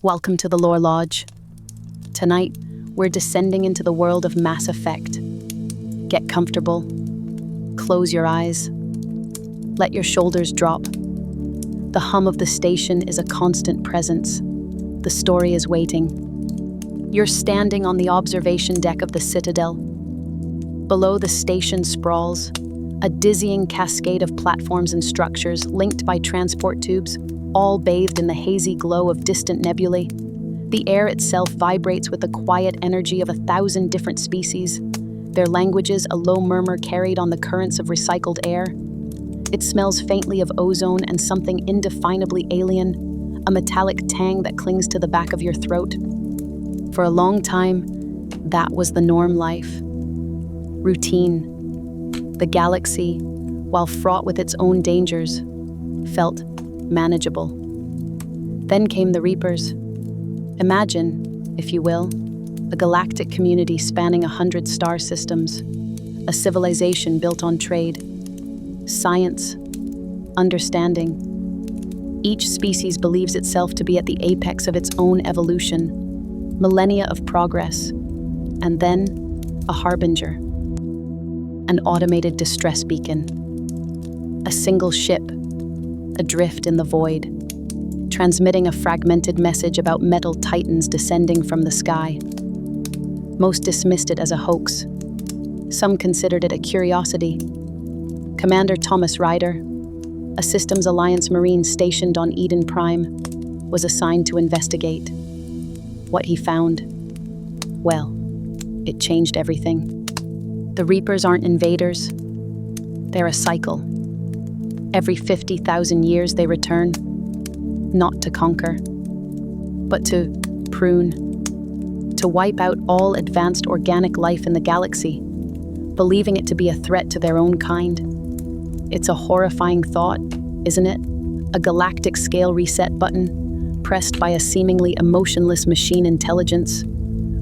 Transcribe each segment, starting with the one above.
Welcome to the Lore Lodge. Tonight, we're descending into the world of Mass Effect. Get comfortable. Close your eyes. Let your shoulders drop. The hum of the station is a constant presence. The story is waiting. You're standing on the observation deck of the Citadel. Below the station sprawls a dizzying cascade of platforms and structures linked by transport tubes, all bathed in the hazy glow of distant nebulae. The air itself vibrates with the quiet energy of 1,000 different species, their languages a low murmur carried on the currents of recycled air. It smells faintly of ozone and something indefinably alien, a metallic tang that clings to the back of your throat. For a long time, that was the norm life. Routine. The galaxy, while fraught with its own dangers, felt manageable. Then came the Reapers. Imagine, if you will, a galactic community spanning 100 star systems, a civilization built on trade, science, understanding. Each species believes itself to be at the apex of its own evolution, millennia of progress, and then a harbinger, an automated distress beacon, a single ship, adrift in the void, transmitting a fragmented message about metal titans descending from the sky. Most dismissed it as a hoax. Some considered it a curiosity. Commander Thomas Ryder, a Systems Alliance Marine stationed on Eden Prime, was assigned to investigate. What he found, well, it changed everything. The Reapers aren't invaders. They're a cycle. Every 50,000 years they return, not to conquer, but to prune, to wipe out all advanced organic life in the galaxy, believing it to be a threat to their own kind. It's a horrifying thought, isn't it? A galactic scale reset button, pressed by a seemingly emotionless machine intelligence,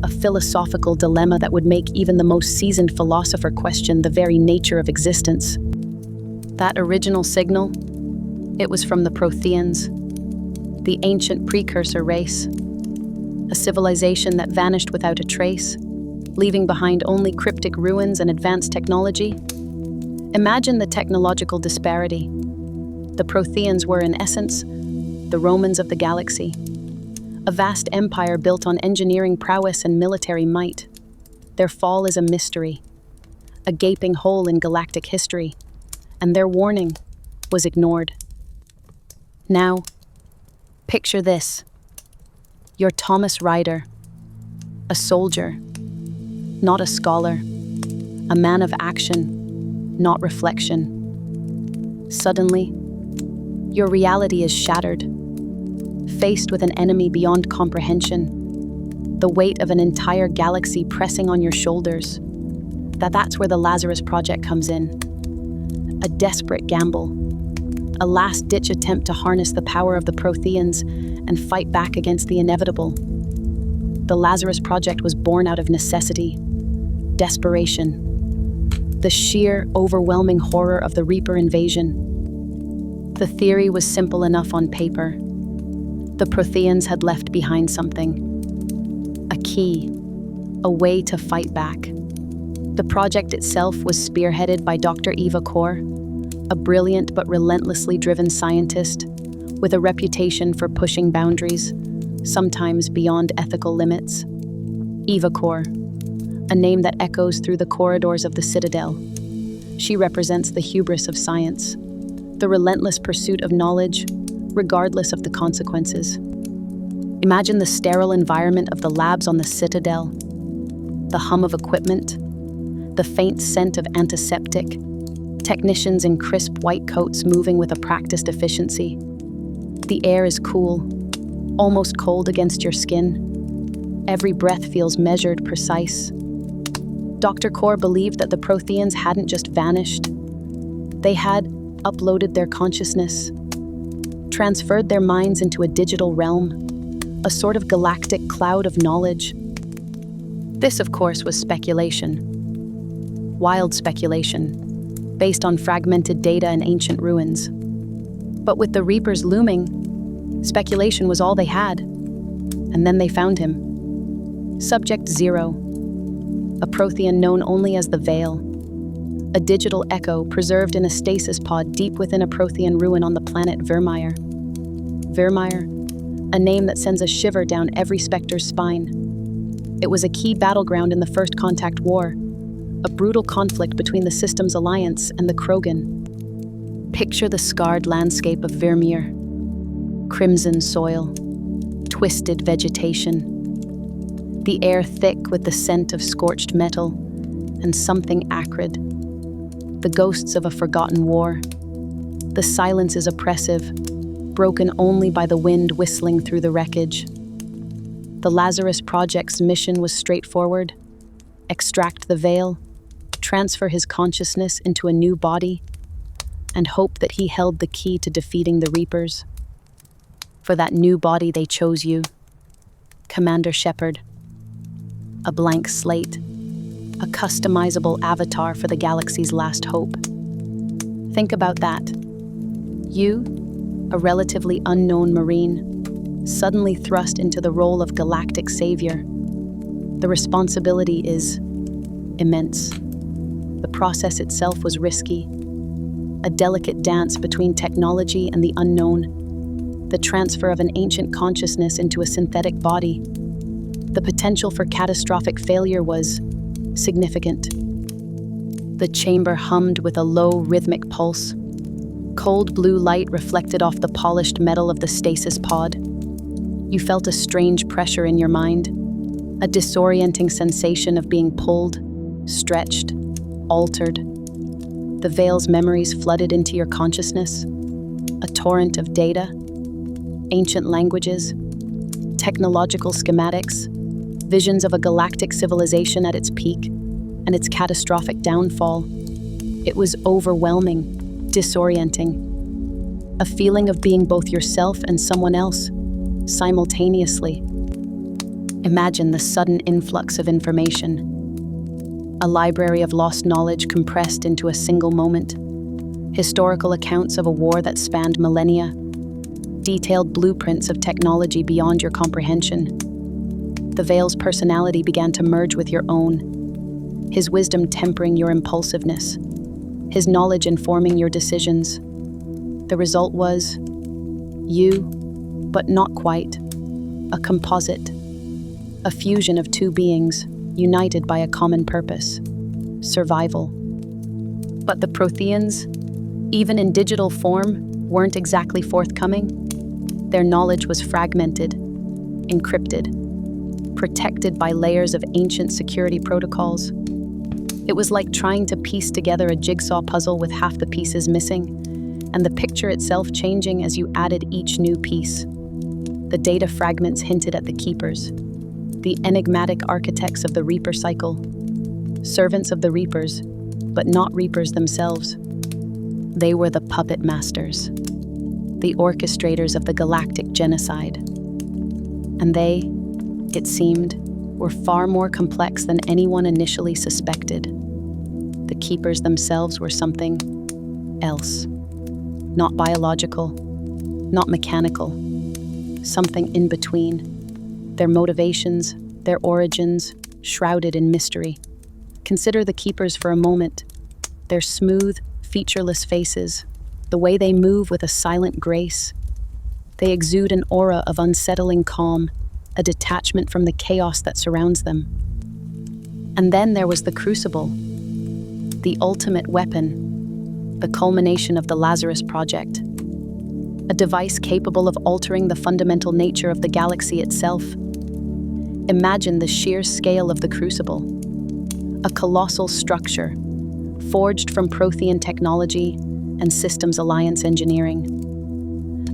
a philosophical dilemma that would make even the most seasoned philosopher question the very nature of existence. That original signal, it was from the Protheans, the ancient precursor race, a civilization that vanished without a trace, leaving behind only cryptic ruins and advanced technology. Imagine the technological disparity. The Protheans were, in essence, the Romans of the galaxy, a vast empire built on engineering prowess and military might. Their fall is a mystery, a gaping hole in galactic history, and their warning was ignored. Now, picture this. You're Thomas Ryder, a soldier, not a scholar, a man of action, not reflection. Suddenly, your reality is shattered, faced with an enemy beyond comprehension, the weight of an entire galaxy pressing on your shoulders. That's where the Lazarus project comes in. A desperate gamble, a last-ditch attempt to harness the power of the Protheans and fight back against the inevitable. The Lazarus project was born out of necessity, desperation, the sheer, overwhelming horror of the Reaper invasion. The theory was simple enough on paper. The Protheans had left behind something, a key, a way to fight back. The project itself was spearheaded by Dr. Eva Kor, a brilliant but relentlessly driven scientist with a reputation for pushing boundaries, sometimes beyond ethical limits. Eva Kor, a name that echoes through the corridors of the Citadel. She represents the hubris of science, the relentless pursuit of knowledge, regardless of the consequences. Imagine the sterile environment of the labs on the Citadel, the hum of equipment, the faint scent of antiseptic, technicians in crisp white coats moving with a practiced efficiency. The air is cool, almost cold against your skin. Every breath feels measured, precise. Dr. Kor believed that the Protheans hadn't just vanished. They had uploaded their consciousness, transferred their minds into a digital realm, a sort of galactic cloud of knowledge. This, of course, was speculation. Wild speculation, based on fragmented data and ancient ruins. But with the Reapers looming, speculation was all they had. And then they found him. Subject 0, a Prothean known only as the Veil, a digital echo preserved in a stasis pod deep within a Prothean ruin on the planet Vermeer. Vermeer, a name that sends a shiver down every Spectre's spine. It was a key battleground in the First Contact War, a brutal conflict between the Systems Alliance and the Krogan. Picture the scarred landscape of Vermeer. Crimson soil, twisted vegetation, the air thick with the scent of scorched metal, and something acrid. The ghosts of a forgotten war. The silence is oppressive, broken only by the wind whistling through the wreckage. The Lazarus Project's mission was straightforward: extract the Veil, transfer his consciousness into a new body, and hope that he held the key to defeating the Reapers. For that new body they chose you, Commander Shepard. A blank slate, a customizable avatar for the galaxy's last hope. Think about that. You, a relatively unknown Marine, suddenly thrust into the role of galactic savior. The responsibility is immense. The process itself was risky, a delicate dance between technology and the unknown, the transfer of an ancient consciousness into a synthetic body. The potential for catastrophic failure was significant. The chamber hummed with a low, rhythmic pulse. Cold blue light reflected off the polished metal of the stasis pod. You felt a strange pressure in your mind, a disorienting sensation of being pulled, stretched, altered. The Veil's memories flooded into your consciousness, a torrent of data, ancient languages, technological schematics, visions of a galactic civilization at its peak and its catastrophic downfall. It was overwhelming, disorienting, a feeling of being both yourself and someone else, simultaneously. Imagine the sudden influx of information. A library of lost knowledge compressed into a single moment. Historical accounts of a war that spanned millennia. Detailed blueprints of technology beyond your comprehension. The Veil's personality began to merge with your own, his wisdom tempering your impulsiveness, his knowledge informing your decisions. The result was you, but not quite. A composite, a fusion of two beings, united by a common purpose: survival. But the Protheans, even in digital form, weren't exactly forthcoming. Their knowledge was fragmented, encrypted, protected by layers of ancient security protocols. It was like trying to piece together a jigsaw puzzle with half the pieces missing, and the picture itself changing as you added each new piece. The data fragments hinted at the Keepers, the enigmatic architects of the Reaper cycle, servants of the Reapers, but not Reapers themselves. They were the puppet masters, the orchestrators of the galactic genocide. And they, it seemed, were far more complex than anyone initially suspected. The Keepers themselves were something else. Not biological, not mechanical, something in between. Their motivations, their origins, shrouded in mystery. Consider the Keepers for a moment. Their smooth, featureless faces, the way they move with a silent grace. They exude an aura of unsettling calm, a detachment from the chaos that surrounds them. And then there was the Crucible, the ultimate weapon, the culmination of the Lazarus Project, a device capable of altering the fundamental nature of the galaxy itself. Imagine the sheer scale of the Crucible, a colossal structure, forged from Prothean technology and Systems Alliance engineering,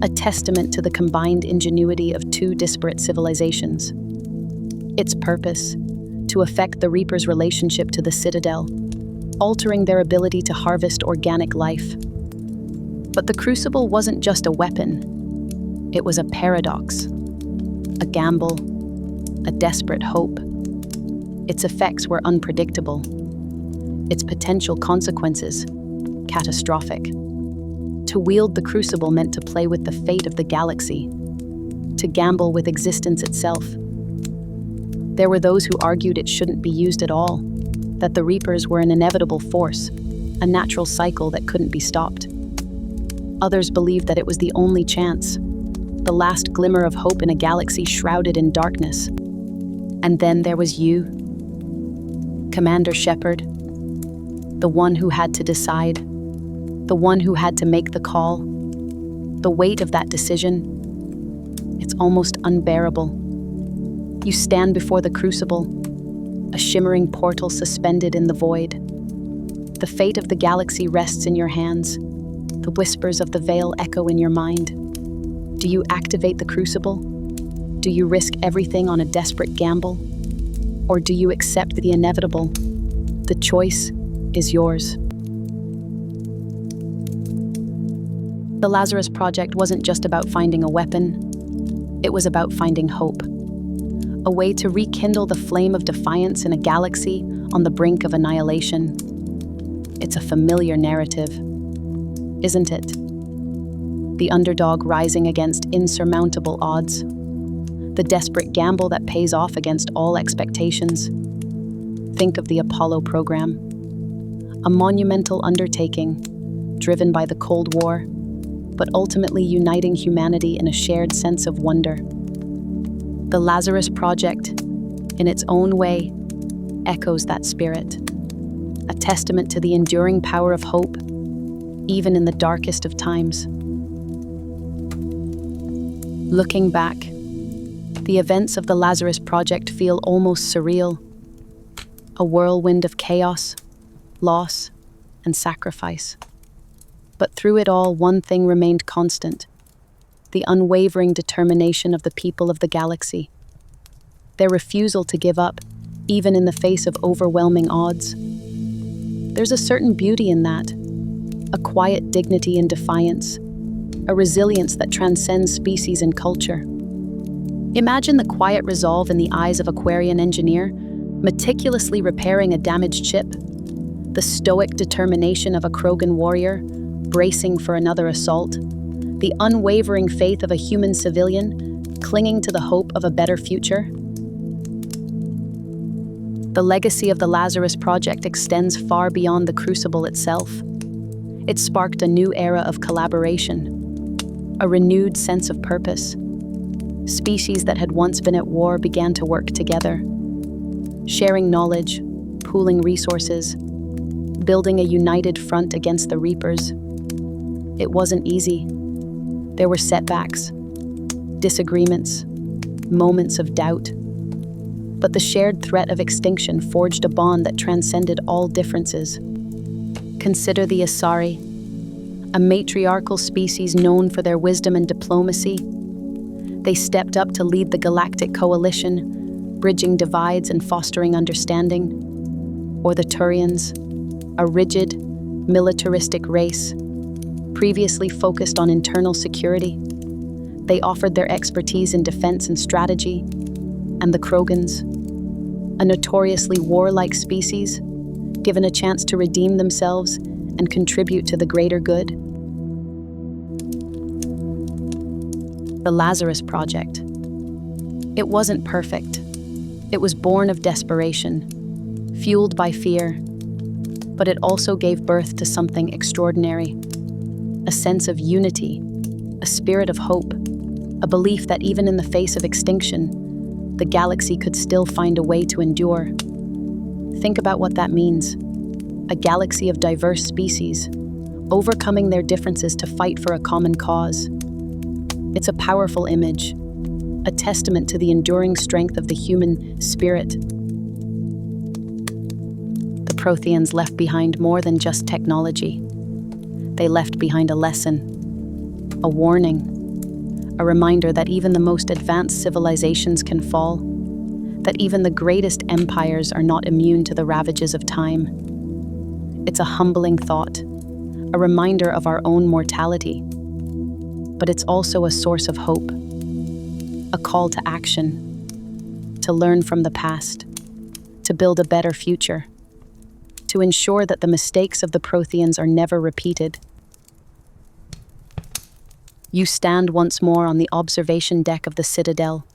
a testament to the combined ingenuity of two disparate civilizations. Its purpose, to affect the Reapers' relationship to the Citadel, altering their ability to harvest organic life. But the Crucible wasn't just a weapon. It was a paradox, a gamble, a desperate hope. Its effects were unpredictable. Its potential consequences, catastrophic. To wield the Crucible meant to play with the fate of the galaxy. to gamble with existence itself. There were those who argued it shouldn't be used at all, that the Reapers were an inevitable force, a natural cycle that couldn't be stopped. Others believed that it was the only chance, the last glimmer of hope in a galaxy shrouded in darkness. And then there was you, Commander Shepard, the one who had to decide, the one who had to make the call. The weight of that decision, it's almost unbearable. You stand before the crucible, a shimmering portal suspended in the void. The fate of the galaxy rests in your hands. The whispers of the veil echo in your mind. Do you activate the crucible? Do you risk everything on a desperate gamble? Or do you accept the inevitable? The choice is yours. The Lazarus Project wasn't just about finding a weapon. It was about finding hope. A way to rekindle the flame of defiance in a galaxy on the brink of annihilation. It's a familiar narrative, isn't it? The underdog rising against insurmountable odds. The desperate gamble that pays off against all expectations. Think of the Apollo program. A monumental undertaking, driven by the Cold War, but ultimately uniting humanity in a shared sense of wonder. The Lazarus Project, in its own way, echoes that spirit. A testament to the enduring power of hope, even in the darkest of times. Looking back, the events of the Lazarus Project feel almost surreal. A whirlwind of chaos, loss, and sacrifice. But through it all, one thing remained constant: the unwavering determination of the people of the galaxy. Their refusal to give up, even in the face of overwhelming odds. There's a certain beauty in that, a quiet dignity in defiance, a resilience that transcends species and culture. Imagine the quiet resolve in the eyes of a Aquarian engineer, meticulously repairing a damaged ship, the stoic determination of a Krogan warrior, bracing for another assault, the unwavering faith of a human civilian, clinging to the hope of a better future. The legacy of the Lazarus Project extends far beyond the crucible itself. It sparked a new era of collaboration, a renewed sense of purpose. Species that had once been at war began to work together, sharing knowledge, pooling resources, building a united front against the Reapers. It wasn't easy. There were setbacks, disagreements, moments of doubt. But the shared threat of extinction forged a bond that transcended all differences. Consider the Asari, a matriarchal species known for their wisdom and diplomacy. They stepped up to lead the galactic coalition, bridging divides and fostering understanding. Or the Turians, a rigid, militaristic race, previously focused on internal security. They offered their expertise in defense and strategy. And the Krogans, a notoriously warlike species, given a chance to redeem themselves and contribute to the greater good. The Lazarus Project. It wasn't perfect. It was born of desperation, fueled by fear, but it also gave birth to something extraordinary. A sense of unity, a spirit of hope, a belief that even in the face of extinction, the galaxy could still find a way to endure. Think about what that means. A galaxy of diverse species, overcoming their differences to fight for a common cause. It's a powerful image, a testament to the enduring strength of the human spirit. The Protheans left behind more than just technology. They left behind a lesson, a warning, a reminder that even the most advanced civilizations can fall, that even the greatest empires are not immune to the ravages of time. It's a humbling thought, a reminder of our own mortality, but it's also a source of hope, a call to action, to learn from the past, to build a better future, to ensure that the mistakes of the Protheans are never repeated. You stand once more on the observation deck of the Citadel.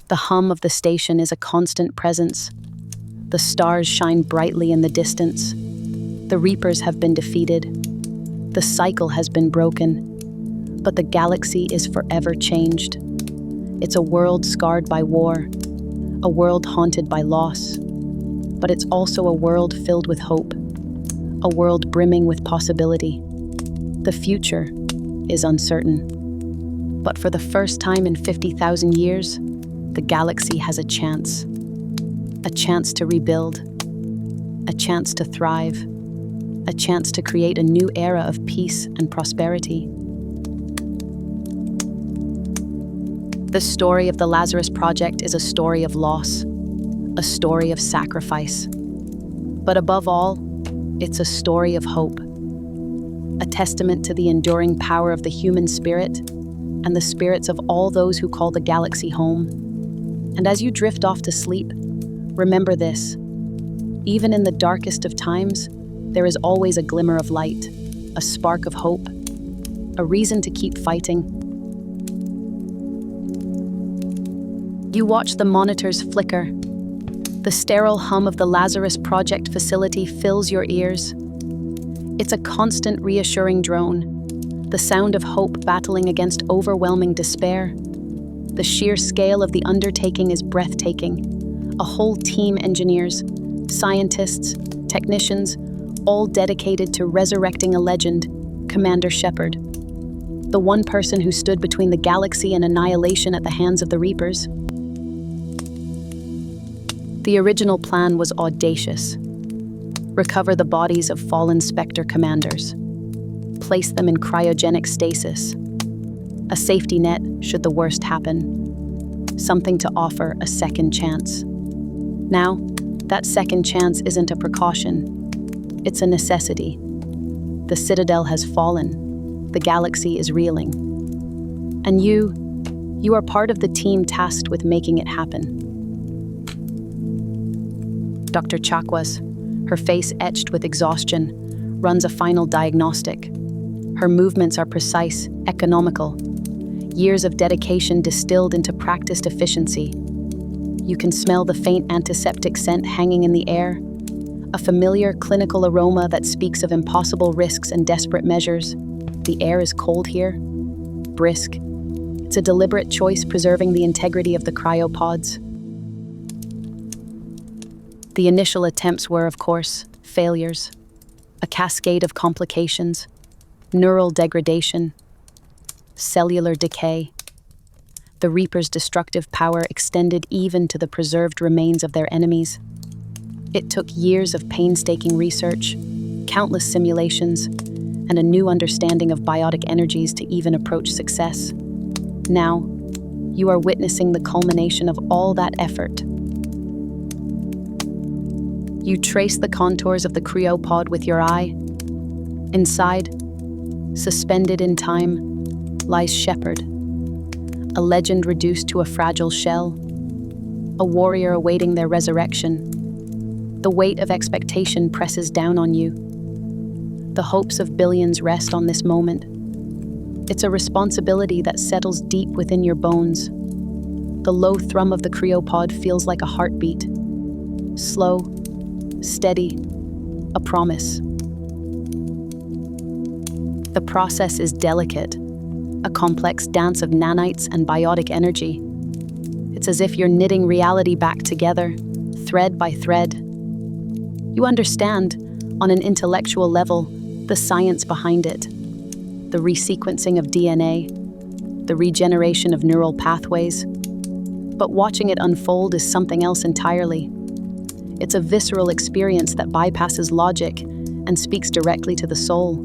The hum of the station is a constant presence. The stars shine brightly in the distance. The Reapers have been defeated. The cycle has been broken. But the galaxy is forever changed. It's a world scarred by war, a world haunted by loss. But it's also a world filled with hope, a world brimming with possibility. The future is uncertain. But for the first time in 50,000 years, the galaxy has a chance to rebuild, a chance to thrive, a chance to create a new era of peace and prosperity. The story of the Lazarus Project is a story of loss, a story of sacrifice. But above all, it's a story of hope, a testament to the enduring power of the human spirit and the spirits of all those who call the galaxy home. And as you drift off to sleep, remember this: even in the darkest of times, there is always a glimmer of light, a spark of hope, a reason to keep fighting. You watch the monitors flicker. The sterile hum of the Lazarus Project facility fills your ears. It's a constant reassuring drone, the sound of hope battling against overwhelming despair. The sheer scale of the undertaking is breathtaking. A whole team, engineers, scientists, technicians, all dedicated to resurrecting a legend, Commander Shepard. The one person who stood between the galaxy and annihilation at the hands of the Reapers. The original plan was audacious. Recover the bodies of fallen Spectre commanders. Place them in cryogenic stasis. A safety net should the worst happen. Something to offer a second chance. Now, that second chance isn't a precaution. It's a necessity. The Citadel has fallen. The galaxy is reeling. And you are part of the team tasked with making it happen. Dr. Chakwas, her face etched with exhaustion, runs a final diagnostic. Her movements are precise, economical. Years of dedication distilled into practiced efficiency. You can smell the faint antiseptic scent hanging in the air, a familiar clinical aroma that speaks of impossible risks and desperate measures. The air is cold here, brisk. It's a deliberate choice preserving the integrity of the cryopods. The initial attempts were, of course, failures, a cascade of complications, neural degradation, cellular decay. The Reaper's destructive power extended even to the preserved remains of their enemies. It took years of painstaking research, countless simulations, and a new understanding of biotic energies to even approach success. Now, you are witnessing the culmination of all that effort. You trace the contours of the cryopod with your eye. Inside, suspended in time, lies Shepard, a legend reduced to a fragile shell, a warrior awaiting their resurrection. The weight of expectation presses down on you. The hopes of billions rest on this moment. It's a responsibility that settles deep within your bones. The low thrum of the cryopod feels like a heartbeat. Slow, steady, a promise. The process is delicate, a complex dance of nanites and biotic energy. It's as if you're knitting reality back together, thread by thread. You understand, on an intellectual level, the science behind it, the resequencing of DNA, the regeneration of neural pathways. But watching it unfold is something else entirely. It's a visceral experience that bypasses logic and speaks directly to the soul.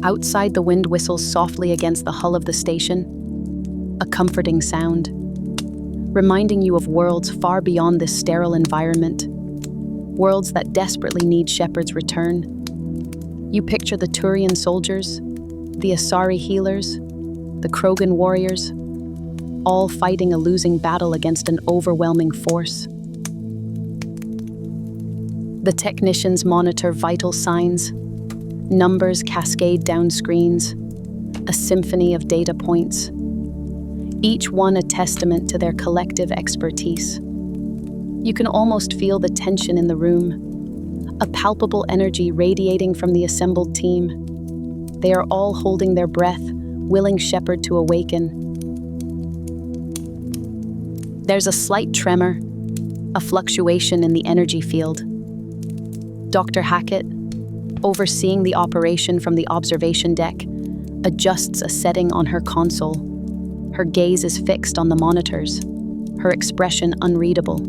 Outside, the wind whistles softly against the hull of the station, a comforting sound, reminding you of worlds far beyond this sterile environment, worlds that desperately need Shepard's return. You picture the Turian soldiers, the Asari healers, the Krogan warriors, all fighting a losing battle against an overwhelming force. The technicians monitor vital signs, Numbers cascade down screens, a symphony of data points, each one a testament to their collective expertise. You can almost feel the tension in the room, a palpable energy radiating from the assembled team. They are all holding their breath, willing Shepard to awaken. There's a slight tremor, a fluctuation in the energy field. Dr. Hackett, overseeing the operation from the observation deck, adjusts a setting on her console. Her gaze is fixed on the monitors, her expression unreadable.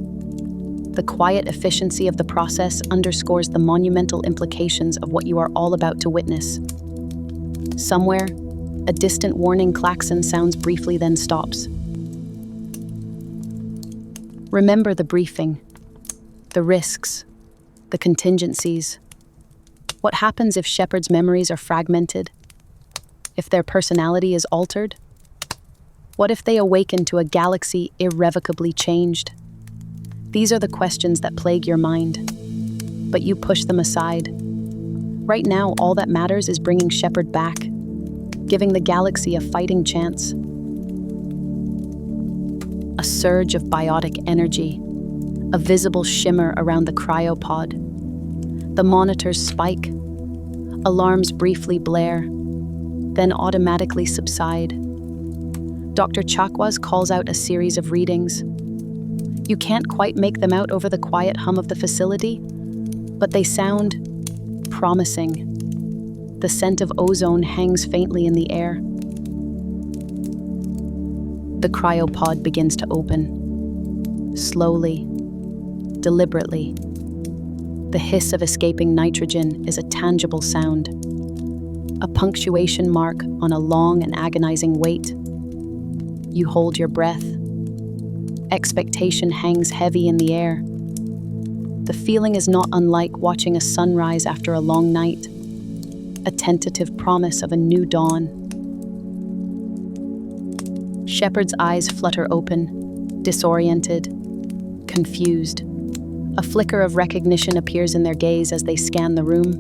The quiet efficiency of the process underscores the monumental implications of what you are all about to witness. Somewhere, a distant warning klaxon sounds briefly, then stops. Remember the briefing, the risks, the contingencies. What happens if Shepard's memories are fragmented? If their personality is altered? What if they awaken to a galaxy irrevocably changed? These are the questions that plague your mind, but you push them aside. Right now, all that matters is bringing Shepard back, giving the galaxy a fighting chance. A surge of biotic energy, a visible shimmer around the cryopod. The monitors spike, alarms briefly blare, then automatically subside. Dr. Chakwas calls out a series of readings. You can't quite make them out over the quiet hum of the facility, but they sound promising. The scent of ozone hangs faintly in the air. The cryopod begins to open. Slowly, deliberately. The hiss of escaping nitrogen is a tangible sound, a punctuation mark on a long and agonizing wait. You hold your breath. Expectation hangs heavy in the air. The feeling is not unlike watching a sunrise after a long night, a tentative promise of a new dawn. Shepard's eyes flutter open, disoriented, confused. A flicker of recognition appears in their gaze as they scan the room.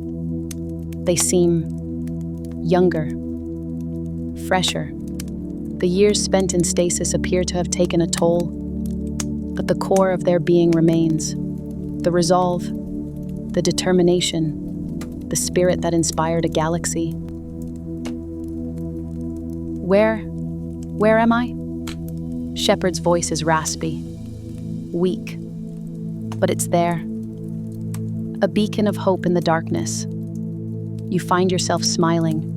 They seem younger, fresher. The years spent in stasis appear to have taken a toll, but the core of their being remains. The resolve, the determination, the spirit that inspired a galaxy. Where am I? Shepard's voice is raspy, weak, but it's there. A beacon of hope in the darkness. You find yourself smiling.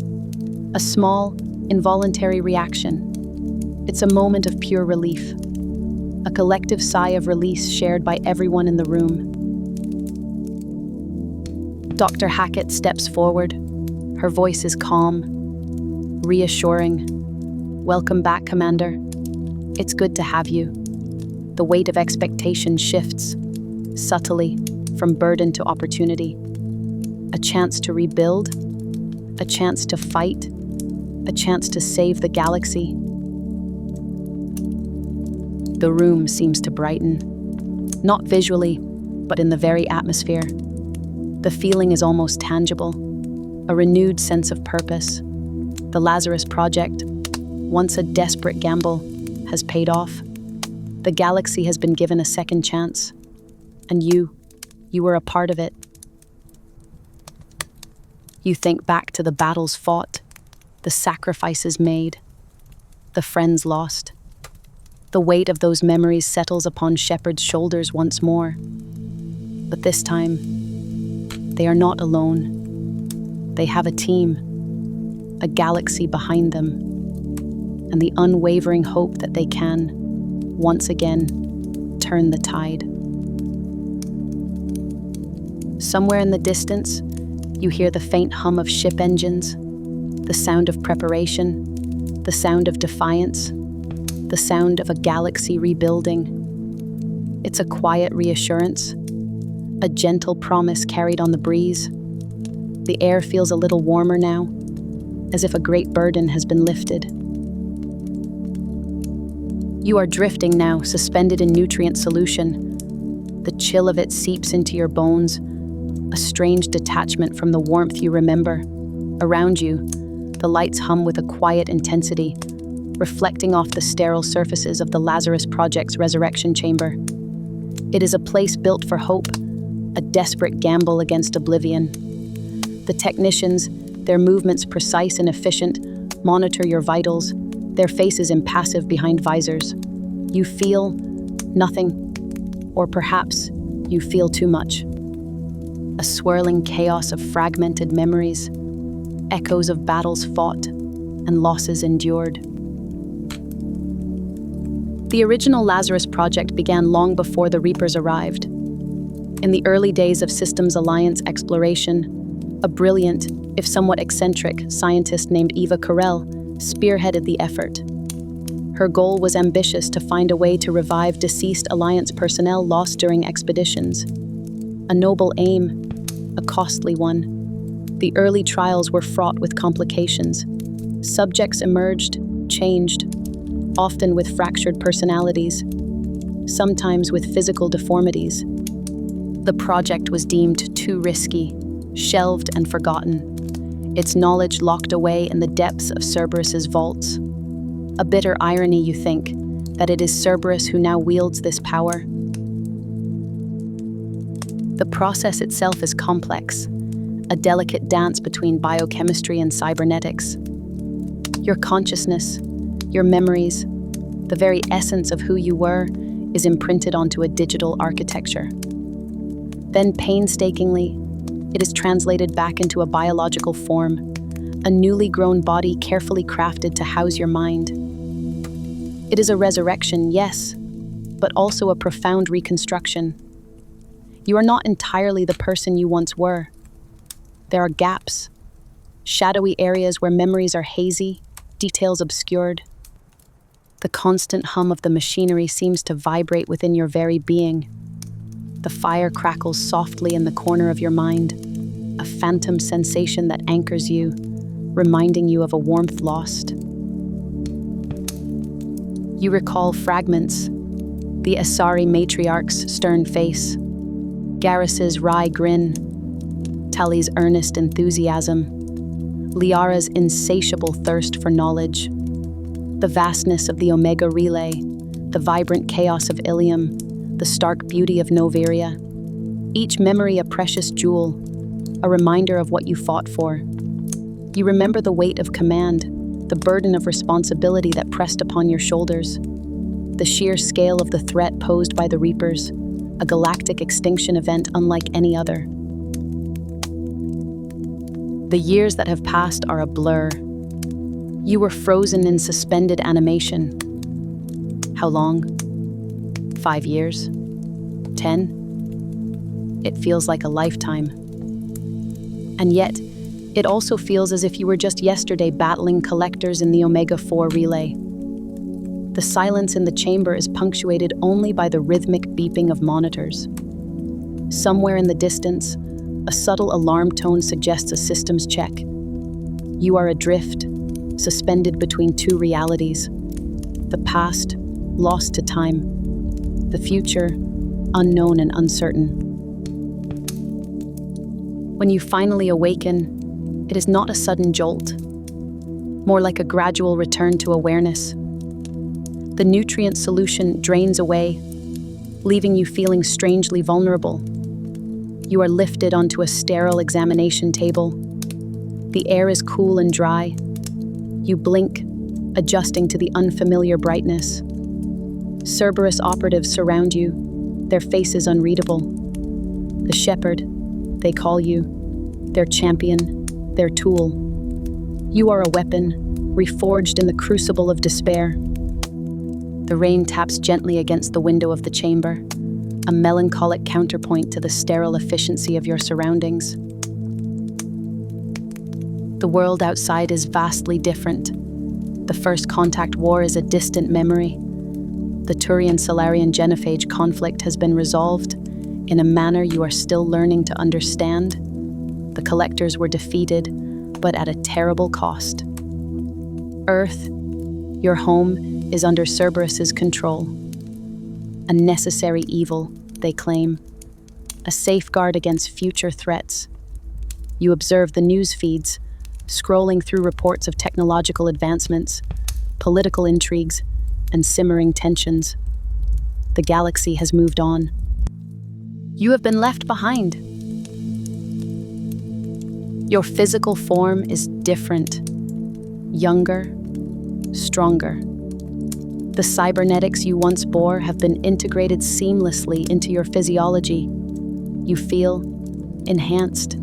A small, involuntary reaction. It's a moment of pure relief. A collective sigh of release shared by everyone in the room. Dr. Hackett steps forward. Her voice is calm, reassuring. Welcome back, Commander. It's good to have you. The weight of expectation shifts, subtly, from burden to opportunity. A chance to rebuild, a chance to fight, a chance to save the galaxy. The room seems to brighten, not visually, but in the very atmosphere. The feeling is almost tangible, a renewed sense of purpose. The Lazarus project, once a desperate gamble, has paid off. The galaxy has been given a second chance, and you were a part of it. You think back to the battles fought, the sacrifices made, the friends lost. The weight of those memories settles upon Shepard's shoulders once more. But this time, they are not alone. They have a team, a galaxy behind them, and the unwavering hope that they can, once again, turn the tide. Somewhere in the distance, you hear the faint hum of ship engines, the sound of preparation, the sound of defiance, the sound of a galaxy rebuilding. It's a quiet reassurance, a gentle promise carried on the breeze. The air feels a little warmer now, as if a great burden has been lifted. You are drifting now, suspended in nutrient solution. The chill of it seeps into your bones, a strange detachment from the warmth you remember. Around you, the lights hum with a quiet intensity, reflecting off the sterile surfaces of the Lazarus Project's resurrection chamber. It is a place built for hope, a desperate gamble against oblivion. The technicians, their movements precise and efficient, monitor your vitals, their faces impassive behind visors. You feel nothing, or perhaps you feel too much. A swirling chaos of fragmented memories, echoes of battles fought and losses endured. The original Lazarus Project began long before the Reapers arrived. In the early days of Systems Alliance exploration, a brilliant, if somewhat eccentric, scientist named Eva Carell spearheaded the effort. Her goal was ambitious: to find a way to revive deceased Alliance personnel lost during expeditions. A noble aim, a costly one. The early trials were fraught with complications. Subjects emerged, changed, often with fractured personalities, sometimes with physical deformities. The project was deemed too risky, shelved and forgotten, its knowledge locked away in the depths of Cerberus's vaults. A bitter irony, you think, that it is Cerberus who now wields this power. The process itself is complex, a delicate dance between biochemistry and cybernetics. Your consciousness, your memories, the very essence of who you were, is imprinted onto a digital architecture. Then painstakingly, it is translated back into a biological form, a newly grown body carefully crafted to house your mind. It is a resurrection, yes, but also a profound reconstruction. You are not entirely the person you once were. There are gaps, shadowy areas where memories are hazy, details obscured. The constant hum of the machinery seems to vibrate within your very being. The fire crackles softly in the corner of your mind, a phantom sensation that anchors you, reminding you of a warmth lost. You recall fragments: the Asari matriarch's stern face, Garrus's wry grin, Tali's earnest enthusiasm, Liara's insatiable thirst for knowledge, the vastness of the Omega Relay, the vibrant chaos of Ilium, the stark beauty of Noveria. Each memory a precious jewel, a reminder of what you fought for. You remember the weight of command, the burden of responsibility that pressed upon your shoulders, the sheer scale of the threat posed by the Reapers, a galactic extinction event unlike any other. The years that have passed are a blur. You were frozen in suspended animation. How long? 5 years? 10? It feels like a lifetime. And yet, it also feels as if you were just yesterday battling collectors in the Omega-4 relay. The silence in the chamber is punctuated only by the rhythmic beeping of monitors. Somewhere in the distance, a subtle alarm tone suggests a systems check. You are adrift, suspended between two realities. The past, lost to time. The future, unknown and uncertain. When you finally awaken, it is not a sudden jolt, more like a gradual return to awareness. The nutrient solution drains away, leaving you feeling strangely vulnerable. You are lifted onto a sterile examination table. The air is cool and dry. You blink, adjusting to the unfamiliar brightness. Cerberus operatives surround you, their faces unreadable. The shepherd, they call you, their champion, their tool. You are a weapon, reforged in the crucible of despair. The rain taps gently against the window of the chamber, a melancholic counterpoint to the sterile efficiency of your surroundings. The world outside is vastly different. The First Contact War is a distant memory. The Turian-Solarian genophage conflict has been resolved in a manner you are still learning to understand. The collectors were defeated, but at a terrible cost. Earth, your home, is under Cerberus's control. A necessary evil, they claim. a safeguard against future threats. You observe the news feeds, scrolling through reports of technological advancements, political intrigues, and simmering tensions. The galaxy has moved on. You have been left behind. Your physical form is different, younger, stronger. The cybernetics you once bore have been integrated seamlessly into your physiology. You feel enhanced,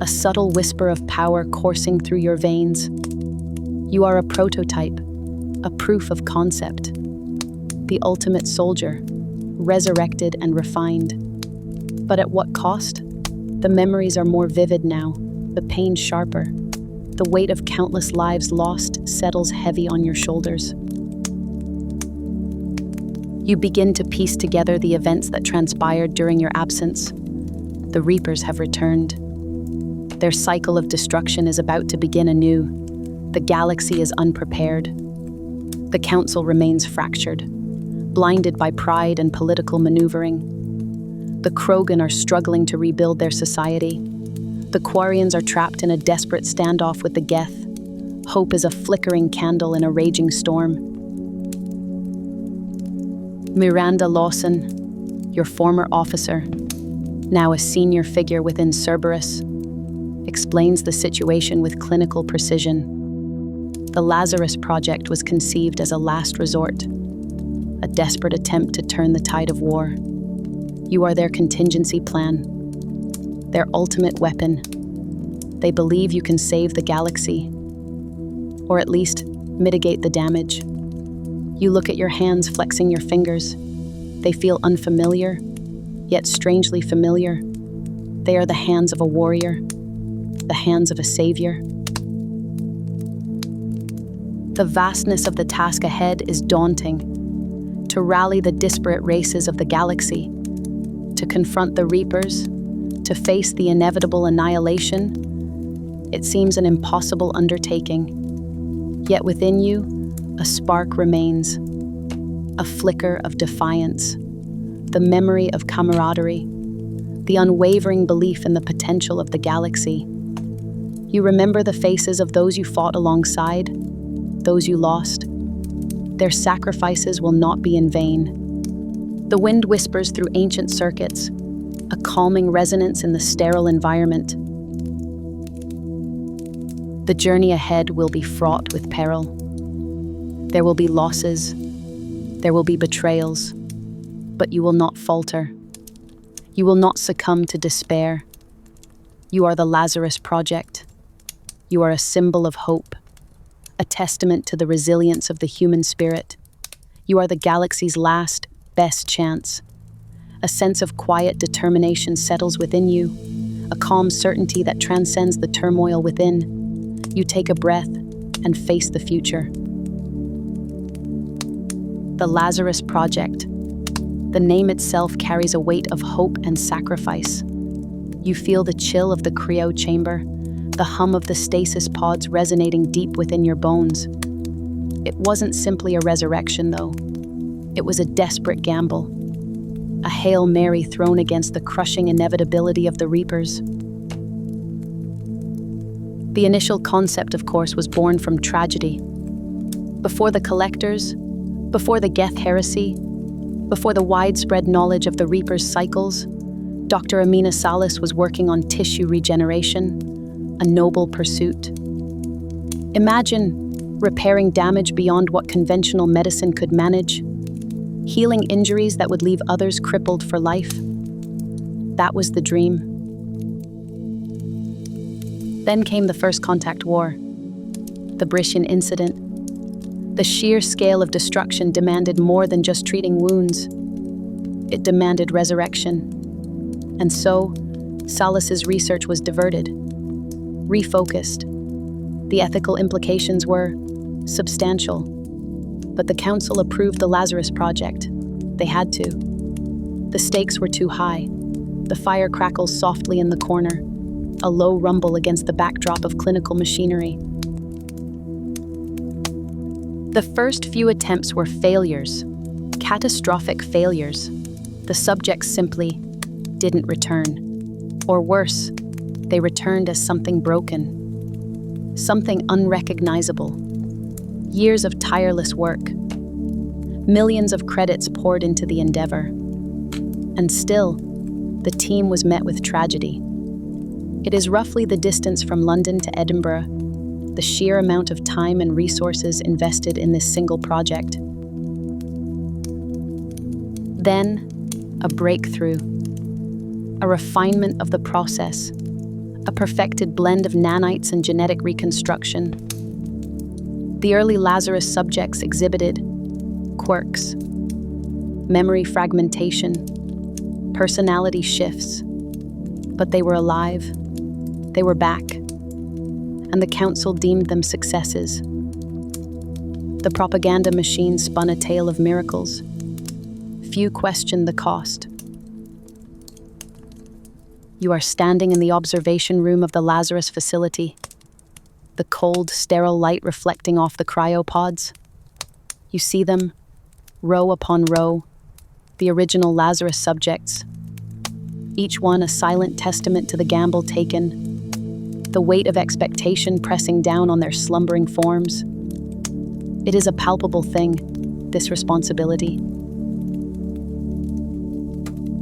a subtle whisper of power coursing through your veins. You are a prototype, a proof of concept, the ultimate soldier, resurrected and refined. But at what cost? The memories are more vivid now, the pain sharper. The weight of countless lives lost settles heavy on your shoulders. You begin to piece together the events that transpired during your absence. The Reapers have returned. Their cycle of destruction is about to begin anew. The galaxy is unprepared. The Council remains fractured, blinded by pride and political maneuvering. The Krogan are struggling to rebuild their society. The Quarians are trapped in a desperate standoff with the Geth. Hope is a flickering candle in a raging storm. Miranda Lawson, your former officer, now a senior figure within Cerberus, explains the situation with clinical precision. The Lazarus project was conceived as a last resort, a desperate attempt to turn the tide of war. You are their contingency plan, their ultimate weapon. They believe you can save the galaxy, or at least mitigate the damage. You look at your hands flexing your fingers. They feel unfamiliar, yet strangely familiar. They are the hands of a warrior, the hands of a savior. The vastness of the task ahead is daunting. To rally the disparate races of the galaxy, to confront the Reapers, to face the inevitable annihilation, it seems an impossible undertaking. Yet within you, a spark remains, a flicker of defiance, the memory of camaraderie, the unwavering belief in the potential of the galaxy. You remember the faces of those you fought alongside, those you lost. Their sacrifices will not be in vain. The wind whispers through ancient circuits, a calming resonance in the sterile environment. The journey ahead will be fraught with peril. There will be losses, there will be betrayals, but you will not falter. You will not succumb to despair. You are the Lazarus Project. You are a symbol of hope, a testament to the resilience of the human spirit. You are the galaxy's last, best chance. A sense of quiet determination settles within you, a calm certainty that transcends the turmoil within. You take a breath and face the future. The Lazarus Project. The name itself carries a weight of hope and sacrifice. You feel the chill of the cryo chamber, the hum of the stasis pods resonating deep within your bones. It wasn't simply a resurrection, though. It was a desperate gamble, a Hail Mary thrown against the crushing inevitability of the Reapers. The initial concept, of course, was born from tragedy. Before the Collectors, before the Geth heresy, before the widespread knowledge of the Reapers' cycles, Dr. Amina Salas was working on tissue regeneration, a noble pursuit. Imagine repairing damage beyond what conventional medicine could manage, healing injuries that would leave others crippled for life. That was the dream. Then came the First Contact War, the Briscian incident. The sheer scale of destruction demanded more than just treating wounds. It demanded resurrection. And so, Salas's research was diverted, refocused. The ethical implications were substantial. But the Council approved the Lazarus Project. They had to. The stakes were too high. The fire crackles softly in the corner, a low rumble against the backdrop of clinical machinery. The first few attempts were failures, catastrophic failures. The subjects simply didn't return. Or worse, they returned as something broken, something unrecognizable. Years of tireless work, millions of credits poured into the endeavor. And still, the team was met with tragedy. It is roughly the distance from London to Edinburgh, the sheer amount of time and resources invested in this single project. Then, a breakthrough, a refinement of the process, a perfected blend of nanites and genetic reconstruction. The early Lazarus subjects exhibited quirks, memory fragmentation, personality shifts, but they were alive, they were back, and the council deemed them successes. The propaganda machine spun a tale of miracles. Few questioned the cost. You are standing in the observation room of the Lazarus facility, the cold, sterile light reflecting off the cryopods. You see them, row upon row, the original Lazarus subjects, each one a silent testament to the gamble taken, the weight of expectation pressing down on their slumbering forms. It is a palpable thing, this responsibility.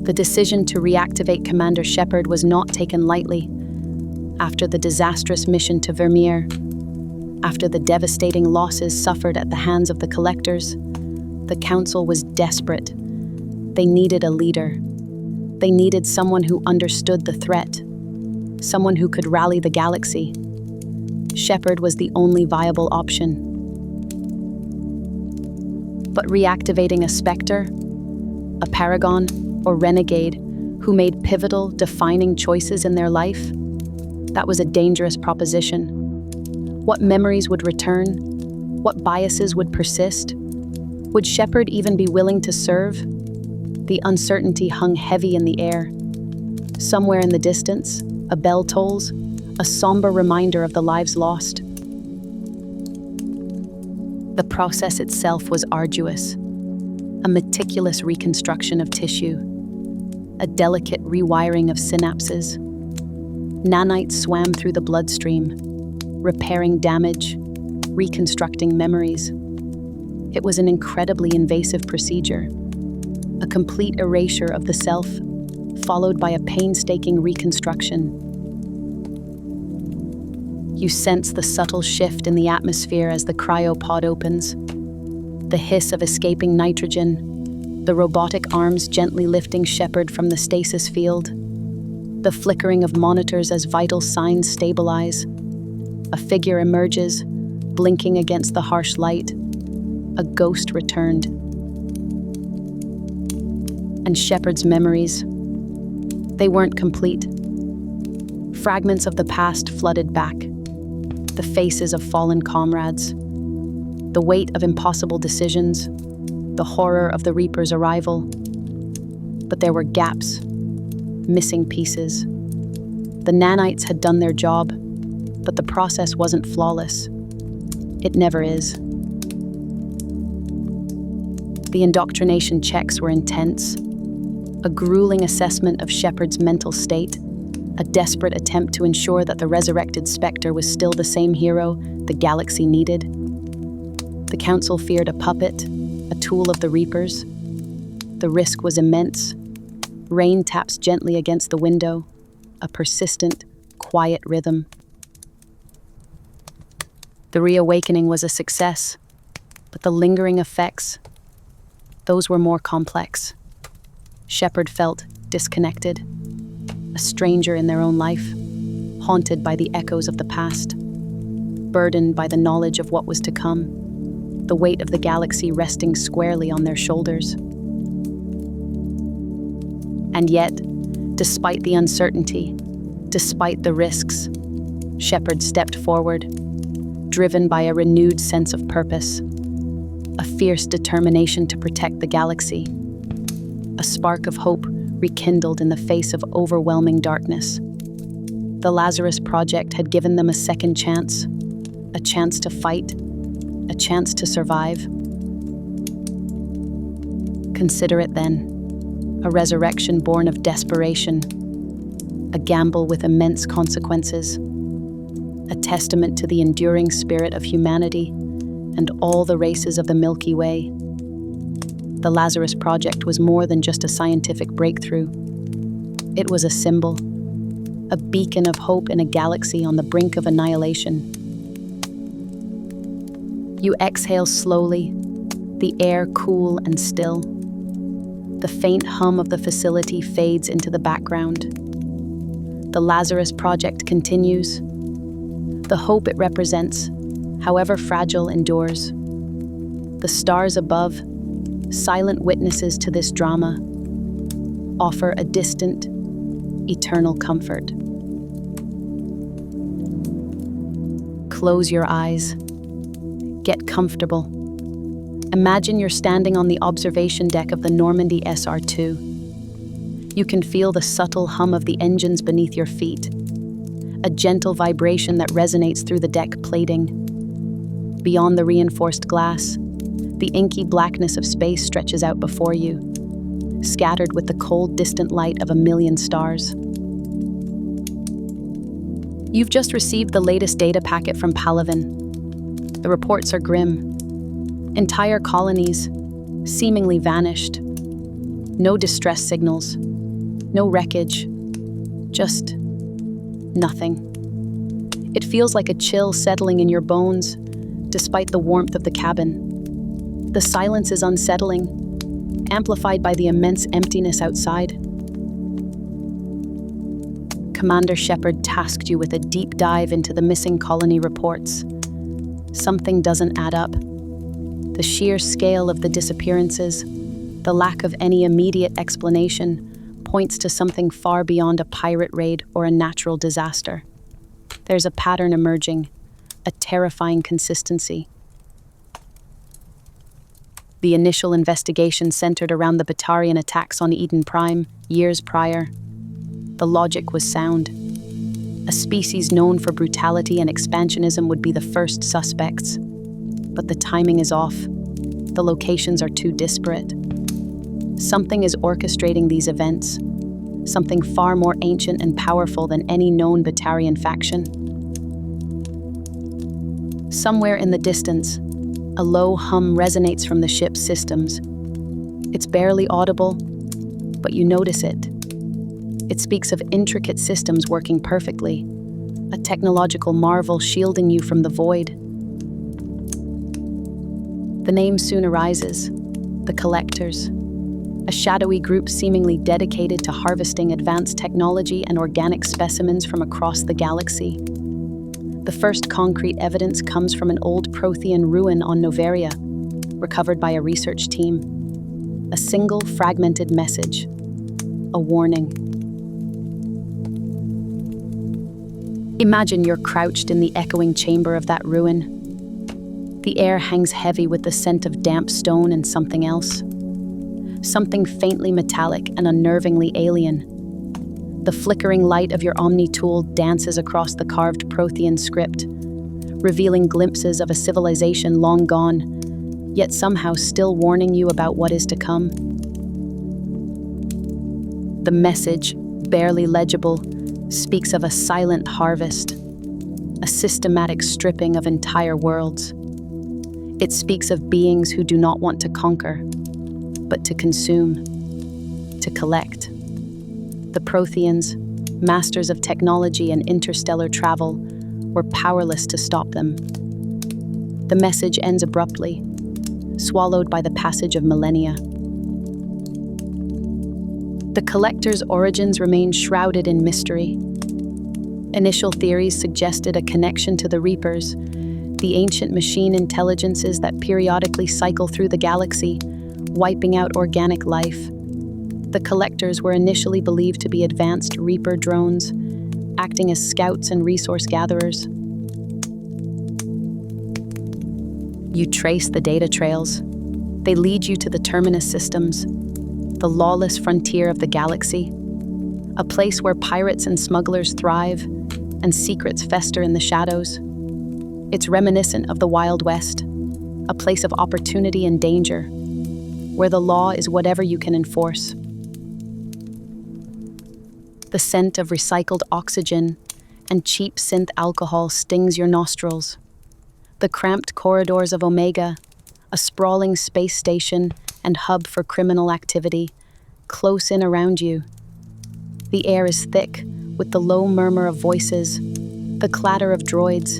The decision to reactivate Commander Shepard was not taken lightly. After the disastrous mission to Vermeer, after the devastating losses suffered at the hands of the collectors, the Council was desperate. They needed a leader. They needed someone who understood the threat, someone who could rally the galaxy. Shepard was the only viable option. But reactivating a Spectre, a Paragon, or Renegade who made pivotal, defining choices in their life, that was a dangerous proposition. What memories would return? What biases would persist? Would Shepard even be willing to serve? The uncertainty hung heavy in the air. Somewhere in the distance, a bell tolls, a somber reminder of the lives lost. The process itself was arduous, a meticulous reconstruction of tissue, a delicate rewiring of synapses. Nanites swam through the bloodstream, repairing damage, reconstructing memories. It was an incredibly invasive procedure, a complete erasure of the self, followed by a painstaking reconstruction. You sense the subtle shift in the atmosphere as the cryopod opens, the hiss of escaping nitrogen, the robotic arms gently lifting Shepard from the stasis field, the flickering of monitors as vital signs stabilize. A figure emerges, blinking against the harsh light. A ghost returned. And Shepard's memories, they weren't complete. Fragments of the past flooded back. The faces of fallen comrades, the weight of impossible decisions, the horror of the Reaper's arrival. But there were gaps, missing pieces. The nanites had done their job, but the process wasn't flawless. It never is. The indoctrination checks were intense, a grueling assessment of Shepard's mental state, a desperate attempt to ensure that the resurrected Spectre was still the same hero the galaxy needed. The Council feared a puppet, a tool of the Reapers. The risk was immense. Rain taps gently against the window, a persistent, quiet rhythm. The Reawakening was a success, but the lingering effects, those were more complex. Shepard felt disconnected, a stranger in their own life, haunted by the echoes of the past, burdened by the knowledge of what was to come, the weight of the galaxy resting squarely on their shoulders. And yet, despite the uncertainty, despite the risks, Shepard stepped forward, driven by a renewed sense of purpose, a fierce determination to protect the galaxy. A spark of hope rekindled in the face of overwhelming darkness. The Lazarus Project had given them a second chance, a chance to fight, a chance to survive. Consider it then, a resurrection born of desperation, a gamble with immense consequences, a testament to the enduring spirit of humanity and all the races of the Milky Way. The Lazarus Project was more than just a scientific breakthrough. It was a symbol, a beacon of hope in a galaxy on the brink of annihilation. You exhale slowly, the air cool and still. The faint hum of the facility fades into the background. The Lazarus Project continues. The hope it represents, however fragile, endures. The stars above, silent witnesses to this drama, offer a distant, eternal comfort. Close your eyes. Get comfortable. Imagine you're standing on the observation deck of the Normandy SR2. You can feel the subtle hum of the engines beneath your feet, a gentle vibration that resonates through the deck plating. Beyond the reinforced glass, the inky blackness of space stretches out before you, scattered with the cold, distant light of a million stars. You've just received the latest data packet from Palavin. The reports are grim. Entire colonies, seemingly vanished. No distress signals, no wreckage, just nothing. It feels like a chill settling in your bones, despite the warmth of the cabin. The silence is unsettling, amplified by the immense emptiness outside. Commander Shepard tasked you with a deep dive into the missing colony reports. Something doesn't add up. The sheer scale of the disappearances, the lack of any immediate explanation, points to something far beyond a pirate raid or a natural disaster. There's a pattern emerging, a terrifying consistency. The initial investigation centered around the Batarian attacks on Eden Prime years prior. The logic was sound. A species known for brutality and expansionism would be the first suspects. But the timing is off. The locations are too disparate. Something is orchestrating these events, something far more ancient and powerful than any known Batarian faction. Somewhere in the distance, a low hum resonates from the ship's systems. It's barely audible, but you notice it. It speaks of intricate systems working perfectly, a technological marvel shielding you from the void. The name soon arises, the Collectors, a shadowy group seemingly dedicated to harvesting advanced technology and organic specimens from across the galaxy. The first concrete evidence comes from an old Prothean ruin on Noveria, recovered by a research team. A single fragmented message, a warning. Imagine you're crouched in the echoing chamber of that ruin. The air hangs heavy with the scent of damp stone and something else. Something faintly metallic and unnervingly alien. The flickering light of your Omni tool dances across the carved Prothean script, revealing glimpses of a civilization long gone, yet somehow still warning you about what is to come. The message, barely legible, speaks of a silent harvest, a systematic stripping of entire worlds. It speaks of beings who do not want to conquer, but to consume, to collect. The Protheans, masters of technology and interstellar travel, were powerless to stop them. The message ends abruptly, swallowed by the passage of millennia. The Collector's origins remain shrouded in mystery. Initial theories suggested a connection to the Reapers, the ancient machine intelligences that periodically cycle through the galaxy, wiping out organic life. The Collectors were initially believed to be advanced Reaper drones, acting as scouts and resource gatherers. You trace the data trails. They lead you to the Terminus systems, the lawless frontier of the galaxy, a place where pirates and smugglers thrive and secrets fester in the shadows. It's reminiscent of the Wild West, a place of opportunity and danger, where the law is whatever you can enforce. The scent of recycled oxygen and cheap synth alcohol stings your nostrils. The cramped corridors of Omega, a sprawling space station and hub for criminal activity, close in around you. The air is thick with the low murmur of voices, the clatter of droids,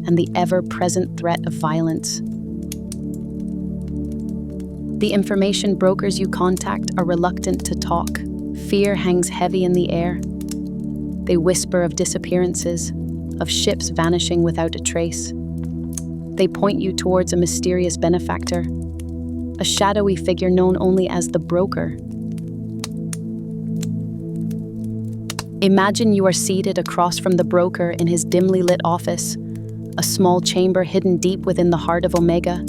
and the ever-present threat of violence. The information brokers you contact are reluctant to talk. Fear hangs heavy in the air. They whisper of disappearances, of ships vanishing without a trace. They point you towards a mysterious benefactor, a shadowy figure known only as the broker. Imagine you are seated across from the broker in his dimly lit office, a small chamber hidden deep within the heart of Omega.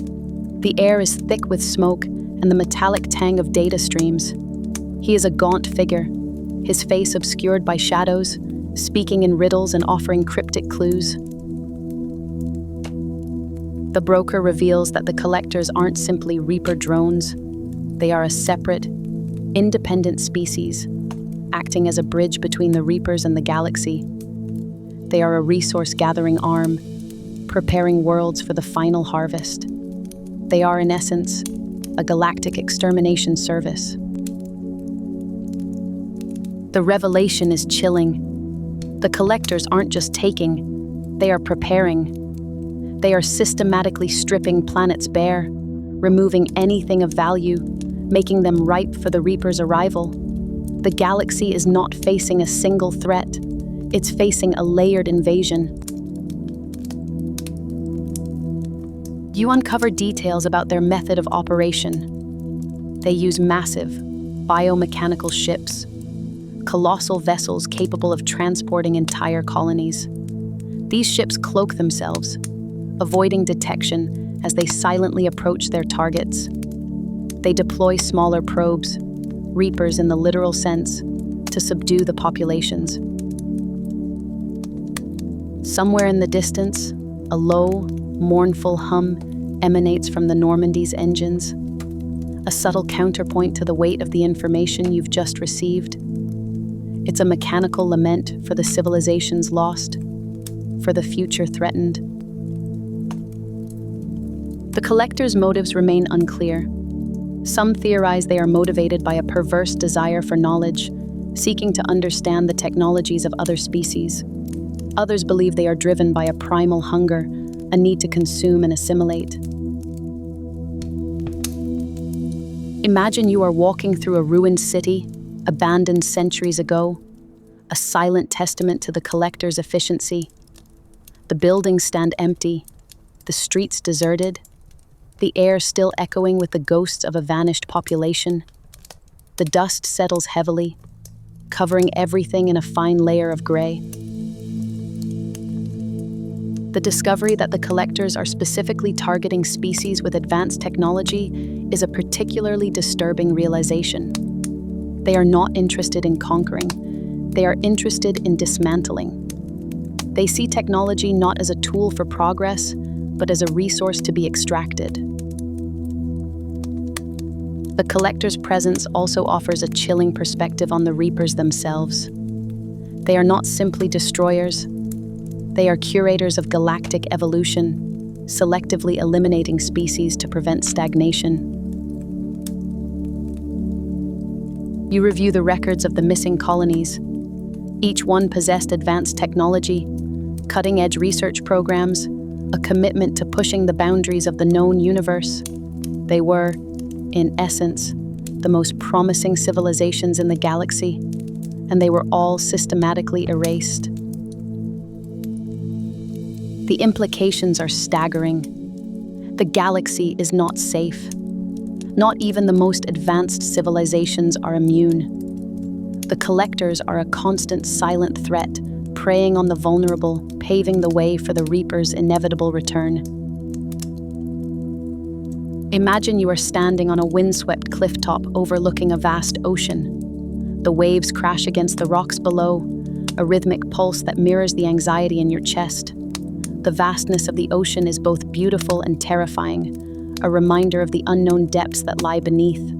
The air is thick with smoke and the metallic tang of data streams. He is a gaunt figure, his face obscured by shadows, speaking in riddles and offering cryptic clues. The broker reveals that the collectors aren't simply Reaper drones. They are a separate, independent species, acting as a bridge between the Reapers and the galaxy. They are a resource-gathering arm, preparing worlds for the final harvest. They are, in essence, a galactic extermination service. The revelation is chilling. The collectors aren't just taking, they are preparing. They are systematically stripping planets bare, removing anything of value, making them ripe for the Reaper's arrival. The galaxy is not facing a single threat, it's facing a layered invasion. You uncover details about their method of operation. They use massive, biomechanical ships, colossal vessels capable of transporting entire colonies. These ships cloak themselves, avoiding detection as they silently approach their targets. They deploy smaller probes, Reapers in the literal sense, to subdue the populations. Somewhere in the distance, a low, mournful hum emanates from the Normandy's engines, a subtle counterpoint to the weight of the information you've just received. It's a mechanical lament for the civilizations lost, for the future threatened. The collectors' motives remain unclear. Some theorize they are motivated by a perverse desire for knowledge, seeking to understand the technologies of other species. Others believe they are driven by a primal hunger, a need to consume and assimilate. Imagine you are walking through a ruined city, abandoned centuries ago, a silent testament to the collector's efficiency. The buildings stand empty, the streets deserted, the air still echoing with the ghosts of a vanished population. The dust settles heavily, covering everything in a fine layer of gray. The discovery that the collectors are specifically targeting species with advanced technology is a particularly disturbing realization. They are not interested in conquering, they are interested in dismantling. They see technology not as a tool for progress, but as a resource to be extracted. The collector's presence also offers a chilling perspective on the Reapers themselves. They are not simply destroyers. They are curators of galactic evolution, selectively eliminating species to prevent stagnation. You review the records of the missing colonies. Each one possessed advanced technology, cutting-edge research programs, a commitment to pushing the boundaries of the known universe. They were, in essence, the most promising civilizations in the galaxy, and they were all systematically erased. The implications are staggering. The galaxy is not safe. Not even the most advanced civilizations are immune. The collectors are a constant silent threat, preying on the vulnerable, paving the way for the Reaper's inevitable return. Imagine you are standing on a windswept clifftop overlooking a vast ocean. The waves crash against the rocks below, a rhythmic pulse that mirrors the anxiety in your chest. The vastness of the ocean is both beautiful and terrifying, a reminder of the unknown depths that lie beneath.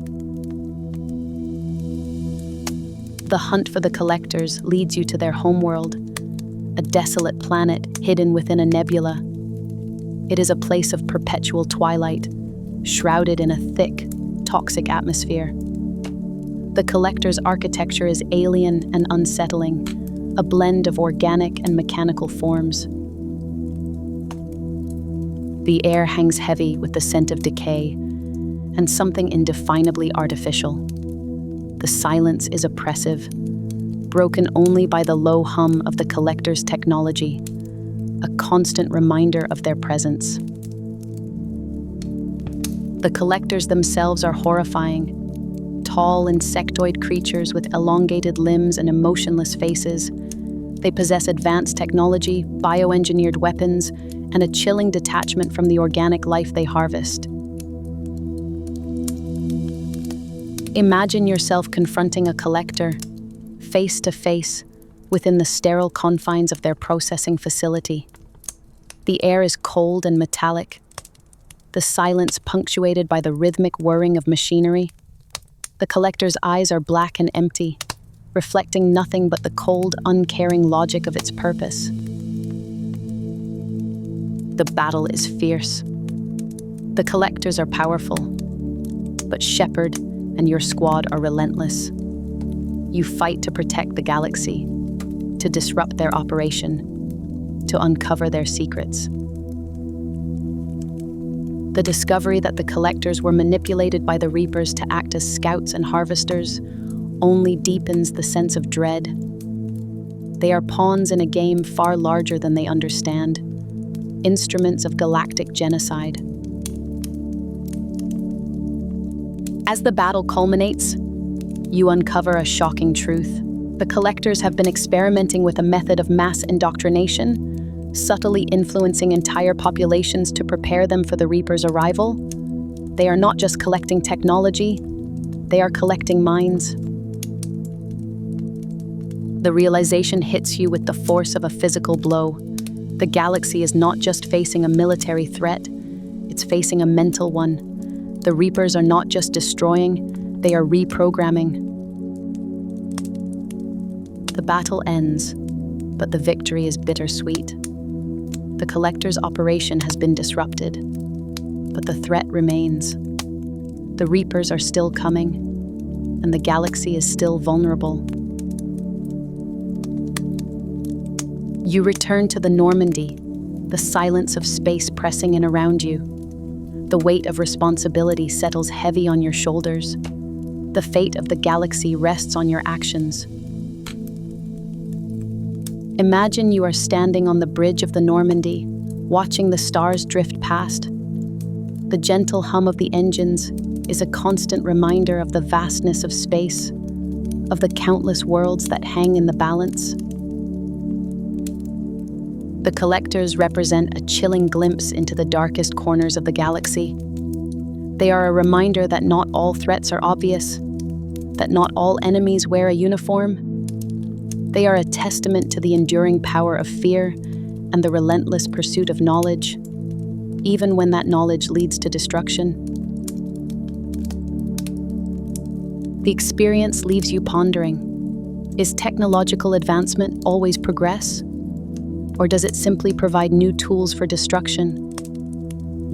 The hunt for the collectors leads you to their homeworld, a desolate planet hidden within a nebula. It is a place of perpetual twilight, shrouded in a thick, toxic atmosphere. The collector's architecture is alien and unsettling, a blend of organic and mechanical forms. The air hangs heavy with the scent of decay and something indefinably artificial. The silence is oppressive, broken only by the low hum of the collector's technology, a constant reminder of their presence. The collectors themselves are horrifying. Tall insectoid creatures with elongated limbs and emotionless faces. They possess advanced technology, bioengineered weapons, and a chilling detachment from the organic life they harvest. Imagine yourself confronting a collector, face to face, within the sterile confines of their processing facility. The air is cold and metallic, the silence punctuated by the rhythmic whirring of machinery. The collector's eyes are black and empty, reflecting nothing but the cold, uncaring logic of its purpose. The battle is fierce. The collectors are powerful, but Shepard and your squad are relentless. You fight to protect the galaxy, to disrupt their operation, to uncover their secrets. The discovery that the collectors were manipulated by the Reapers to act as scouts and harvesters only deepens the sense of dread. They are pawns in a game far larger than they understand, instruments of galactic genocide. As the battle culminates, you uncover a shocking truth. The collectors have been experimenting with a method of mass indoctrination, subtly influencing entire populations to prepare them for the Reapers' arrival. They are not just collecting technology, they are collecting minds. The realization hits you with the force of a physical blow. The galaxy is not just facing a military threat, it's facing a mental one. The Reapers are not just destroying, they are reprogramming. The battle ends, but the victory is bittersweet. The collector's operation has been disrupted, but the threat remains. The Reapers are still coming, and the galaxy is still vulnerable. You return to the Normandy, the silence of space pressing in around you. The weight of responsibility settles heavy on your shoulders. The fate of the galaxy rests on your actions. Imagine you are standing on the bridge of the Normandy, watching the stars drift past. The gentle hum of the engines is a constant reminder of the vastness of space, of the countless worlds that hang in the balance. The collectors represent a chilling glimpse into the darkest corners of the galaxy. They are a reminder that not all threats are obvious, that not all enemies wear a uniform. They are a testament to the enduring power of fear and the relentless pursuit of knowledge, even when that knowledge leads to destruction. The experience leaves you pondering. Is technological advancement always progress? Or does it simply provide new tools for destruction?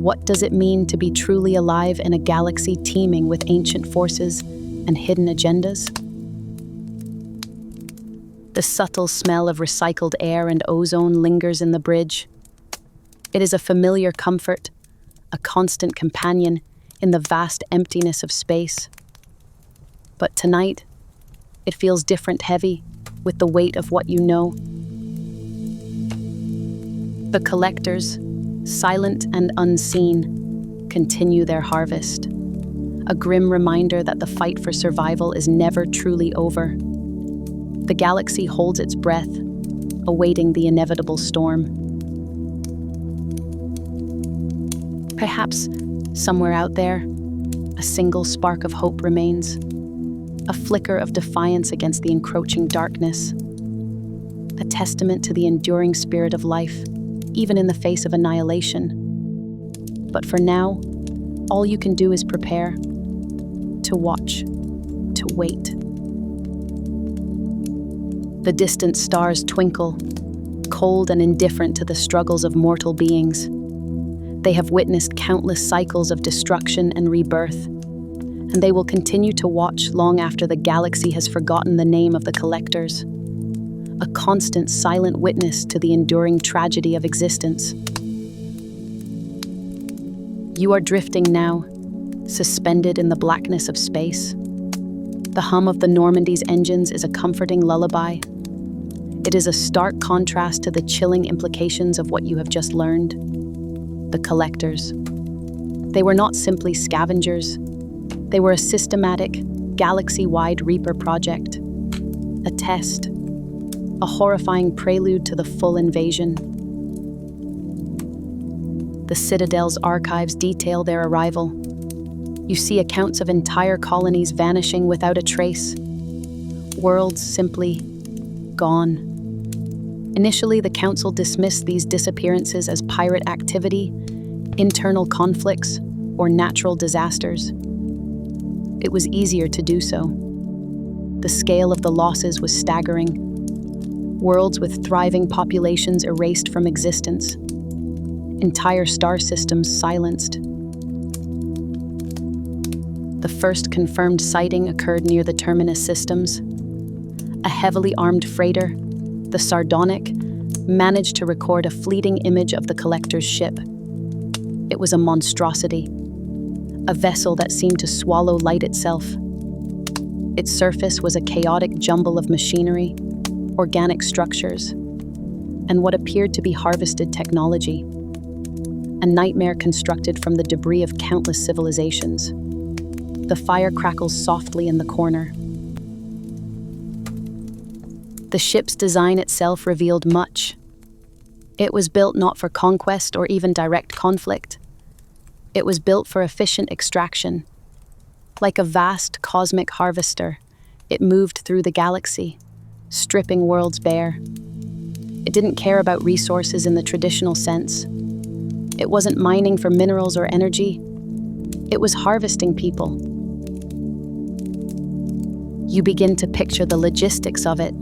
What does it mean to be truly alive in a galaxy teeming with ancient forces and hidden agendas? The subtle smell of recycled air and ozone lingers in the bridge. It is a familiar comfort, a constant companion in the vast emptiness of space. But tonight, it feels different, heavy, with the weight of what you know. The collectors, silent and unseen, continue their harvest. A grim reminder that the fight for survival is never truly over. The galaxy holds its breath, awaiting the inevitable storm. Perhaps, somewhere out there, a single spark of hope remains, a flicker of defiance against the encroaching darkness, a testament to the enduring spirit of life, even in the face of annihilation. But for now, all you can do is prepare, to watch, to wait. The distant stars twinkle, cold and indifferent to the struggles of mortal beings. They have witnessed countless cycles of destruction and rebirth, and they will continue to watch long after the galaxy has forgotten the name of the collectors. A constant silent witness to the enduring tragedy of existence. You are drifting now, suspended in the blackness of space. The hum of the Normandy's engines is a comforting lullaby. It is a stark contrast to the chilling implications of what you have just learned. The collectors. They were not simply scavengers. They were a systematic, galaxy-wide Reaper project. A test. A horrifying prelude to the full invasion. The Citadel's archives detail their arrival. You see accounts of entire colonies vanishing without a trace. Worlds simply gone. Initially, the Council dismissed these disappearances as pirate activity, internal conflicts, or natural disasters. It was easier to do so. The scale of the losses was staggering. Worlds with thriving populations erased from existence. Entire star systems silenced. The first confirmed sighting occurred near the Terminus systems. A heavily armed freighter, the Sardonic, managed to record a fleeting image of the collector's ship. It was a monstrosity, a vessel that seemed to swallow light itself. Its surface was a chaotic jumble of machinery, organic structures, and what appeared to be harvested technology. A nightmare constructed from the debris of countless civilizations. The fire crackles softly in the corner. The ship's design itself revealed much. It was built not for conquest or even direct conflict. It was built for efficient extraction. Like a vast cosmic harvester, it moved through the galaxy, stripping worlds bare. It didn't care about resources in the traditional sense. It wasn't mining for minerals or energy. It was harvesting people. You begin to picture the logistics of it.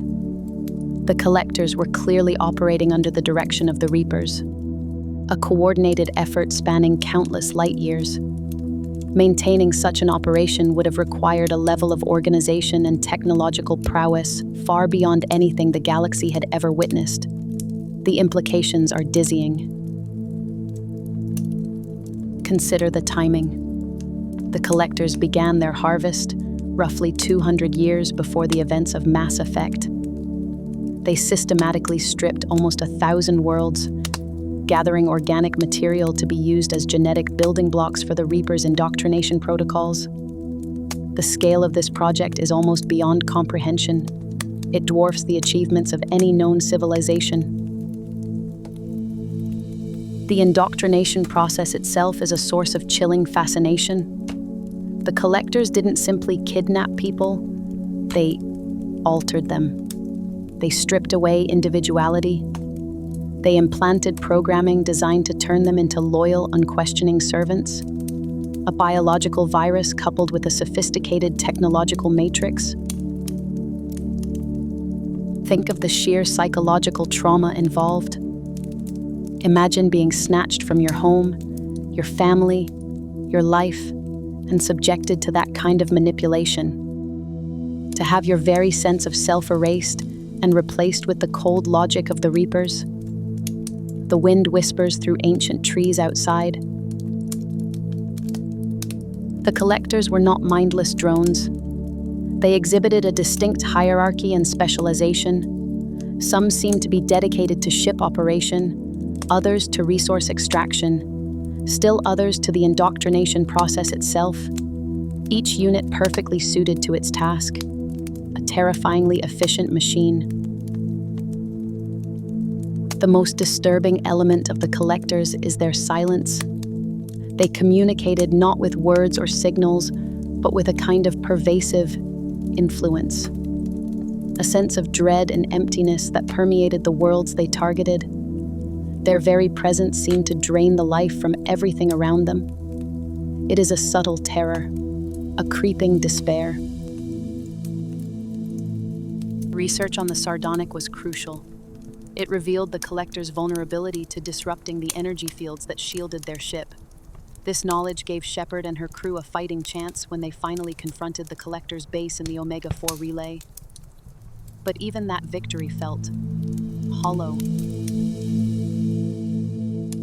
The collectors were clearly operating under the direction of the Reapers, a coordinated effort spanning countless light years. Maintaining such an operation would have required a level of organization and technological prowess far beyond anything the galaxy had ever witnessed. The implications are dizzying. Consider the timing. The collectors began their harvest roughly 200 years before the events of Mass Effect. They systematically stripped almost 1,000 worlds, gathering organic material to be used as genetic building blocks for the Reapers' indoctrination protocols. The scale of this project is almost beyond comprehension. It dwarfs the achievements of any known civilization. The indoctrination process itself is a source of chilling fascination. The collectors didn't simply kidnap people, they altered them. They stripped away individuality. They implanted programming designed to turn them into loyal, unquestioning servants. A biological virus coupled with a sophisticated technological matrix. Think of the sheer psychological trauma involved. Imagine being snatched from your home, your family, your life, and subjected to that kind of manipulation. To have your very sense of self erased and replaced with the cold logic of the Reapers. The wind whispers through ancient trees outside. The collectors were not mindless drones. They exhibited a distinct hierarchy and specialization. Some seemed to be dedicated to ship operation, others to resource extraction, still others to the indoctrination process itself. Each unit perfectly suited to its task. A terrifyingly efficient machine. The most disturbing element of the collectors is their silence. They communicated not with words or signals, but with a kind of pervasive influence. A sense of dread and emptiness that permeated the worlds they targeted. Their very presence seemed to drain the life from everything around them. It is a subtle terror, a creeping despair. Research on the sardonyx was crucial. It revealed the collector's vulnerability to disrupting the energy fields that shielded their ship. This knowledge gave Shepard and her crew a fighting chance when they finally confronted the collector's base in the Omega-4 relay. But even that victory felt hollow.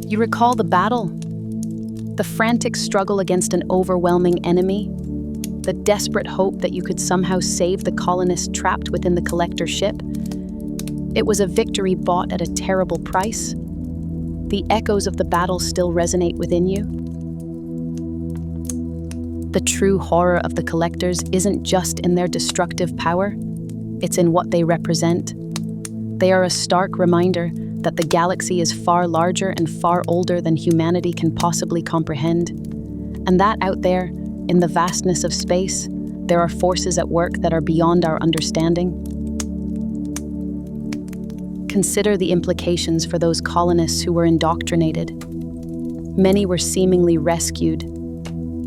You recall the battle? The frantic struggle against an overwhelming enemy? The desperate hope that you could somehow save the colonists trapped within the collector ship? It was a victory bought at a terrible price. The echoes of the battle still resonate within you. The true horror of the collectors isn't just in their destructive power, it's in what they represent. They are a stark reminder that the galaxy is far larger and far older than humanity can possibly comprehend, and that out there, in the vastness of space, there are forces at work that are beyond our understanding. Consider the implications for those colonists who were indoctrinated. Many were seemingly rescued,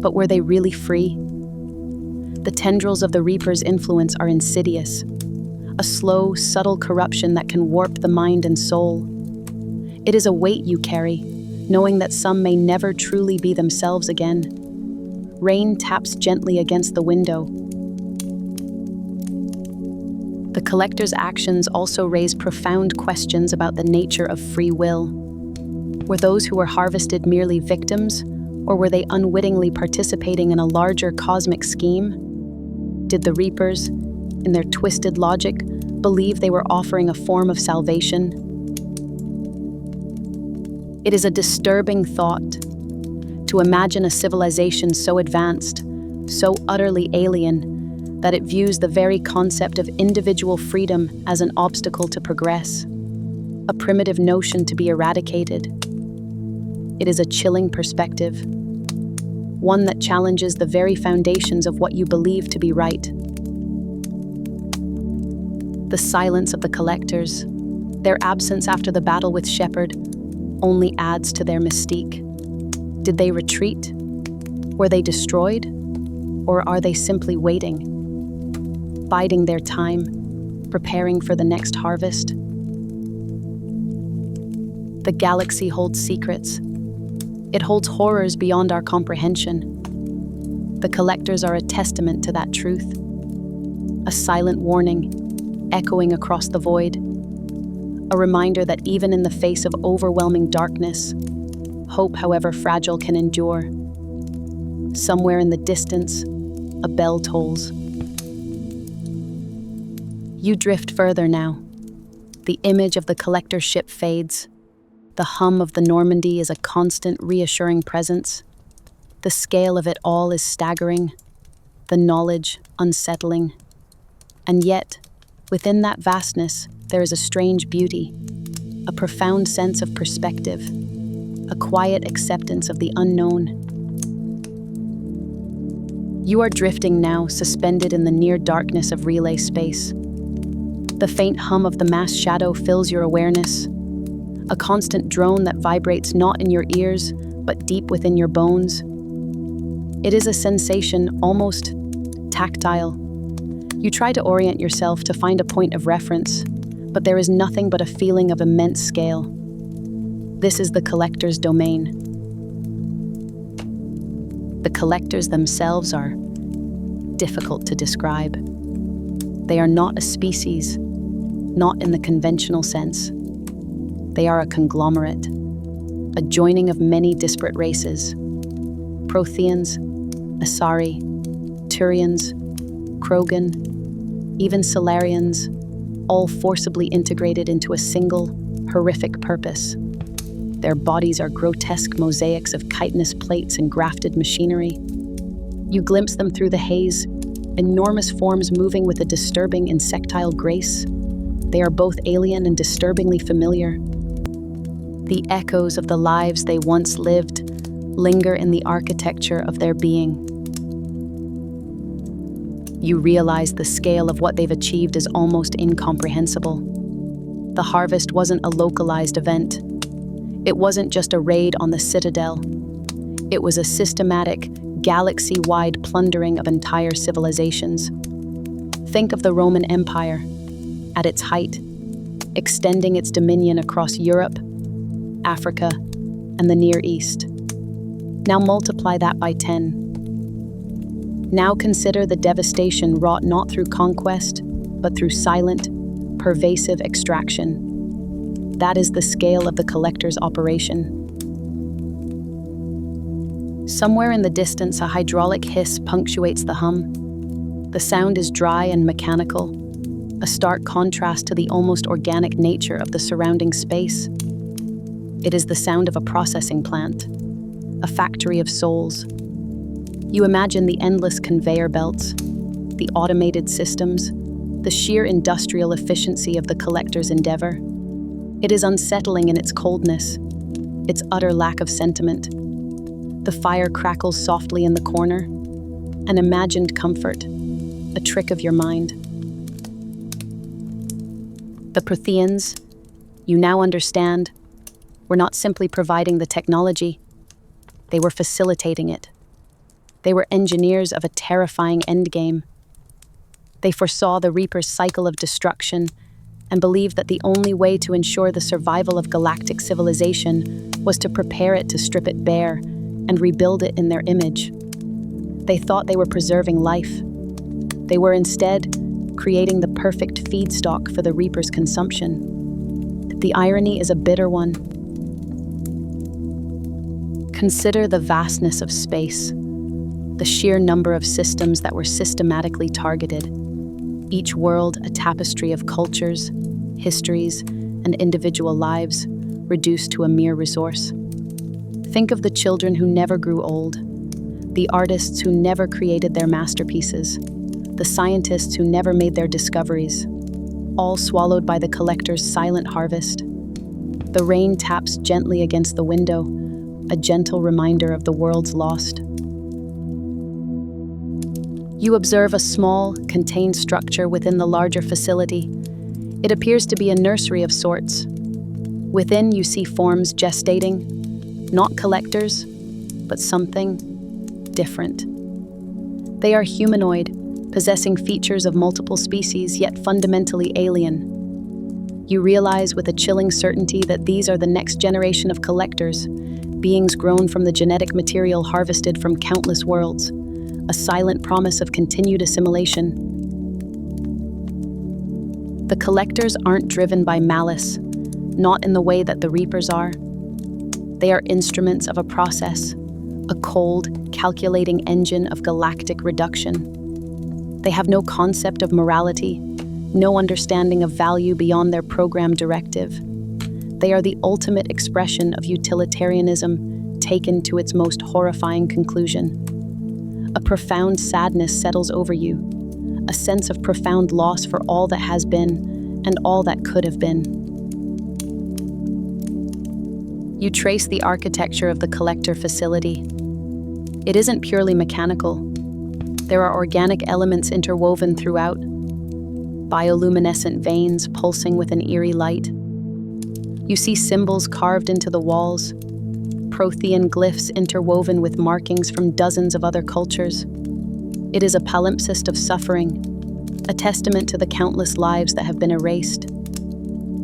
but were they really free? The tendrils of the Reaper's influence are insidious, a slow, subtle corruption that can warp the mind and soul. It is a weight you carry, knowing that some may never truly be themselves again. Rain taps gently against the window. The collector's actions also raise profound questions about the nature of free will. Were those who were harvested merely victims, or were they unwittingly participating in a larger cosmic scheme? Did the Reapers, in their twisted logic, believe they were offering a form of salvation? It is a disturbing thought to imagine a civilization so advanced, so utterly alien, that it views the very concept of individual freedom as an obstacle to progress, a primitive notion to be eradicated. It is a chilling perspective, one that challenges the very foundations of what you believe to be right. The silence of the collectors, their absence after the battle with Shepard, only adds to their mystique. Did they retreat? Were they destroyed? Or are they simply waiting, biding their time, preparing for the next harvest? The galaxy holds secrets. It holds horrors beyond our comprehension. The collectors are a testament to that truth, a silent warning echoing across the void, a reminder that even in the face of overwhelming darkness, hope, however fragile, can endure. Somewhere in the distance, a bell tolls. You drift further now. The image of the collector ship fades. The hum of the Normandy is a constant, reassuring presence. The scale of it all is staggering, the knowledge unsettling. And yet, within that vastness, there is a strange beauty, a profound sense of perspective, a quiet acceptance of the unknown. You are drifting now, suspended in the near darkness of relay space. The faint hum of the mass shadow fills your awareness, a constant drone that vibrates not in your ears, but deep within your bones. It is a sensation almost tactile. You try to orient yourself to find a point of reference, but there is nothing but a feeling of immense scale. This is the collector's domain. The collectors themselves are difficult to describe. They are not a species, not in the conventional sense. They are a conglomerate, a joining of many disparate races. Protheans, Asari, Turians, Krogan, even Solarians, all forcibly integrated into a single, horrific purpose. Their bodies are grotesque mosaics of chitinous plates and grafted machinery. You glimpse them through the haze, enormous forms moving with a disturbing insectile grace. They are both alien and disturbingly familiar. The echoes of the lives they once lived linger in the architecture of their being. You realize the scale of what they've achieved is almost incomprehensible. The harvest wasn't a localized event. It wasn't just a raid on the Citadel. It was a systematic, galaxy-wide plundering of entire civilizations. Think of the Roman Empire, at its height, extending its dominion across Europe, Africa, and the Near East. Now multiply that by 10. Now consider the devastation wrought not through conquest, but through silent, pervasive extraction. That is the scale of the collector's operation. Somewhere in the distance, a hydraulic hiss punctuates the hum. The sound is dry and mechanical, a stark contrast to the almost organic nature of the surrounding space. It is the sound of a processing plant, a factory of souls. You imagine the endless conveyor belts, the automated systems, the sheer industrial efficiency of the collector's endeavor. It is unsettling in its coldness, its utter lack of sentiment. The fire crackles softly in the corner, an imagined comfort, a trick of your mind. The Protheans, you now understand, were not simply providing the technology, they were facilitating it. They were engineers of a terrifying endgame. They foresaw the Reaper's cycle of destruction and believed that the only way to ensure the survival of galactic civilization was to prepare it to strip it bare and rebuild it in their image. They thought they were preserving life. They were instead creating the perfect feedstock for the Reaper's consumption. The irony is a bitter one. Consider the vastness of space, the sheer number of systems that were systematically targeted, each world a tapestry of cultures, histories, and individual lives reduced to a mere resource. Think of the children who never grew old, the artists who never created their masterpieces, the scientists who never made their discoveries, all swallowed by the collector's silent harvest. The rain taps gently against the window, a gentle reminder of the world's lost. You observe a small, contained structure within the larger facility. It appears to be a nursery of sorts. Within, you see forms gestating, not collectors, but something different. They are humanoid, possessing features of multiple species, yet fundamentally alien. You realize with a chilling certainty that these are the next generation of collectors, beings grown from the genetic material harvested from countless worlds, a silent promise of continued assimilation. The collectors aren't driven by malice, not in the way that the Reapers are. They are instruments of a process, a cold, calculating engine of galactic reduction. They have no concept of morality, no understanding of value beyond their program directive. They are the ultimate expression of utilitarianism taken to its most horrifying conclusion. A profound sadness settles over you, a sense of profound loss for all that has been and all that could have been. You trace the architecture of the collector facility. It isn't purely mechanical. There are organic elements interwoven throughout, bioluminescent veins pulsing with an eerie light. You see symbols carved into the walls, Prothean glyphs interwoven with markings from dozens of other cultures. It is a palimpsest of suffering, a testament to the countless lives that have been erased.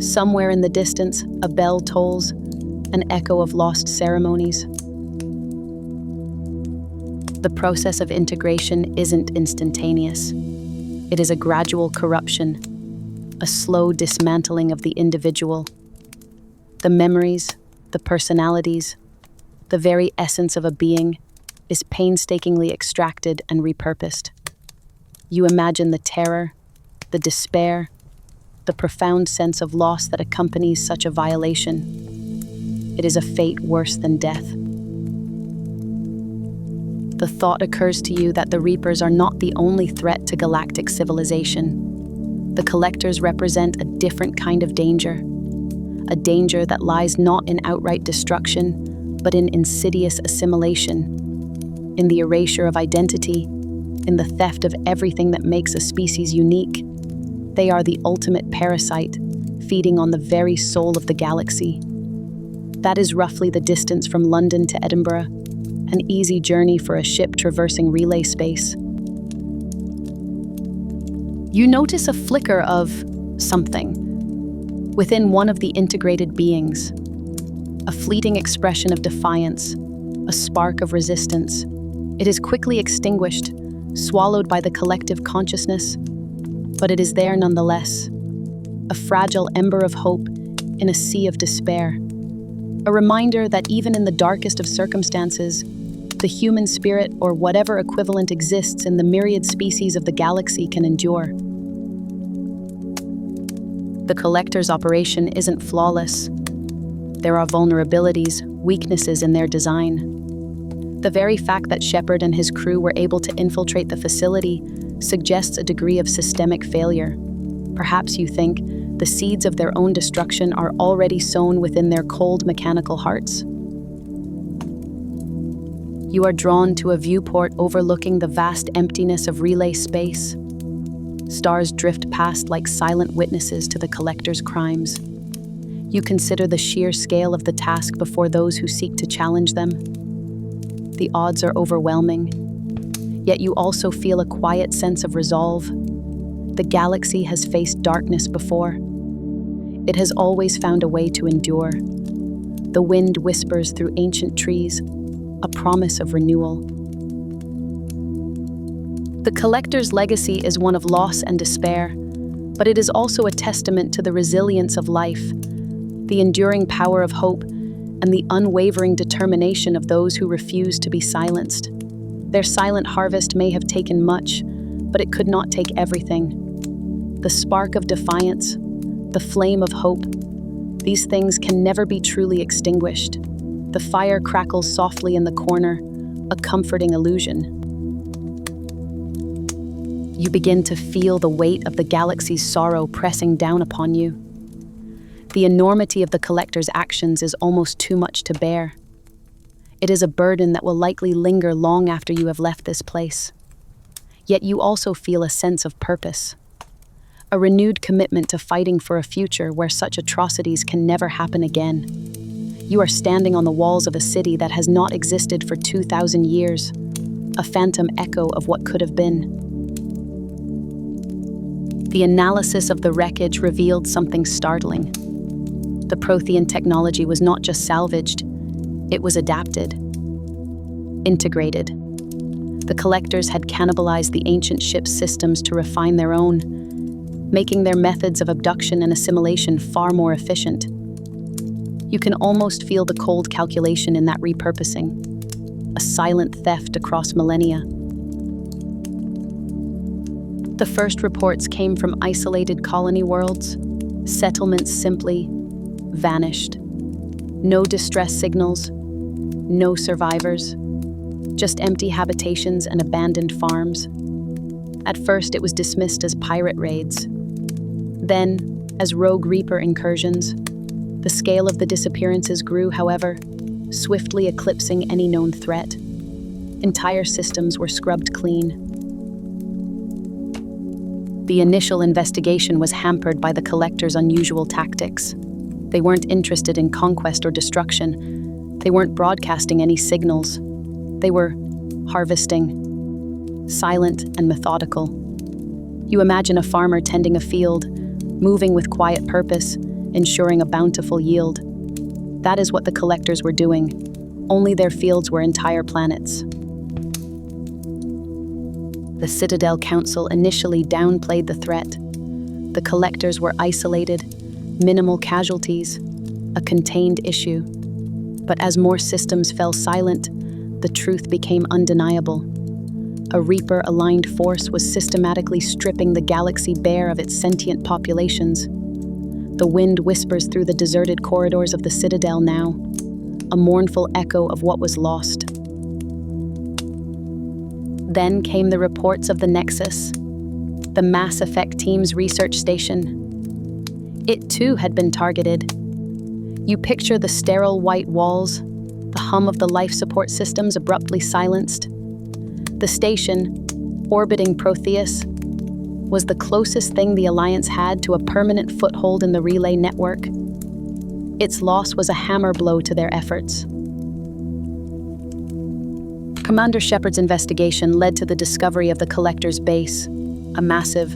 Somewhere in the distance, a bell tolls, an echo of lost ceremonies. The process of integration isn't instantaneous. It is a gradual corruption, a slow dismantling of the individual. The memories, the personalities, the very essence of a being is painstakingly extracted and repurposed. You imagine the terror, the despair, the profound sense of loss that accompanies such a violation. It is a fate worse than death. The thought occurs to you that the Reapers are not the only threat to galactic civilization. The collectors represent a different kind of danger, a danger that lies not in outright destruction, but in insidious assimilation, in the erasure of identity, in the theft of everything that makes a species unique. They are the ultimate parasite, feeding on the very soul of the galaxy. That is roughly the distance from London to Edinburgh, an easy journey for a ship traversing relay space. You notice a flicker of something within one of the integrated beings. A fleeting expression of defiance, a spark of resistance. It is quickly extinguished, swallowed by the collective consciousness, but it is there nonetheless. A fragile ember of hope in a sea of despair. A reminder that even in the darkest of circumstances, the human spirit or whatever equivalent exists in the myriad species of the galaxy can endure. The Collector's operation isn't flawless. There are vulnerabilities, weaknesses in their design. The very fact that Shepard and his crew were able to infiltrate the facility suggests a degree of systemic failure. Perhaps you think the seeds of their own destruction are already sown within their cold mechanical hearts. You are drawn to a viewport overlooking the vast emptiness of relay space. Stars drift past like silent witnesses to the Collector's crimes. You consider the sheer scale of the task before those who seek to challenge them. The odds are overwhelming, yet you also feel a quiet sense of resolve. The galaxy has faced darkness before. It has always found a way to endure. The wind whispers through ancient trees, a promise of renewal. The Collector's legacy is one of loss and despair, but it is also a testament to the resilience of life, the enduring power of hope, and the unwavering determination of those who refuse to be silenced. Their silent harvest may have taken much, but it could not take everything. The spark of defiance, the flame of hope, these things can never be truly extinguished. The fire crackles softly in the corner, a comforting illusion. You begin to feel the weight of the galaxy's sorrow pressing down upon you. The enormity of the Collector's actions is almost too much to bear. It is a burden that will likely linger long after you have left this place. Yet you also feel a sense of purpose, a renewed commitment to fighting for a future where such atrocities can never happen again. You are standing on the walls of a city that has not existed for 2,000 years, a phantom echo of what could have been. The analysis of the wreckage revealed something startling. The Prothean technology was not just salvaged, it was adapted, integrated. The Collectors had cannibalized the ancient ship's systems to refine their own, making their methods of abduction and assimilation far more efficient. You can almost feel the cold calculation in that repurposing, a silent theft across millennia. The first reports came from isolated colony worlds. Settlements simply vanished. No distress signals, no survivors, just empty habitations and abandoned farms. At first, it was dismissed as pirate raids. Then, as rogue reaper incursions. The scale of the disappearances grew, however, swiftly eclipsing any known threat. Entire systems were scrubbed clean. The initial investigation was hampered by the Collector's unusual tactics. They weren't interested in conquest or destruction. They weren't broadcasting any signals. They were harvesting, silent and methodical. You imagine a farmer tending a field, moving with quiet purpose, ensuring a bountiful yield. That is what the Collectors were doing. Only their fields were entire planets. The Citadel Council initially downplayed the threat. The Collectors were isolated, minimal casualties, a contained issue. But as more systems fell silent, the truth became undeniable. A Reaper-aligned force was systematically stripping the galaxy bare of its sentient populations. The wind whispers through the deserted corridors of the Citadel now, a mournful echo of what was lost. Then came the reports of the Nexus, the Mass Effect team's research station. It too had been targeted. You picture the sterile white walls, the hum of the life support systems abruptly silenced. The station, orbiting Protheus, was the closest thing the Alliance had to a permanent foothold in the relay network. Its loss was a hammer blow to their efforts. Commander Shepard's investigation led to the discovery of the Collector's base, a massive,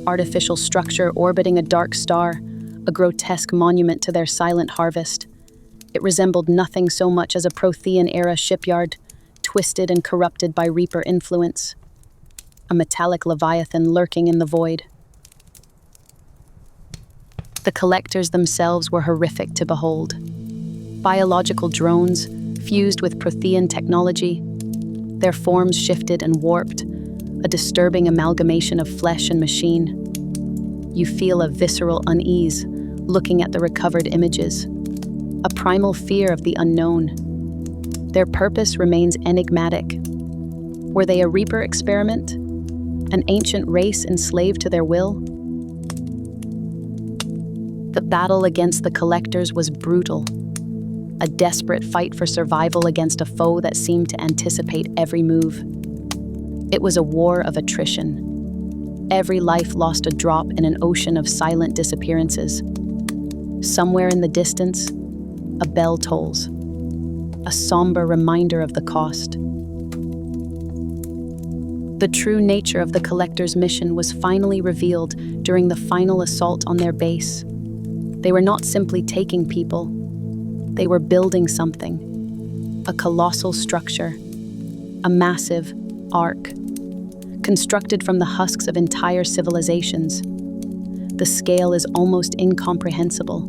artificial structure orbiting a dark star, a grotesque monument to their silent harvest. It resembled nothing so much as a Prothean-era shipyard, twisted and corrupted by Reaper influence. A metallic leviathan lurking in the void. The collectors themselves were horrific to behold. Biological drones, fused with Prothean technology, their forms shifted and warped, a disturbing amalgamation of flesh and machine. You feel a visceral unease looking at the recovered images, a primal fear of the unknown. Their purpose remains enigmatic. Were they a Reaper experiment? An ancient race enslaved to their will? The battle against the collectors was brutal, a desperate fight for survival against a foe that seemed to anticipate every move. It was a war of attrition. Every life lost a drop in an ocean of silent disappearances. Somewhere in the distance, a bell tolls, a somber reminder of the cost. The true nature of the collectors' mission was finally revealed during the final assault on their base. They were not simply taking people. They were building something, a colossal structure, a massive ark, constructed from the husks of entire civilizations. The scale is almost incomprehensible,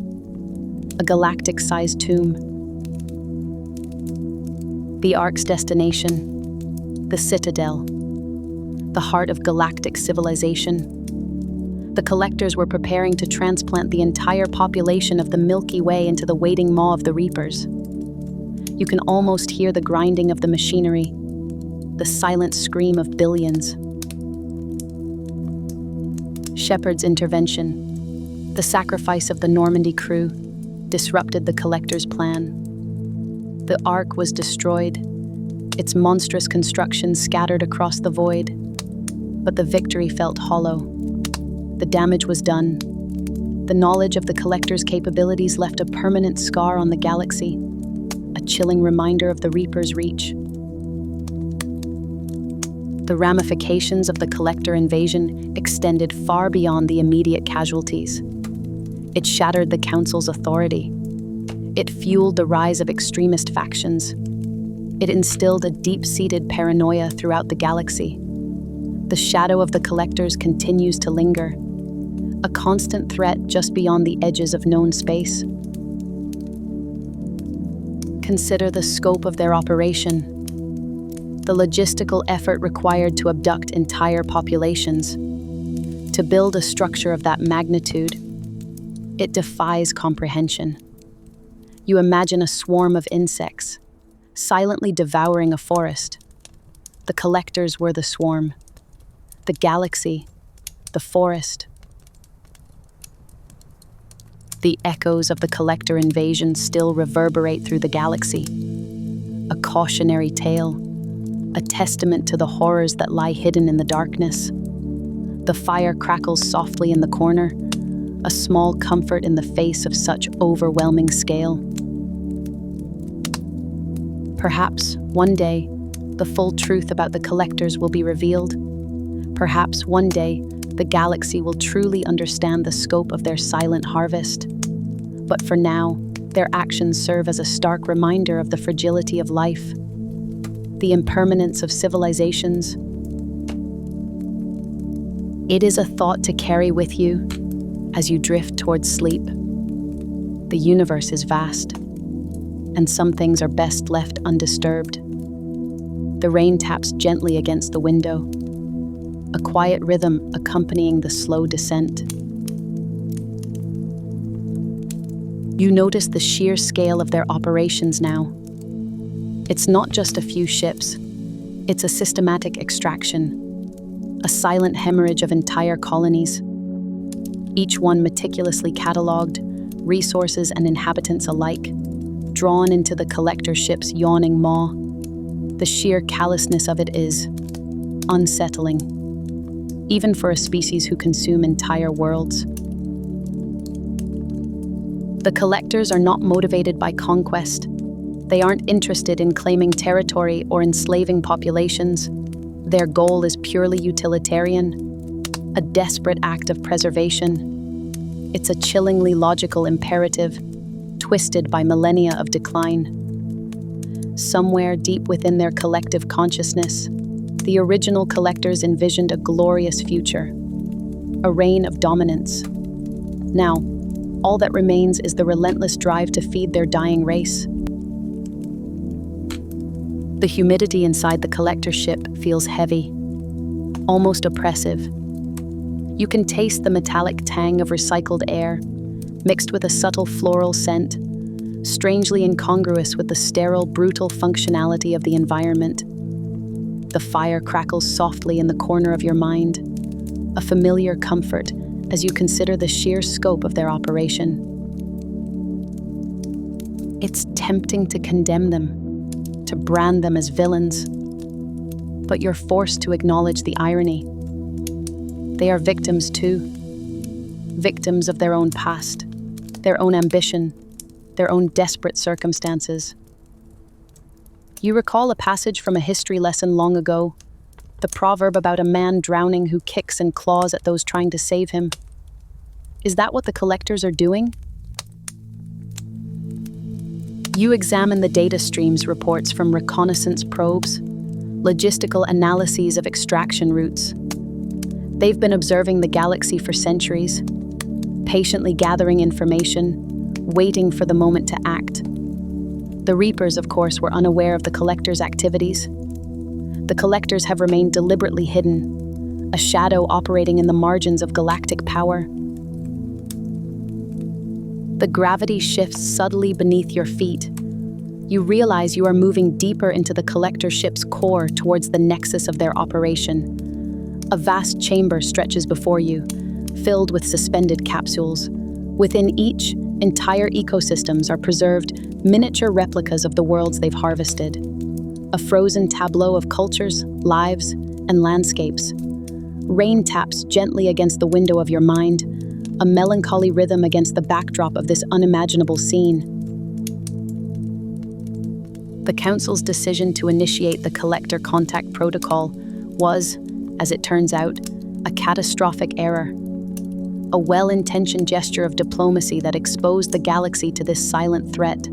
a galactic-sized tomb. The ark's destination, the Citadel, the heart of galactic civilization. The collectors were preparing to transplant the entire population of the Milky Way into the waiting maw of the Reapers. You can almost hear the grinding of the machinery, the silent scream of billions. Shepard's intervention, the sacrifice of the Normandy crew, disrupted the collectors' plan. The Ark was destroyed, its monstrous construction scattered across the void, but the victory felt hollow. The damage was done. The knowledge of the collector's capabilities left a permanent scar on the galaxy, a chilling reminder of the Reaper's reach. The ramifications of the collector invasion extended far beyond the immediate casualties. It shattered the Council's authority. It fueled the rise of extremist factions. It instilled a deep-seated paranoia throughout the galaxy. The shadow of the collectors continues to linger, a constant threat just beyond the edges of known space. Consider the scope of their operation. The logistical effort required to abduct entire populations. To build a structure of that magnitude, it defies comprehension. You imagine a swarm of insects, silently devouring a forest. The collectors were the swarm. The galaxy, the forest. The echoes of the collector invasion still reverberate through the galaxy. A cautionary tale, a testament to the horrors that lie hidden in the darkness. The fire crackles softly in the corner, a small comfort in the face of such overwhelming scale. Perhaps, one day, the full truth about the collectors will be revealed. Perhaps, one day, the galaxy will truly understand the scope of their silent harvest. But for now, their actions serve as a stark reminder of the fragility of life, the impermanence of civilizations. It is a thought to carry with you as you drift towards sleep. The universe is vast, and some things are best left undisturbed. The rain taps gently against the window, a quiet rhythm accompanying the slow descent. You notice the sheer scale of their operations now. It's not just a few ships. It's a systematic extraction, a silent hemorrhage of entire colonies. Each one meticulously catalogued, resources and inhabitants alike, drawn into the collector ship's yawning maw. The sheer callousness of it is unsettling, even for a species who consume entire worlds. The collectors are not motivated by conquest. They aren't interested in claiming territory or enslaving populations. Their goal is purely utilitarian: a desperate act of preservation. It's a chillingly logical imperative, twisted by millennia of decline. Somewhere deep within their collective consciousness, the original collectors envisioned a glorious future, a reign of dominance. Now, all that remains is the relentless drive to feed their dying race. The humidity inside the collector ship feels heavy, almost oppressive. You can taste the metallic tang of recycled air, mixed with a subtle floral scent, strangely incongruous with the sterile, brutal functionality of the environment. The fire crackles softly in the corner of your mind, a familiar comfort as you consider the sheer scope of their operation. It's tempting to condemn them, to brand them as villains, but you're forced to acknowledge the irony. They are victims too, victims of their own past, their own ambition, their own desperate circumstances. You recall a passage from a history lesson long ago, the proverb about a man drowning who kicks and claws at those trying to save him. Is that what the collectors are doing? You examine the data streams reports from reconnaissance probes, logistical analyses of extraction routes. They've been observing the galaxy for centuries, patiently gathering information, waiting for the moment to act. The Reapers, of course, were unaware of the Collectors' activities. The Collectors have remained deliberately hidden, a shadow operating in the margins of galactic power. The gravity shifts subtly beneath your feet. You realize you are moving deeper into the Collector ship's core towards the nexus of their operation. A vast chamber stretches before you, filled with suspended capsules. Within each, entire ecosystems are preserved, miniature replicas of the worlds they've harvested. A frozen tableau of cultures, lives, and landscapes. Rain taps gently against the window of your mind, a melancholy rhythm against the backdrop of this unimaginable scene. The Council's decision to initiate the Collector Contact Protocol was, as it turns out, a catastrophic error. A well-intentioned gesture of diplomacy that exposed the galaxy to this silent threat.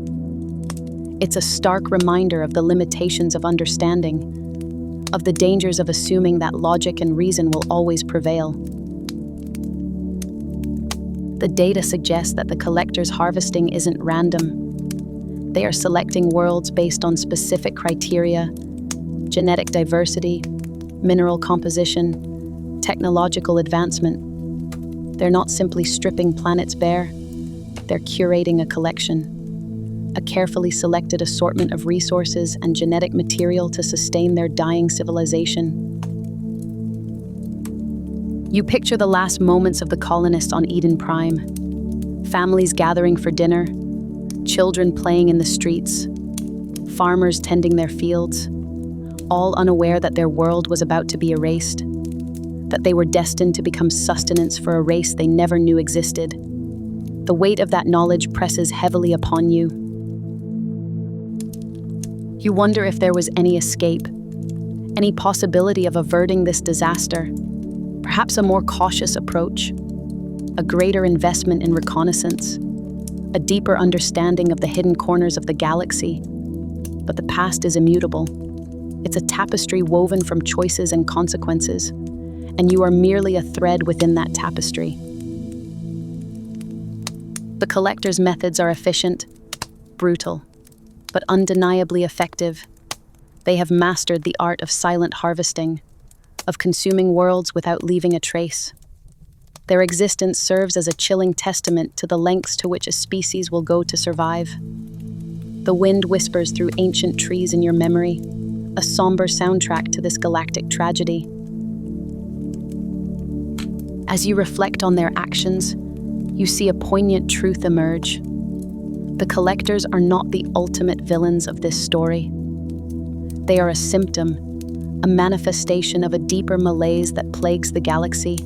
It's a stark reminder of the limitations of understanding, of the dangers of assuming that logic and reason will always prevail. The data suggests that the Collector's harvesting isn't random. They are selecting worlds based on specific criteria: genetic diversity, mineral composition, technological advancement. They're not simply stripping planets bare, they're curating a collection, a carefully selected assortment of resources and genetic material to sustain their dying civilization. You picture the last moments of the colonists on Eden Prime, families gathering for dinner, children playing in the streets, farmers tending their fields, all unaware that their world was about to be erased, that they were destined to become sustenance for a race they never knew existed. The weight of that knowledge presses heavily upon you. You wonder if there was any escape, any possibility of averting this disaster, perhaps a more cautious approach, a greater investment in reconnaissance, a deeper understanding of the hidden corners of the galaxy. But the past is immutable. It's a tapestry woven from choices and consequences, and you are merely a thread within that tapestry. The Collector's methods are efficient, brutal, but undeniably effective. They have mastered the art of silent harvesting, of consuming worlds without leaving a trace. Their existence serves as a chilling testament to the lengths to which a species will go to survive. The wind whispers through ancient trees in your memory, a somber soundtrack to this galactic tragedy. As you reflect on their actions, you see a poignant truth emerge. The Collectors are not the ultimate villains of this story. They are a symptom, a manifestation of a deeper malaise that plagues the galaxy,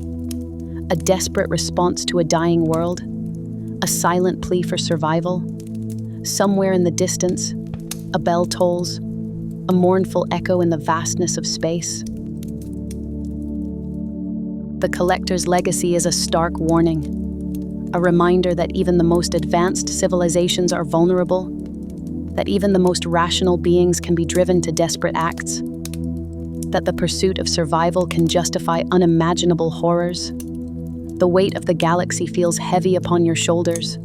a desperate response to a dying world, a silent plea for survival. Somewhere in the distance, a bell tolls, a mournful echo in the vastness of space. The Collector's legacy is a stark warning, a reminder that even the most advanced civilizations are vulnerable, that even the most rational beings can be driven to desperate acts, that the pursuit of survival can justify unimaginable horrors. The weight of the galaxy feels heavy upon your shoulders.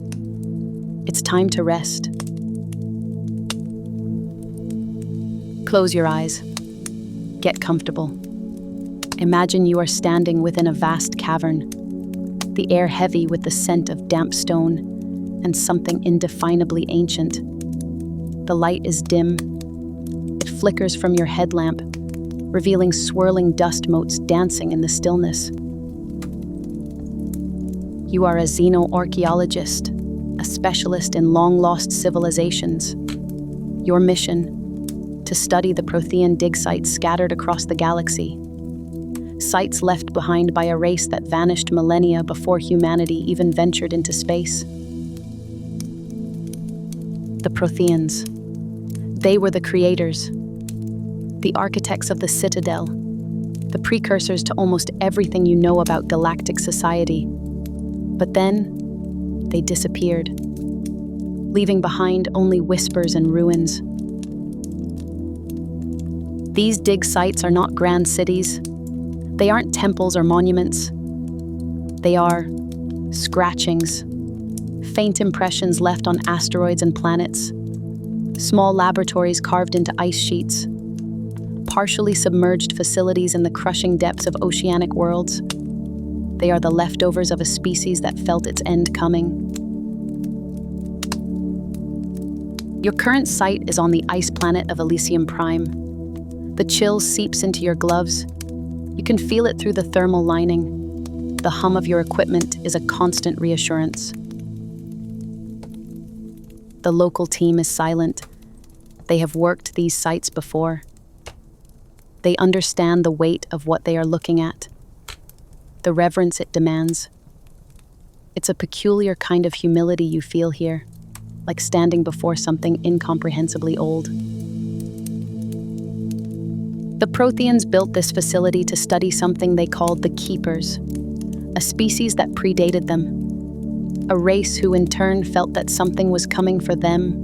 It's time to rest. Close your eyes. Get comfortable. Imagine you are standing within a vast cavern, the air heavy with the scent of damp stone and something indefinably ancient. The light is dim. It flickers from your headlamp, revealing swirling dust motes dancing in the stillness. You are a xenoarchaeologist, a specialist in long-lost civilizations. Your mission: to study the Prothean dig sites scattered across the galaxy. Sites left behind by a race that vanished millennia before humanity even ventured into space. The Protheans. They were the creators, the architects of the Citadel, the precursors to almost everything you know about galactic society. But then, they disappeared, leaving behind only whispers and ruins. These dig sites are not grand cities. They aren't temples or monuments. They are scratchings, faint impressions left on asteroids and planets, small laboratories carved into ice sheets, partially submerged facilities in the crushing depths of oceanic worlds. They are the leftovers of a species that felt its end coming. Your current site is on the ice planet of Elysium Prime. The chill seeps into your gloves. You can feel it through the thermal lining. The hum of your equipment is a constant reassurance. The local team is silent. They have worked these sites before. They understand the weight of what they are looking at, the reverence it demands. It's a peculiar kind of humility you feel here, like standing before something incomprehensibly old. The Protheans built this facility to study something they called the Keepers, a species that predated them, a race who in turn felt that something was coming for them,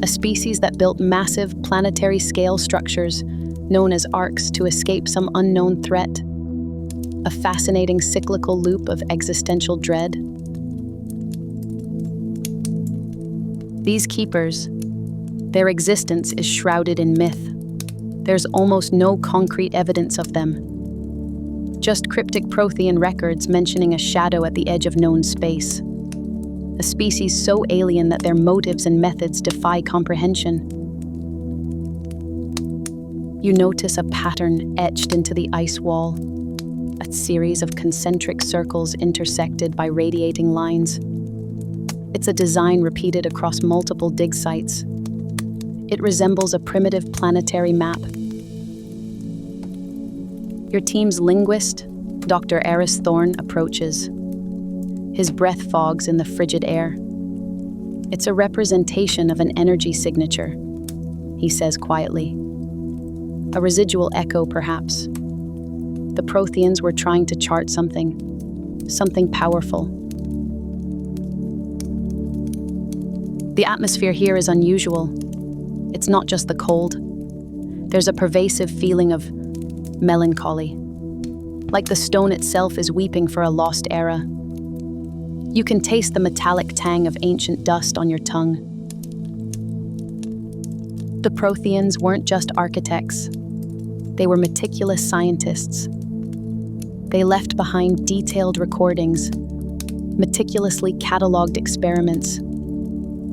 a species that built massive planetary-scale structures known as arcs to escape some unknown threat, a fascinating cyclical loop of existential dread. These Keepers, their existence is shrouded in myth. There's almost no concrete evidence of them. Just cryptic Prothean records mentioning a shadow at the edge of known space. A species so alien that their motives and methods defy comprehension. You notice a pattern etched into the ice wall, a series of concentric circles intersected by radiating lines. It's a design repeated across multiple dig sites. It resembles a primitive planetary map. Your team's linguist, Dr. Eris Thorne, approaches. His breath fogs in the frigid air. It's a representation of an energy signature, he says quietly. A residual echo, perhaps. The Protheans were trying to chart something powerful. The atmosphere here is unusual. It's not just the cold. There's a pervasive feeling of melancholy, like the stone itself is weeping for a lost era. You can taste the metallic tang of ancient dust on your tongue. The Protheans weren't just architects. They were meticulous scientists. They left behind detailed recordings, meticulously catalogued experiments,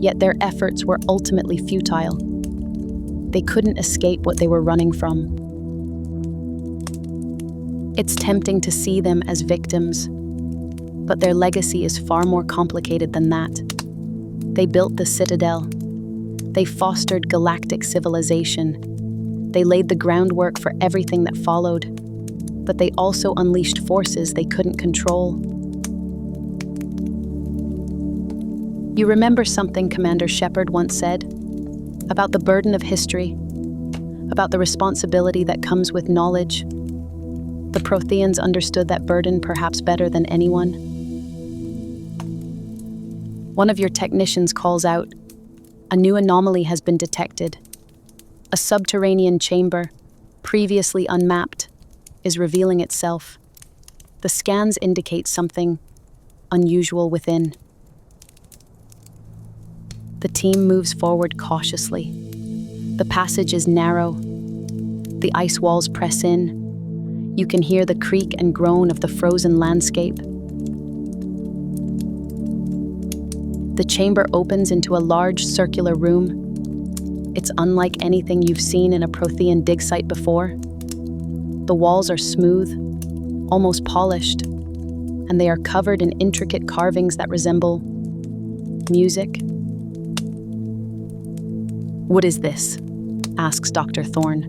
yet their efforts were ultimately futile. They couldn't escape what they were running from. It's tempting to see them as victims, but their legacy is far more complicated than that. They built the Citadel. They fostered galactic civilization. They laid the groundwork for everything that followed, but they also unleashed forces they couldn't control. You remember something Commander Shepard once said? About the burden of history, about the responsibility that comes with knowledge. The Protheans understood that burden perhaps better than anyone. One of your technicians calls out, "A new anomaly has been detected. A subterranean chamber, previously unmapped, is revealing itself. The scans indicate something unusual within." The team moves forward cautiously. The passage is narrow. The ice walls press in. You can hear the creak and groan of the frozen landscape. The chamber opens into a large circular room. It's unlike anything you've seen in a Prothean dig site before. The walls are smooth, almost polished, and they are covered in intricate carvings that resemble music. "What is this?" asks Dr. Thorne.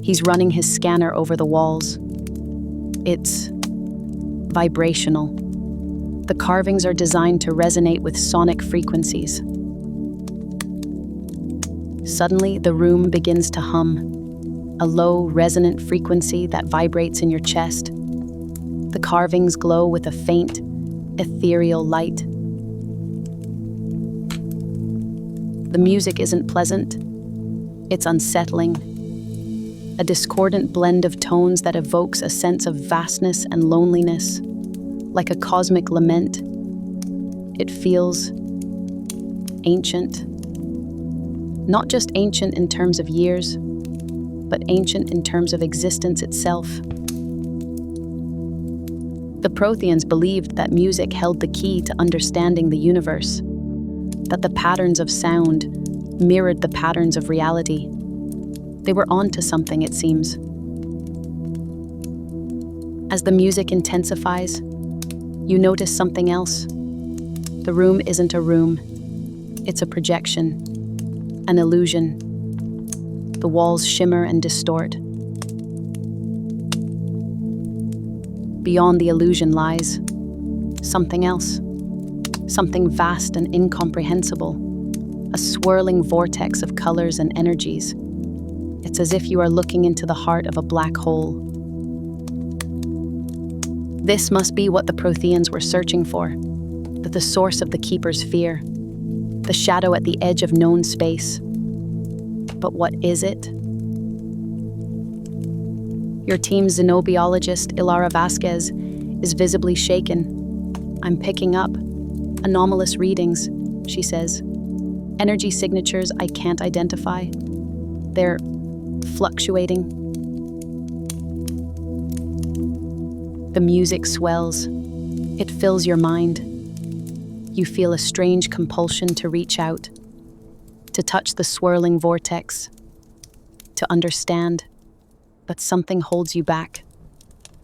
He's running his scanner over the walls. It's vibrational. The carvings are designed to resonate with sonic frequencies. Suddenly, the room begins to hum, a low, resonant frequency that vibrates in your chest. The carvings glow with a faint, ethereal light. The music isn't pleasant. It's unsettling. A discordant blend of tones that evokes a sense of vastness and loneliness, like a cosmic lament. It feels ancient. Not just ancient in terms of years, but ancient in terms of existence itself. The Protheans believed that music held the key to understanding the universe, that the patterns of sound mirrored the patterns of reality. They were onto something, it seems. As the music intensifies, you notice something else. The room isn't a room. It's a projection, an illusion. The walls shimmer and distort. Beyond the illusion lies something else, something vast and incomprehensible, a swirling vortex of colors and energies. It's as if you are looking into the heart of a black hole. This must be what the Protheans were searching for, the source of the Keeper's fear, the shadow at the edge of known space. But what is it? Your team's xenobiologist, Ilara Vasquez, is visibly shaken. "I'm picking up anomalous readings," she says. "Energy signatures I can't identify. They're fluctuating." The music swells. It fills your mind. You feel a strange compulsion to reach out, to touch the swirling vortex, to understand. But something holds you back,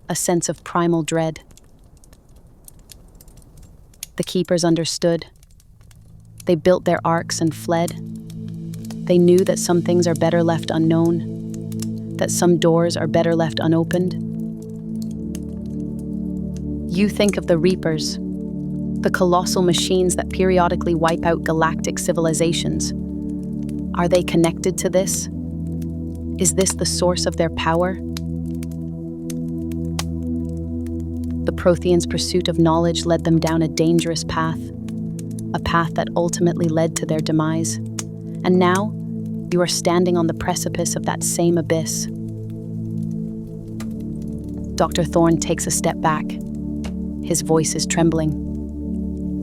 a sense of primal dread. The Keepers understood. They built their arcs and fled. They knew that some things are better left unknown, that some doors are better left unopened. You think of the Reapers, the colossal machines that periodically wipe out galactic civilizations. Are they connected to this? Is this the source of their power? The Protheans' pursuit of knowledge led them down a dangerous path, a path that ultimately led to their demise. And now, you are standing on the precipice of that same abyss. Dr. Thorne takes a step back. His voice is trembling.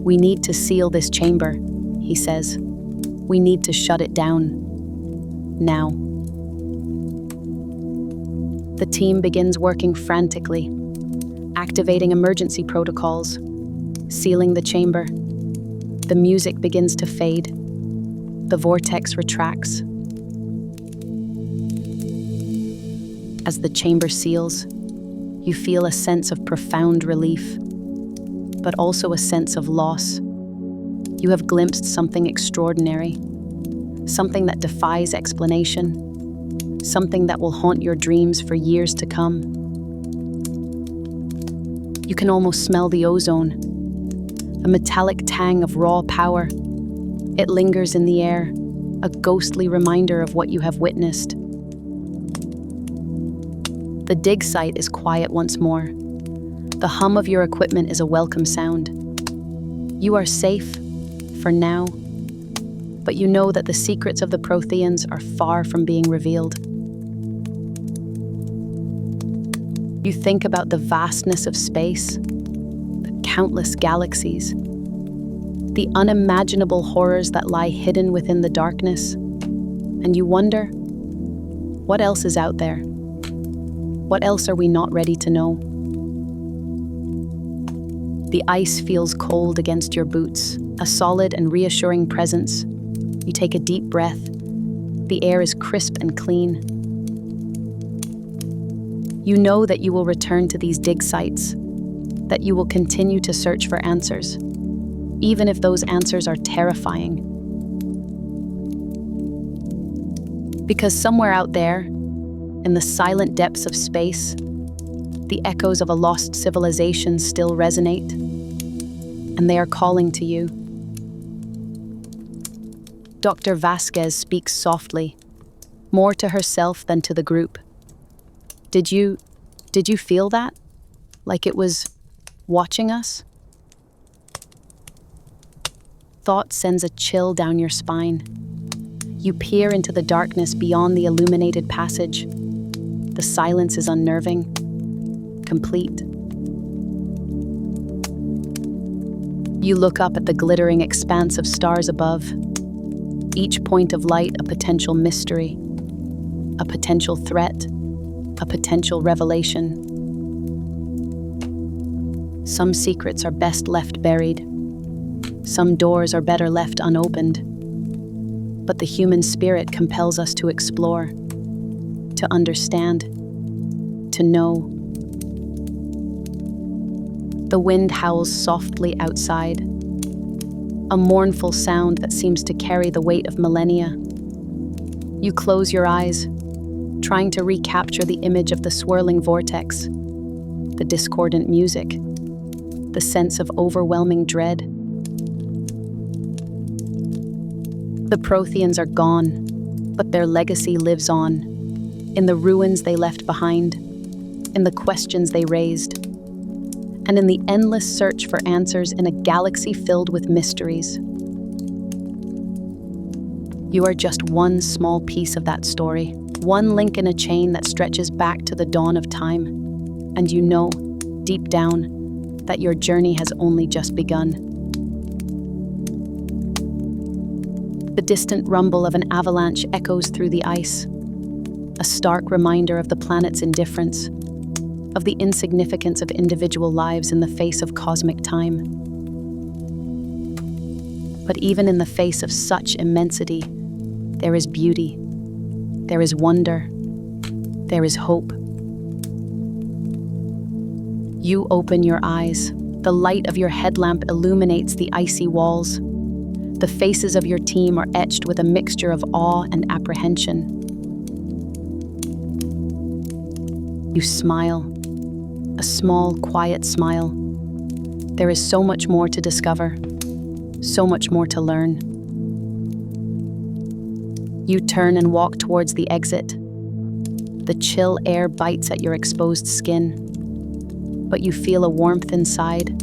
"We need to seal this chamber," he says. "We need to shut it down. Now." The team begins working frantically, activating emergency protocols, sealing the chamber. The music begins to fade. The vortex retracts. As the chamber seals, you feel a sense of profound relief, but also a sense of loss. You have glimpsed something extraordinary, something that defies explanation, something that will haunt your dreams for years to come. You can almost smell the ozone, a metallic tang of raw power. It lingers in the air, a ghostly reminder of what you have witnessed. The The dig site is quiet once more. The hum of your equipment is a welcome sound. You are safe, for now, but you know that the secrets of the Protheans are far from being revealed. You think about the vastness of space, the countless galaxies, the unimaginable horrors that lie hidden within the darkness, and you wonder, what else is out there? What else are we not ready to know? The ice feels cold against your boots, a solid and reassuring presence. You take a deep breath. The air is crisp and clean. You know that you will return to these dig sites, that you will continue to search for answers, even if those answers are terrifying. Because somewhere out there, in the silent depths of space, the echoes of a lost civilization still resonate, and they are calling to you. Dr. Vasquez speaks softly, more to herself than to the group. Did you feel that? Like it was watching us? Thought sends a chill down your spine. You peer into the darkness beyond the illuminated passage. The silence is unnerving, complete. You look up at the glittering expanse of stars above, each point of light a potential mystery, a potential threat, a potential revelation. Some secrets are best left buried. Some doors are better left unopened. But the human spirit compels us to explore, to understand, to know. The wind howls softly outside, a mournful sound that seems to carry the weight of millennia. You close your eyes, trying to recapture the image of the swirling vortex, the discordant music, the sense of overwhelming dread. The Protheans are gone, but their legacy lives on, in the ruins they left behind, in the questions they raised, and in the endless search for answers in a galaxy filled with mysteries. You are just one small piece of that story, one link in a chain that stretches back to the dawn of time, and you know, deep down, that your journey has only just begun. The distant rumble of an avalanche echoes through the ice, a stark reminder of the planet's indifference, of the insignificance of individual lives in the face of cosmic time. But even in the face of such immensity, there is beauty, there is wonder, there is hope. You open your eyes. The light of your headlamp illuminates the icy walls. The faces of your team are etched with a mixture of awe and apprehension. You smile, a small, quiet smile. There is so much more to discover, so much more to learn. You turn and walk towards the exit. The chill air bites at your exposed skin, but you feel a warmth inside,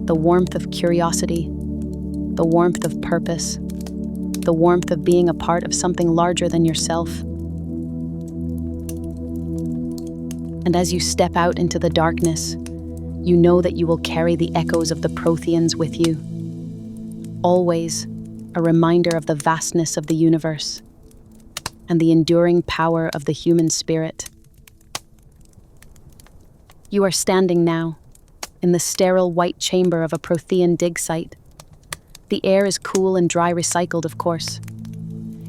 the warmth of curiosity, the warmth of purpose, the warmth of being a part of something larger than yourself. And as you step out into the darkness, you know that you will carry the echoes of the Protheans with you. Always a reminder of the vastness of the universe and the enduring power of the human spirit. You are standing now in the sterile white chamber of a Prothean dig site. The air is cool and dry, recycled, of course.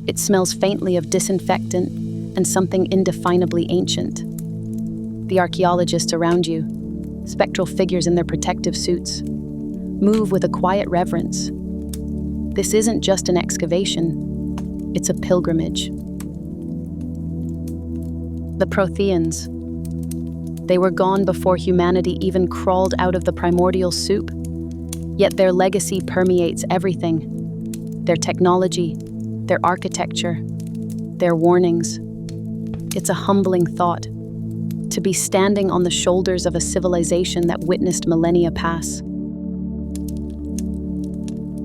It smells faintly of disinfectant and something indefinably ancient. The archaeologists around you, spectral figures in their protective suits, move with a quiet reverence. This isn't just an excavation, it's a pilgrimage. The Protheans, they were gone before humanity even crawled out of the primordial soup, yet their legacy permeates everything. Their technology, their architecture, their warnings. It's a humbling thought, to be standing on the shoulders of a civilization that witnessed millennia pass.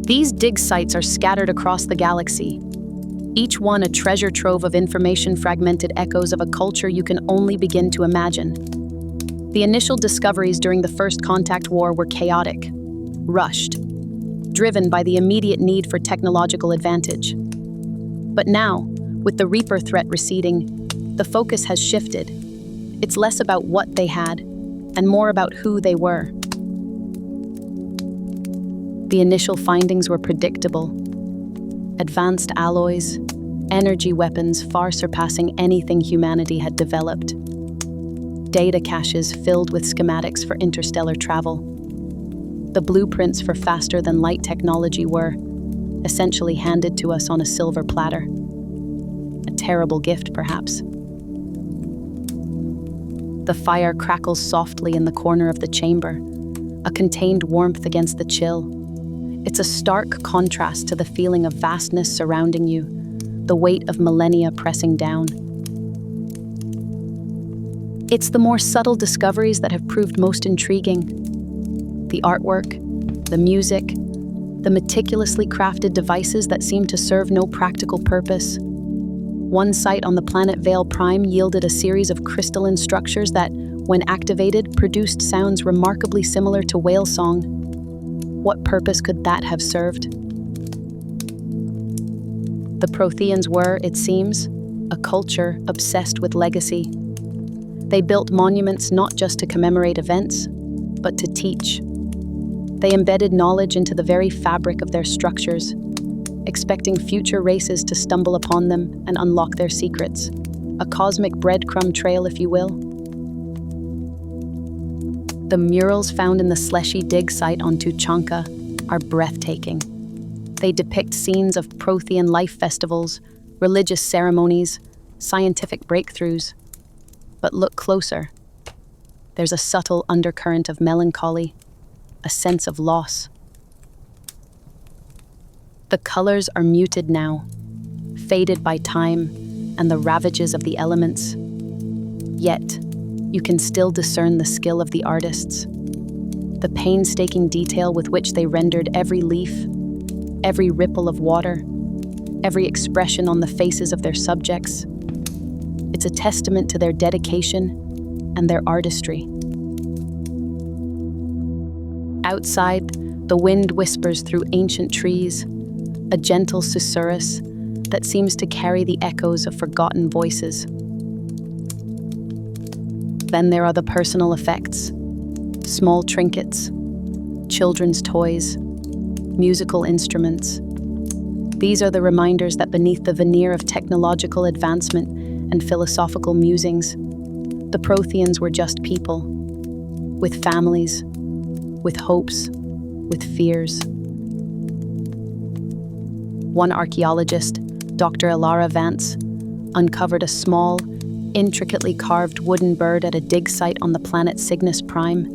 These dig sites are scattered across the galaxy, each one a treasure trove of information, fragmented echoes of a culture you can only begin to imagine. The initial discoveries during the First Contact War were chaotic, rushed, driven by the immediate need for technological advantage. But now, with the Reaper threat receding, the focus has shifted. It's less about what they had, and more about who they were. The initial findings were predictable. Advanced alloys, energy weapons far surpassing anything humanity had developed. Data caches filled with schematics for interstellar travel. The blueprints for faster-than-light technology were essentially handed to us on a silver platter. A terrible gift, perhaps. The fire crackles softly in the corner of the chamber, a contained warmth against the chill. It's a stark contrast to the feeling of vastness surrounding you, the weight of millennia pressing down. It's the more subtle discoveries that have proved most intriguing. The artwork, the music, the meticulously crafted devices that seem to serve no practical purpose. One site on the planet Vale Prime yielded a series of crystalline structures that, when activated, produced sounds remarkably similar to whale song. What purpose could that have served? The Protheans were, it seems, a culture obsessed with legacy. They built monuments not just to commemorate events, but to teach. They embedded knowledge into the very fabric of their structures, expecting future races to stumble upon them and unlock their secrets. A cosmic breadcrumb trail, if you will. The murals found in the Sleshy dig site on Tuchanka are breathtaking. They depict scenes of Prothean life festivals, religious ceremonies, scientific breakthroughs. But look closer. There's a subtle undercurrent of melancholy, a sense of loss. The colors are muted now, faded by time and the ravages of the elements. Yet, you can still discern the skill of the artists, the painstaking detail with which they rendered every leaf, every ripple of water, every expression on the faces of their subjects. It's a testament to their dedication and their artistry. Outside, the wind whispers through ancient trees, a gentle susurrus that seems to carry the echoes of forgotten voices. Then there are the personal effects, small trinkets, children's toys, musical instruments. These are the reminders that beneath the veneer of technological advancement and philosophical musings, the Protheans were just people, with families, with hopes, with fears. One archaeologist, Dr. Ilara Vance, uncovered a small, intricately carved wooden bird at a dig site on the planet Cygnus Prime.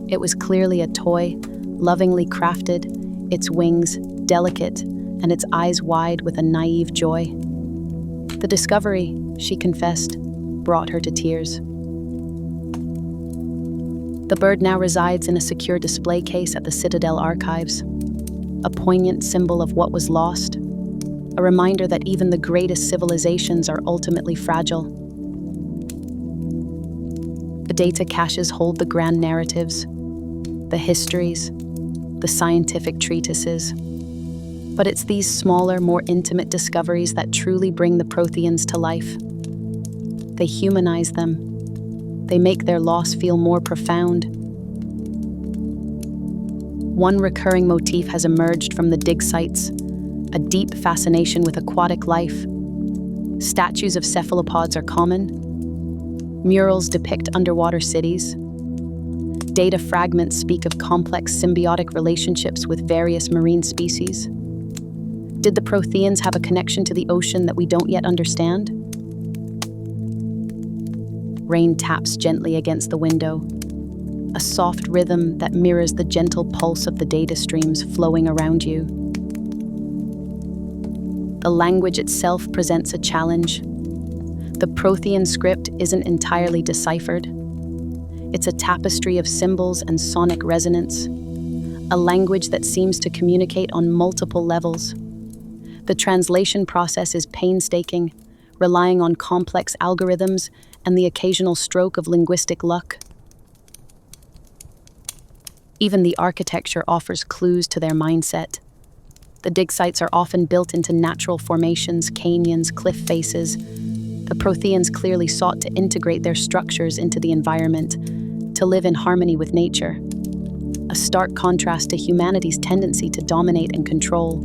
It was clearly a toy, lovingly crafted, its wings delicate and its eyes wide with a naive joy. The discovery, she confessed, brought her to tears. The bird now resides in a secure display case at the Citadel archives, a poignant symbol of what was lost, a reminder that even the greatest civilizations are ultimately fragile. The data caches hold the grand narratives, the histories, the scientific treatises. But it's these smaller, more intimate discoveries that truly bring the Protheans to life. They humanize them. They make their loss feel more profound. One recurring motif has emerged from the dig sites, a deep fascination with aquatic life. Statues of cephalopods are common. Murals depict underwater cities. Data fragments speak of complex symbiotic relationships with various marine species. Did the Protheans have a connection to the ocean that we don't yet understand? Rain taps gently against the window, a soft rhythm that mirrors the gentle pulse of the data streams flowing around you. The language itself presents a challenge. The Prothean script isn't entirely deciphered. It's a tapestry of symbols and sonic resonance, a language that seems to communicate on multiple levels. The translation process is painstaking, relying on complex algorithms and the occasional stroke of linguistic luck. Even the architecture offers clues to their mindset. The dig sites are often built into natural formations, canyons, cliff faces. The Protheans clearly sought to integrate their structures into the environment, to live in harmony with nature. A stark contrast to humanity's tendency to dominate and control.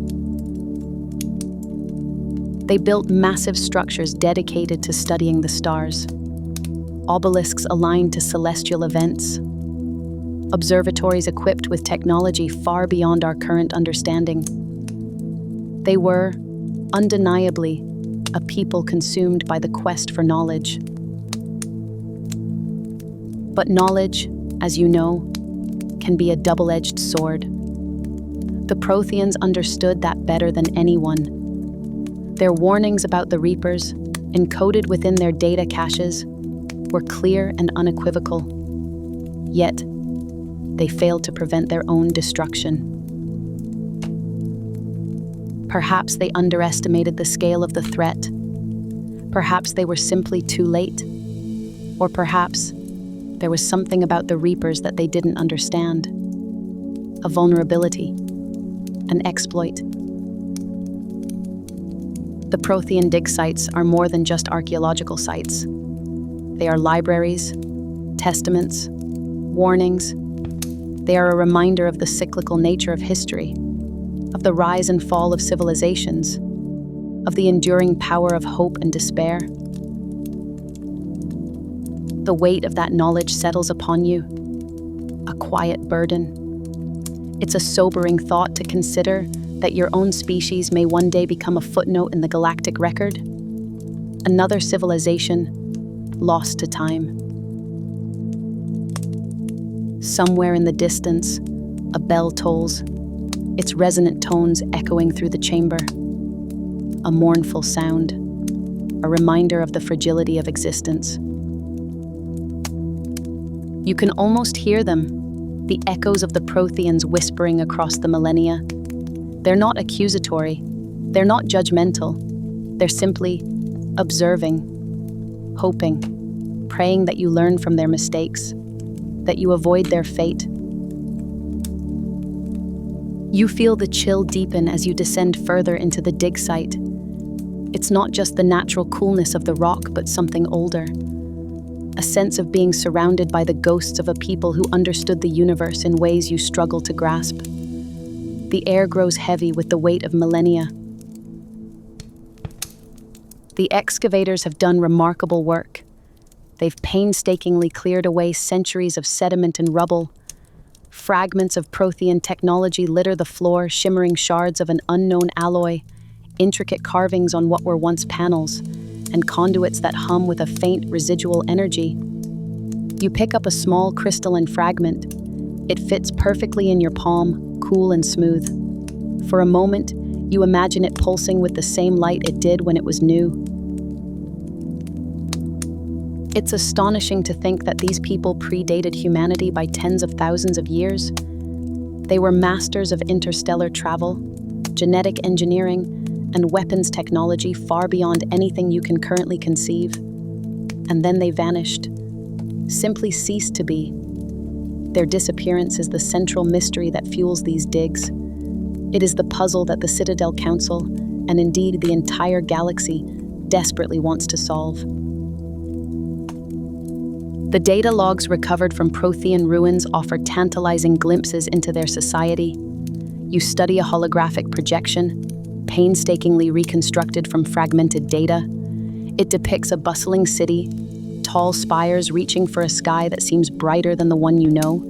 They built massive structures dedicated to studying the stars. Obelisks aligned to celestial events. Observatories equipped with technology far beyond our current understanding. They were, undeniably, a people consumed by the quest for knowledge. But knowledge, as you know, can be a double-edged sword. The Protheans understood that better than anyone. Their warnings about the Reapers, encoded within their data caches, were clear and unequivocal. Yet, they failed to prevent their own destruction. Perhaps they underestimated the scale of the threat. Perhaps they were simply too late. Or perhaps there was something about the Reapers that they didn't understand. A vulnerability, an exploit. The Prothean dig sites are more than just archaeological sites. They are libraries, testaments, warnings. They are a reminder of the cyclical nature of history, of the rise and fall of civilizations, of the enduring power of hope and despair. The weight of that knowledge settles upon you, a quiet burden. It's a sobering thought to consider that your own species may one day become a footnote in the galactic record, another civilization lost to time. Somewhere in the distance, a bell tolls, its resonant tones echoing through the chamber. A mournful sound, a reminder of the fragility of existence. You can almost hear them, the echoes of the Protheans whispering across the millennia. They're not accusatory, they're not judgmental, they're simply observing, hoping, praying that you learn from their mistakes, that you avoid their fate. You feel the chill deepen as you descend further into the dig site. It's not just the natural coolness of the rock, but something older. A sense of being surrounded by the ghosts of a people who understood the universe in ways you struggle to grasp. The air grows heavy with the weight of millennia. The excavators have done remarkable work. They've painstakingly cleared away centuries of sediment and rubble. Fragments of Prothean technology litter the floor, shimmering shards of an unknown alloy, intricate carvings on what were once panels, and conduits that hum with a faint residual energy. You pick up a small crystalline fragment. It fits perfectly in your palm, cool and smooth. For a moment, you imagine it pulsing with the same light it did when it was new. It's astonishing to think that these people predated humanity by tens of thousands of years. They were masters of interstellar travel, genetic engineering, and weapons technology far beyond anything you can currently conceive. And then they vanished, simply ceased to be. Their disappearance is the central mystery that fuels these digs. It is the puzzle that the Citadel Council, and indeed the entire galaxy, desperately wants to solve. The data logs recovered from Prothean ruins offer tantalizing glimpses into their society. You study a holographic projection, painstakingly reconstructed from fragmented data. It depicts a bustling city, tall spires reaching for a sky that seems brighter than the one you know.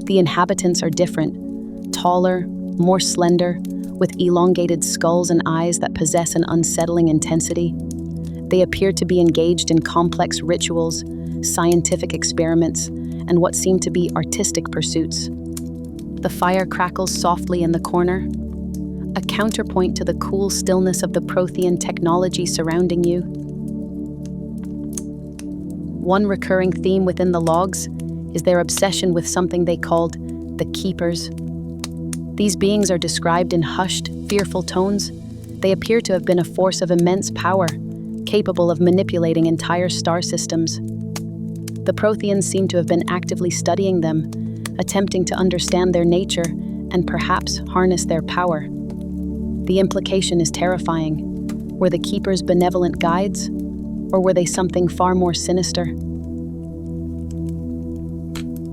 The inhabitants are different, taller, more slender, with elongated skulls and eyes that possess an unsettling intensity. They appear to be engaged in complex rituals, scientific experiments, and what seem to be artistic pursuits. The fire crackles softly in the corner, a counterpoint to the cool stillness of the Prothean technology surrounding you. One recurring theme within the logs is their obsession with something they called the Keepers. These beings are described in hushed, fearful tones. They appear to have been a force of immense power, capable of manipulating entire star systems. The Protheans seem to have been actively studying them, attempting to understand their nature and perhaps harness their power. The implication is terrifying. Were the Keepers benevolent guides, or were they something far more sinister?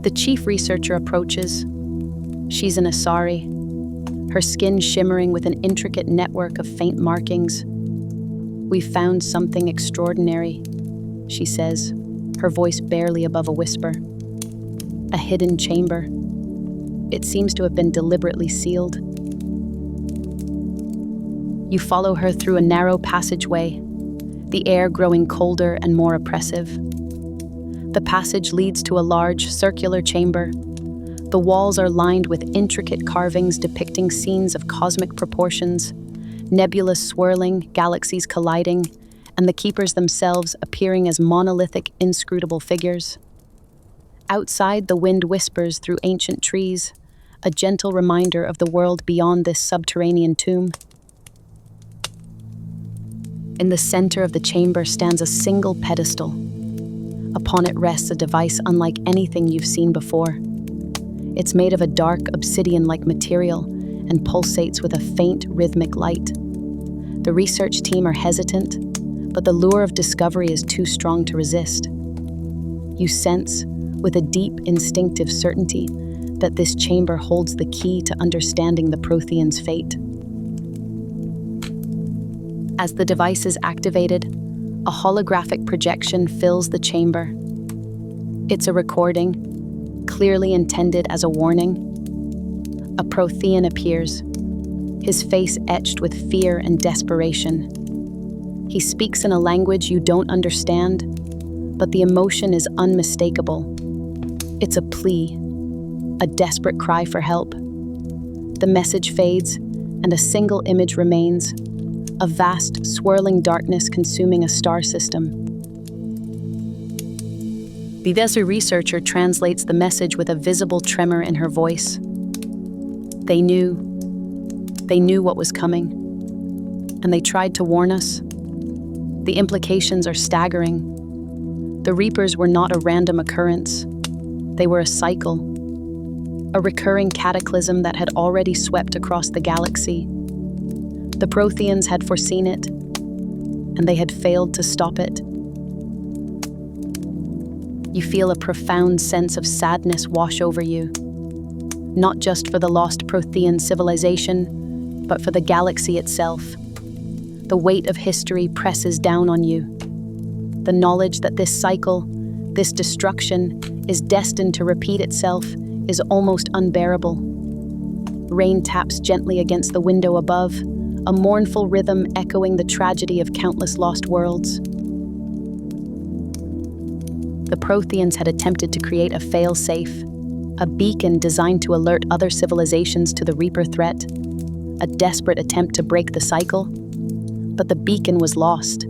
The chief researcher approaches. She's an Asari, her skin shimmering with an intricate network of faint markings. "We've found something extraordinary," she says, her voice barely above a whisper. "A hidden chamber. It seems to have been deliberately sealed." You follow her through a narrow passageway, the air growing colder and more oppressive. The passage leads to a large, circular chamber. The walls are lined with intricate carvings depicting scenes of cosmic proportions, nebulas swirling, galaxies colliding, and the Keepers themselves appearing as monolithic, inscrutable figures. Outside, the wind whispers through ancient trees, a gentle reminder of the world beyond this subterranean tomb. In the center of the chamber stands a single pedestal. Upon it rests a device unlike anything you've seen before. It's made of a dark, obsidian-like material and pulsates with a faint, rhythmic light. The research team are hesitant, but the lure of discovery is too strong to resist. You sense, with a deep, instinctive certainty, that this chamber holds the key to understanding the Protheans' fate. As the device is activated, a holographic projection fills the chamber. It's a recording, clearly intended as a warning. A Prothean appears, his face etched with fear and desperation. He speaks in a language you don't understand, but the emotion is unmistakable. It's a plea, a desperate cry for help. The message fades, and a single image remains, a vast, swirling darkness consuming a star system. The Vesu researcher translates the message with a visible tremor in her voice. They knew what was coming, and they tried to warn us. The implications are staggering. The Reapers were not a random occurrence. They were a cycle, a recurring cataclysm that had already swept across the galaxy. The Protheans had foreseen it, and they had failed to stop it. You feel a profound sense of sadness wash over you, not just for the lost Prothean civilization, but for the galaxy itself. The weight of history presses down on you. The knowledge that this cycle, this destruction, is destined to repeat itself is almost unbearable. Rain taps gently against the window above, a mournful rhythm echoing the tragedy of countless lost worlds. The Protheans had attempted to create a fail-safe, a beacon designed to alert other civilizations to the Reaper threat, a desperate attempt to break the cycle. But the beacon was lost,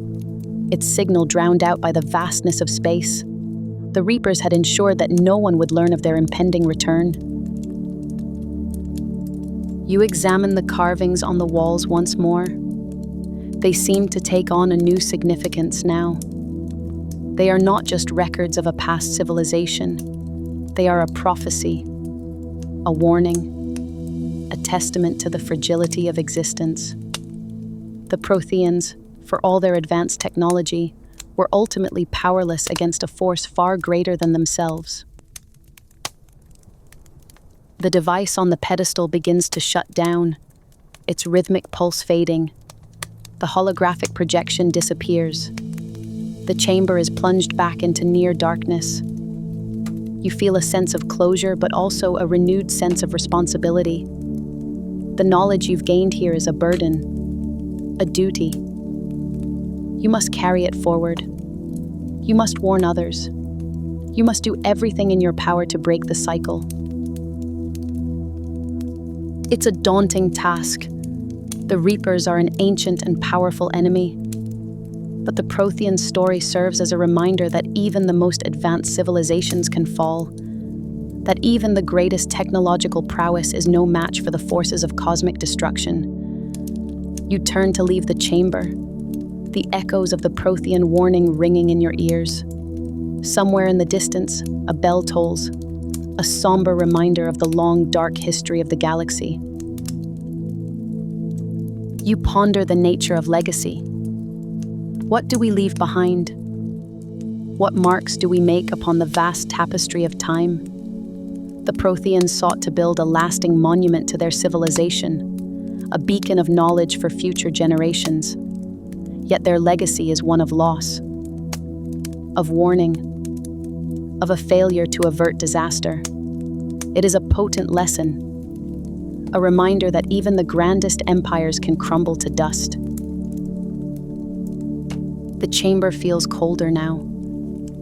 its signal drowned out by the vastness of space. The Reapers had ensured that no one would learn of their impending return. You examine the carvings on the walls once more. They seem to take on a new significance now. They are not just records of a past civilization. They are a prophecy, a warning, a testament to the fragility of existence. The Protheans, for all their advanced technology, were ultimately powerless against a force far greater than themselves. The device on the pedestal begins to shut down, its rhythmic pulse fading. The holographic projection disappears. The chamber is plunged back into near darkness. You feel a sense of closure, but also a renewed sense of responsibility. The knowledge you've gained here is a burden, a duty. You must carry it forward. You must warn others. You must do everything in your power to break the cycle. It's a daunting task. The Reapers are an ancient and powerful enemy. But the Prothean story serves as a reminder that even the most advanced civilizations can fall, that even the greatest technological prowess is no match for the forces of cosmic destruction. You turn to leave the chamber, the echoes of the Prothean warning ringing in your ears. Somewhere in the distance, a bell tolls, a somber reminder of the long, dark history of the galaxy. You ponder the nature of legacy. What do we leave behind? What marks do we make upon the vast tapestry of time? The Protheans sought to build a lasting monument to their civilization, a beacon of knowledge for future generations. Yet their legacy is one of loss, of warning, of a failure to avert disaster. It is a potent lesson, a reminder that even the grandest empires can crumble to dust. The chamber feels colder now.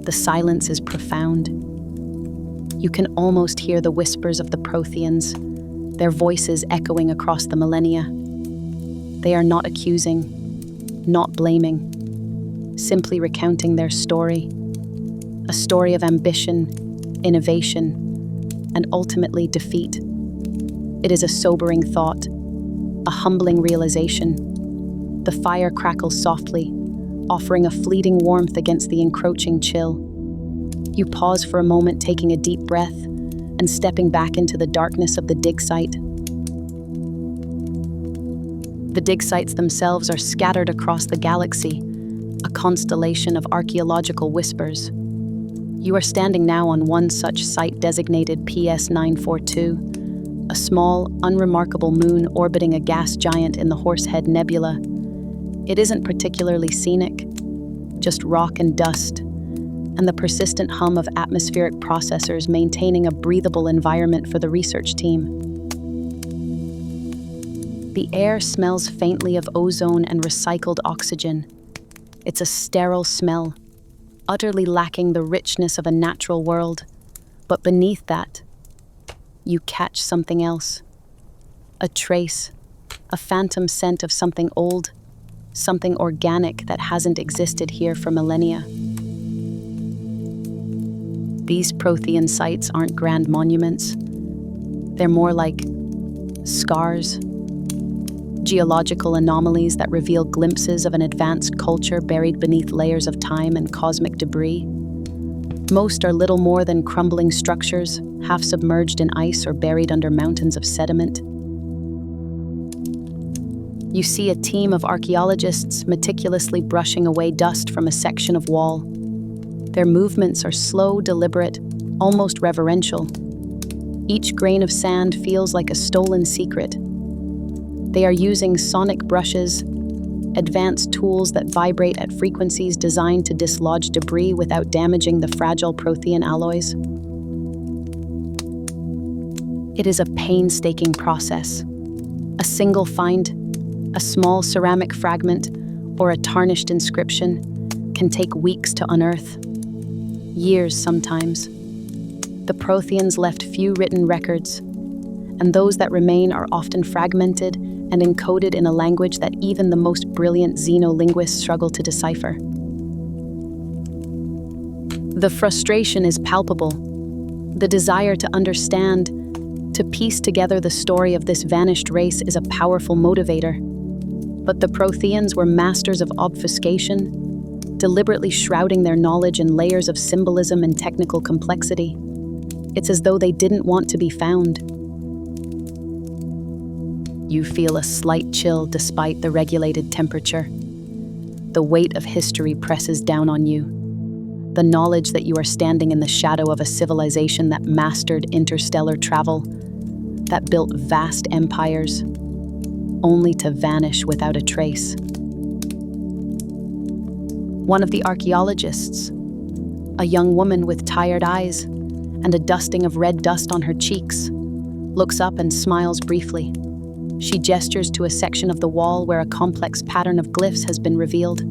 The silence is profound. You can almost hear the whispers of the Protheans, their voices echoing across the millennia. They are not accusing, not blaming, simply recounting their story. A story of ambition, innovation, and ultimately defeat. It is a sobering thought, a humbling realization. The fire crackles softly, offering a fleeting warmth against the encroaching chill. You pause for a moment, taking a deep breath and stepping back into the darkness of the dig site. The dig sites themselves are scattered across the galaxy, a constellation of archaeological whispers. You are standing now on one such site designated PS942, a small, unremarkable moon orbiting a gas giant in the Horsehead Nebula. It isn't particularly scenic, just rock and dust, and the persistent hum of atmospheric processors maintaining a breathable environment for the research team. The air smells faintly of ozone and recycled oxygen. It's a sterile smell, utterly lacking the richness of a natural world. But beneath that, you catch something else. A trace, a phantom scent of something old, something organic that hasn't existed here for millennia. These Prothean sites aren't grand monuments. They're more like scars, geological anomalies that reveal glimpses of an advanced culture buried beneath layers of time and cosmic debris. Most are little more than crumbling structures, half submerged in ice or buried under mountains of sediment. You see a team of archaeologists meticulously brushing away dust from a section of wall. Their movements are slow, deliberate, almost reverential. Each grain of sand feels like a stolen secret. They are using sonic brushes, advanced tools that vibrate at frequencies designed to dislodge debris without damaging the fragile Prothean alloys. It is a painstaking process. A single find, a small ceramic fragment, or a tarnished inscription can take weeks to unearth. Years sometimes. The Protheans left few written records, and those that remain are often fragmented and encoded in a language that even the most brilliant xenolinguists struggle to decipher. The frustration is palpable. The desire to understand, to piece together the story of this vanished race is a powerful motivator. But the Protheans were masters of obfuscation, deliberately shrouding their knowledge in layers of symbolism and technical complexity. It's as though they didn't want to be found. You feel a slight chill despite the regulated temperature. The weight of history presses down on you. The knowledge that you are standing in the shadow of a civilization that mastered interstellar travel, that built vast empires, only to vanish without a trace. One of the archaeologists, a young woman with tired eyes and a dusting of red dust on her cheeks, looks up and smiles briefly. She gestures to a section of the wall where a complex pattern of glyphs has been revealed.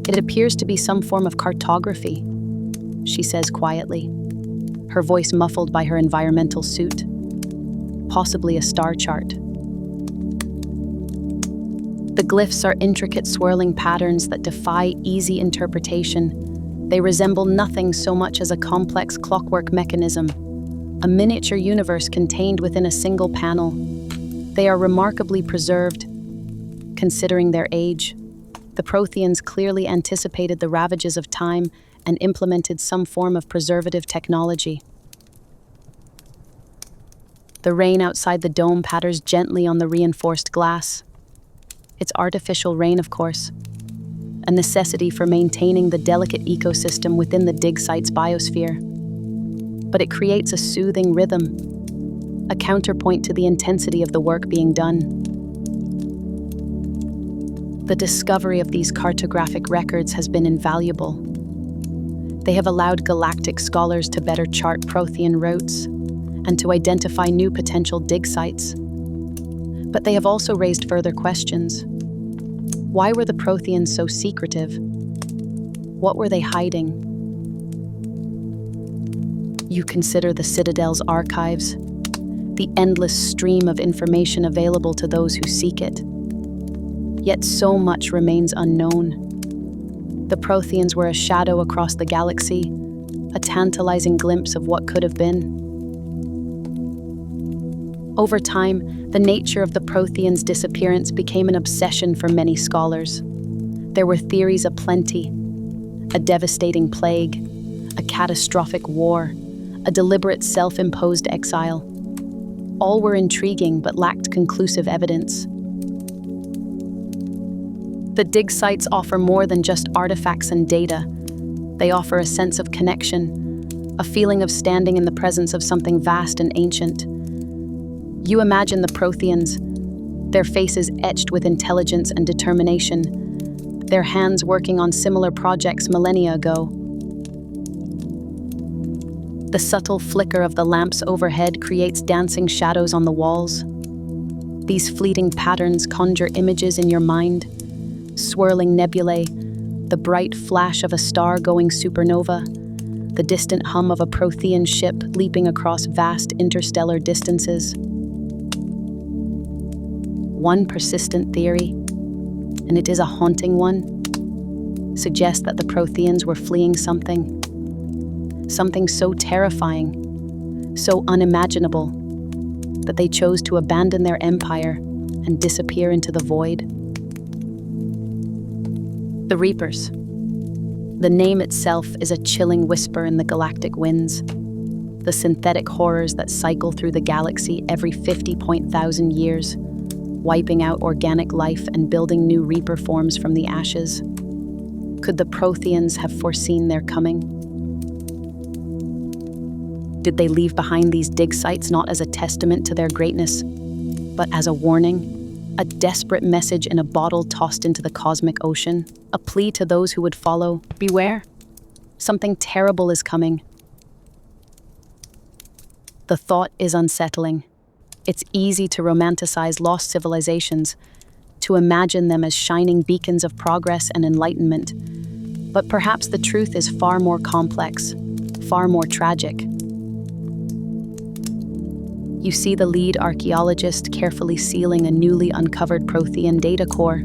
It appears to be some form of cartography, she says quietly, her voice muffled by her environmental suit. Possibly a star chart. The glyphs are intricate swirling patterns that defy easy interpretation. They resemble nothing so much as a complex clockwork mechanism, a miniature universe contained within a single panel. They are remarkably preserved, considering their age. The Protheans clearly anticipated the ravages of time and implemented some form of preservative technology. The rain outside the dome patters gently on the reinforced glass. It's artificial rain, of course, a necessity for maintaining the delicate ecosystem within the dig site's biosphere. But it creates a soothing rhythm, a counterpoint to the intensity of the work being done. The discovery of these cartographic records has been invaluable. They have allowed galactic scholars to better chart Prothean routes and to identify new potential dig sites. But they have also raised further questions. Why were the Protheans so secretive? What were they hiding? You consider the Citadel's archives, the endless stream of information available to those who seek it. Yet so much remains unknown. The Protheans were a shadow across the galaxy, a tantalizing glimpse of what could have been. Over time, the nature of the Protheans' disappearance became an obsession for many scholars. There were theories aplenty: a devastating plague, a catastrophic war, a deliberate self-imposed exile. All were intriguing but lacked conclusive evidence. The dig sites offer more than just artifacts and data. They offer a sense of connection, a feeling of standing in the presence of something vast and ancient. You imagine the Protheans, their faces etched with intelligence and determination, their hands working on similar projects millennia ago. The subtle flicker of the lamps overhead creates dancing shadows on the walls. These fleeting patterns conjure images in your mind: swirling nebulae, the bright flash of a star-going supernova, the distant hum of a Prothean ship leaping across vast interstellar distances. One persistent theory, and it is a haunting one, suggests that the Protheans were fleeing something so terrifying, so unimaginable, that they chose to abandon their empire and disappear into the void. The Reapers. The name itself is a chilling whisper in the galactic winds. The synthetic horrors that cycle through the galaxy every 50,000 years, wiping out organic life and building new Reaper forms from the ashes. Could the Protheans have foreseen their coming? Did they leave behind these dig sites not as a testament to their greatness, but as a warning? A desperate message in a bottle tossed into the cosmic ocean? A plea to those who would follow: beware, something terrible is coming. The thought is unsettling. It's easy to romanticize lost civilizations, to imagine them as shining beacons of progress and enlightenment. But perhaps the truth is far more complex, far more tragic. You see the lead archaeologist carefully sealing a newly uncovered Prothean data core.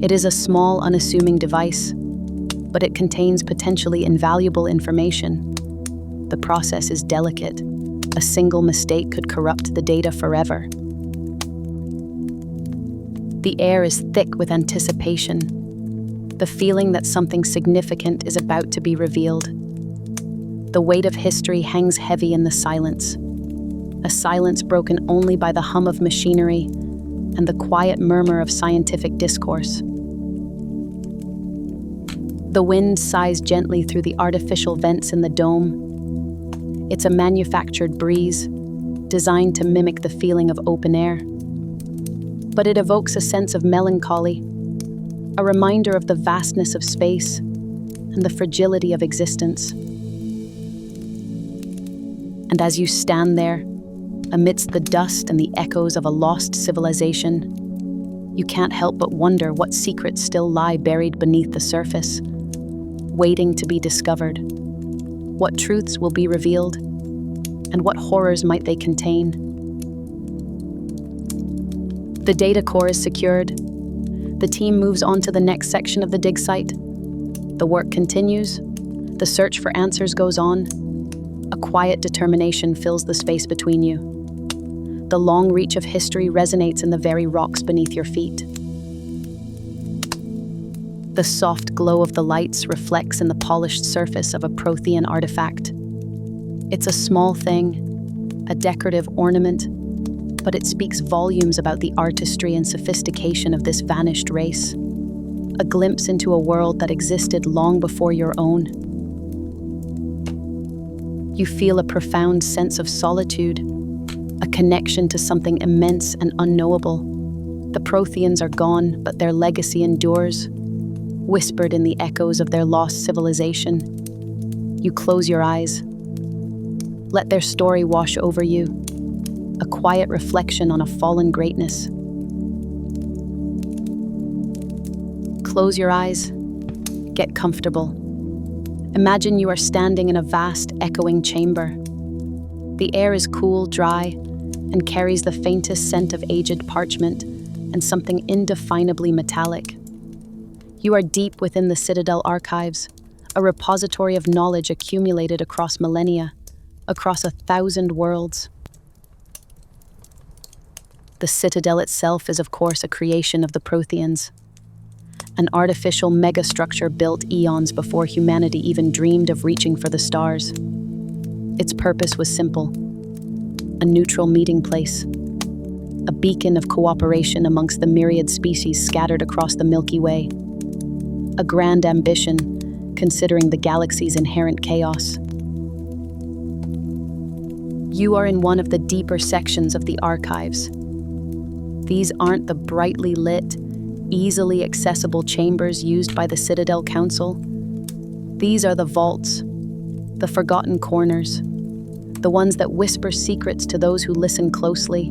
It is a small, unassuming device, but it contains potentially invaluable information. The process is delicate. A single mistake could corrupt the data forever. The air is thick with anticipation, the feeling that something significant is about to be revealed. The weight of history hangs heavy in the silence, a silence broken only by the hum of machinery and the quiet murmur of scientific discourse. The wind sighs gently through the artificial vents in the dome. It's a manufactured breeze, designed to mimic the feeling of open air. But it evokes a sense of melancholy, a reminder of the vastness of space and the fragility of existence. And as you stand there, amidst the dust and the echoes of a lost civilization, you can't help but wonder what secrets still lie buried beneath the surface, waiting to be discovered. What truths will be revealed, and what horrors might they contain? The data core is secured, The team moves on to the next section of the dig site. The work continues. The search for answers goes on. A quiet determination fills the space between you. The long reach of history resonates in the very rocks beneath your feet. The soft glow of the lights reflects in the polished surface of a Prothean artifact. It's a small thing, a decorative ornament, but it speaks volumes about the artistry and sophistication of this vanished race. A glimpse into a world that existed long before your own. You feel a profound sense of solitude, a connection to something immense and unknowable. The Protheans are gone, but their legacy endures, whispered in the echoes of their lost civilization. You close your eyes. Let their story wash over you, a quiet reflection on a fallen greatness. Close your eyes. Get comfortable. Imagine you are standing in a vast, echoing chamber. The air is cool, dry, and carries the faintest scent of aged parchment and something indefinably metallic. You are deep within the Citadel archives, a repository of knowledge accumulated across millennia, across 1,000 worlds. The Citadel itself is, of course, a creation of the Protheans, an artificial megastructure built eons before humanity even dreamed of reaching for the stars. Its purpose was simple: a neutral meeting place, a beacon of cooperation amongst the myriad species scattered across the Milky Way. A grand ambition, considering the galaxy's inherent chaos. You are in one of the deeper sections of the archives. These aren't the brightly lit, easily accessible chambers used by the Citadel Council. These are the vaults, the forgotten corners, the ones that whisper secrets to those who listen closely.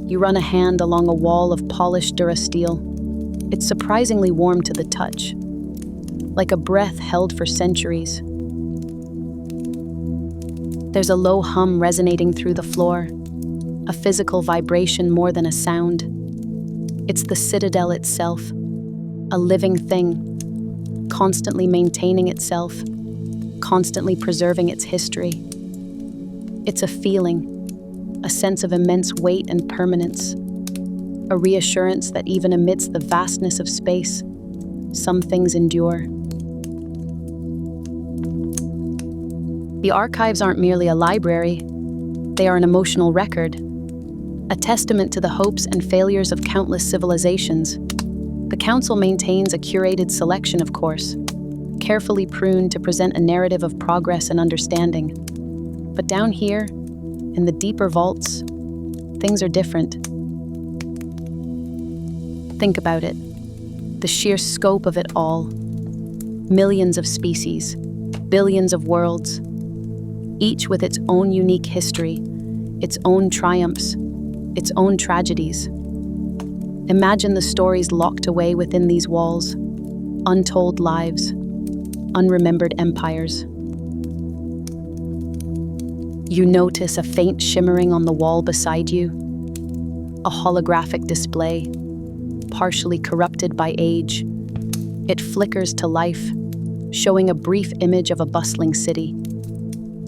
You run a hand along a wall of polished durasteel. It's surprisingly warm to the touch, like a breath held for centuries. There's a low hum resonating through the floor, a physical vibration more than a sound. It's the Citadel itself, a living thing, constantly maintaining itself, constantly preserving its history. It's a feeling, a sense of immense weight and permanence, a reassurance that even amidst the vastness of space, some things endure. The archives aren't merely a library, they are an emotional record, a testament to the hopes and failures of countless civilizations. The Council maintains a curated selection, of course, carefully pruned to present a narrative of progress and understanding. But down here, in the deeper vaults, things are different. Think about it. The sheer scope of it all. Millions of species, billions of worlds, each with its own unique history, its own triumphs, its own tragedies. Imagine the stories locked away within these walls, untold lives, unremembered empires. You notice a faint shimmering on the wall beside you, a holographic display, partially corrupted by age. It flickers to life, showing a brief image of a bustling city,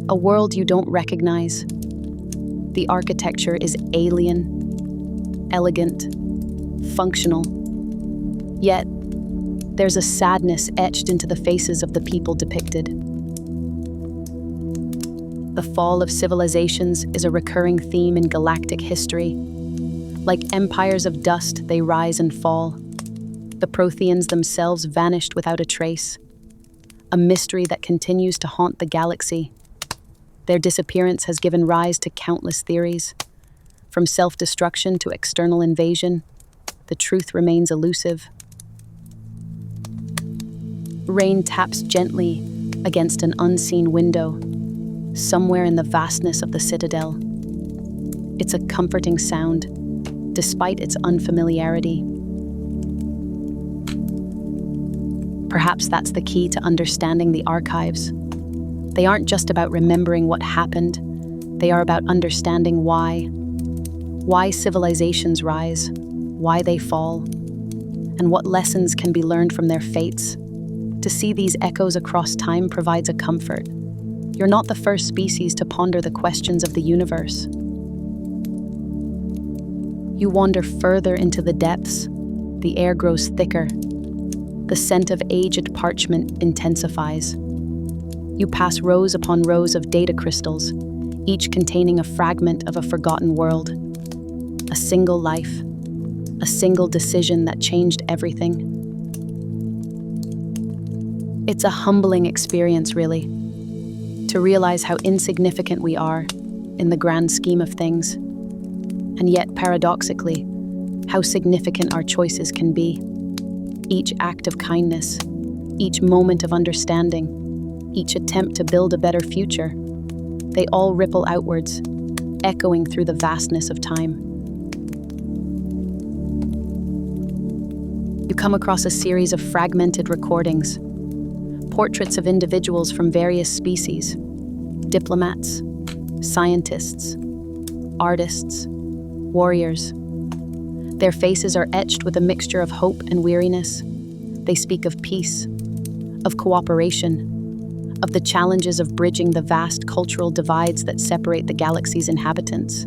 a world you don't recognize. The architecture is alien, elegant, functional. Yet, there's a sadness etched into the faces of the people depicted. The fall of civilizations is a recurring theme in galactic history. Like empires of dust, they rise and fall. The Protheans themselves vanished without a trace, a mystery that continues to haunt the galaxy. Their disappearance has given rise to countless theories. From self-destruction to external invasion, the truth remains elusive. Rain taps gently against an unseen window, somewhere in the vastness of the Citadel. It's a comforting sound, despite its unfamiliarity. Perhaps that's the key to understanding the archives. They aren't just about remembering what happened, they are about understanding why. Why civilizations rise, why they fall, and what lessons can be learned from their fates. To see these echoes across time provides a comfort. You're not the first species to ponder the questions of the universe. You wander further into the depths. The air grows thicker. The scent of aged parchment intensifies. You pass rows upon rows of data crystals, each containing a fragment of a forgotten world. A single life, a single decision that changed everything. It's a humbling experience, really, to realize how insignificant we are in the grand scheme of things, and yet, paradoxically, how significant our choices can be. Each act of kindness, each moment of understanding, each attempt to build a better future, they all ripple outwards, echoing through the vastness of time. You come across a series of fragmented recordings, portraits of individuals from various species, diplomats, scientists, artists, warriors. Their faces are etched with a mixture of hope and weariness. They speak of peace, of cooperation, of the challenges of bridging the vast cultural divides that separate the galaxy's inhabitants.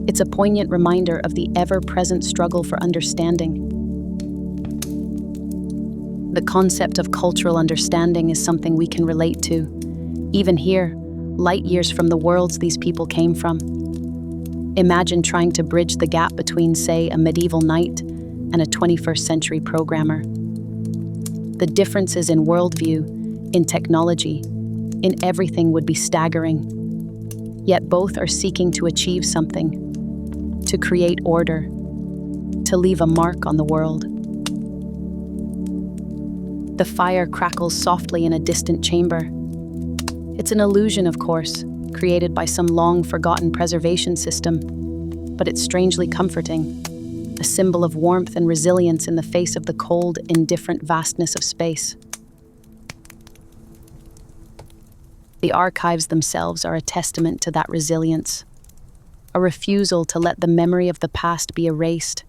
It's a poignant reminder of the ever-present struggle for understanding. The concept of cultural understanding is something we can relate to, even here, light years from the worlds these people came from. Imagine trying to bridge the gap between, say, a medieval knight and a 21st century programmer. The differences in worldview, in technology, in everything would be staggering. Yet both are seeking to achieve something, to create order, to leave a mark on the world. The fire crackles softly in a distant chamber. It's an illusion, of course, created by some long-forgotten preservation system, but it's strangely comforting, a symbol of warmth and resilience in the face of the cold, indifferent vastness of space. The archives themselves are a testament to that resilience, a refusal to let the memory of the past be erased,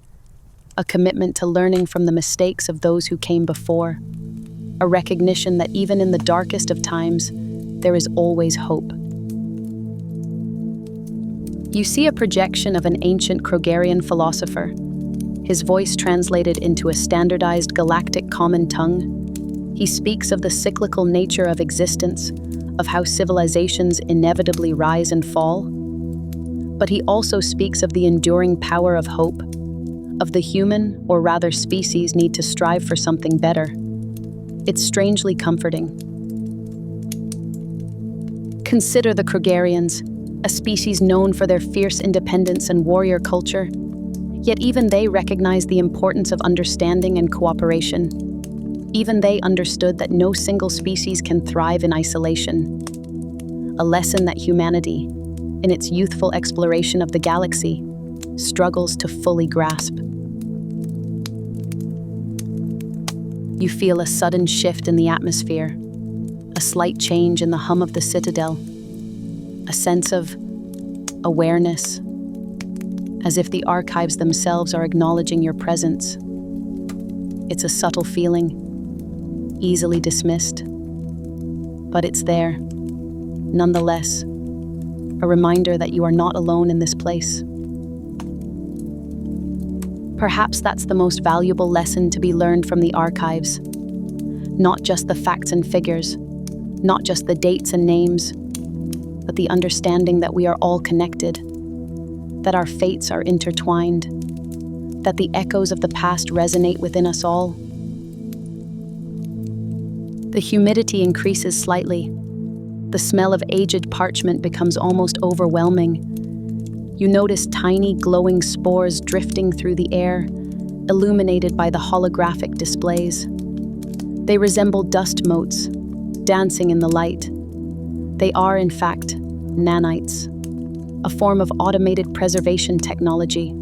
a commitment to learning from the mistakes of those who came before, a recognition that even in the darkest of times, there is always hope. You see a projection of an ancient Krogerian philosopher, his voice translated into a standardized galactic common tongue. He speaks of the cyclical nature of existence, of how civilizations inevitably rise and fall. But he also speaks of the enduring power of hope, of the human, or rather species, need to strive for something better. It's strangely comforting. Consider the Krogerians, a species known for their fierce independence and warrior culture. Yet even they recognized the importance of understanding and cooperation. Even they understood that no single species can thrive in isolation. A lesson that humanity, in its youthful exploration of the galaxy, struggles to fully grasp. You feel a sudden shift in the atmosphere, a slight change in the hum of the Citadel, a sense of awareness, as if the archives themselves are acknowledging your presence. It's a subtle feeling, easily dismissed, but it's there, nonetheless, a reminder that you are not alone in this place. Perhaps that's the most valuable lesson to be learned from the archives. Not just the facts and figures, not just the dates and names, but the understanding that we are all connected, that our fates are intertwined, that the echoes of the past resonate within us all. The humidity increases slightly. The smell of aged parchment becomes almost overwhelming. You notice tiny glowing spores drifting through the air, illuminated by the holographic displays. They resemble dust motes, dancing in the light. They are, in fact, nanites, a form of automated preservation technology.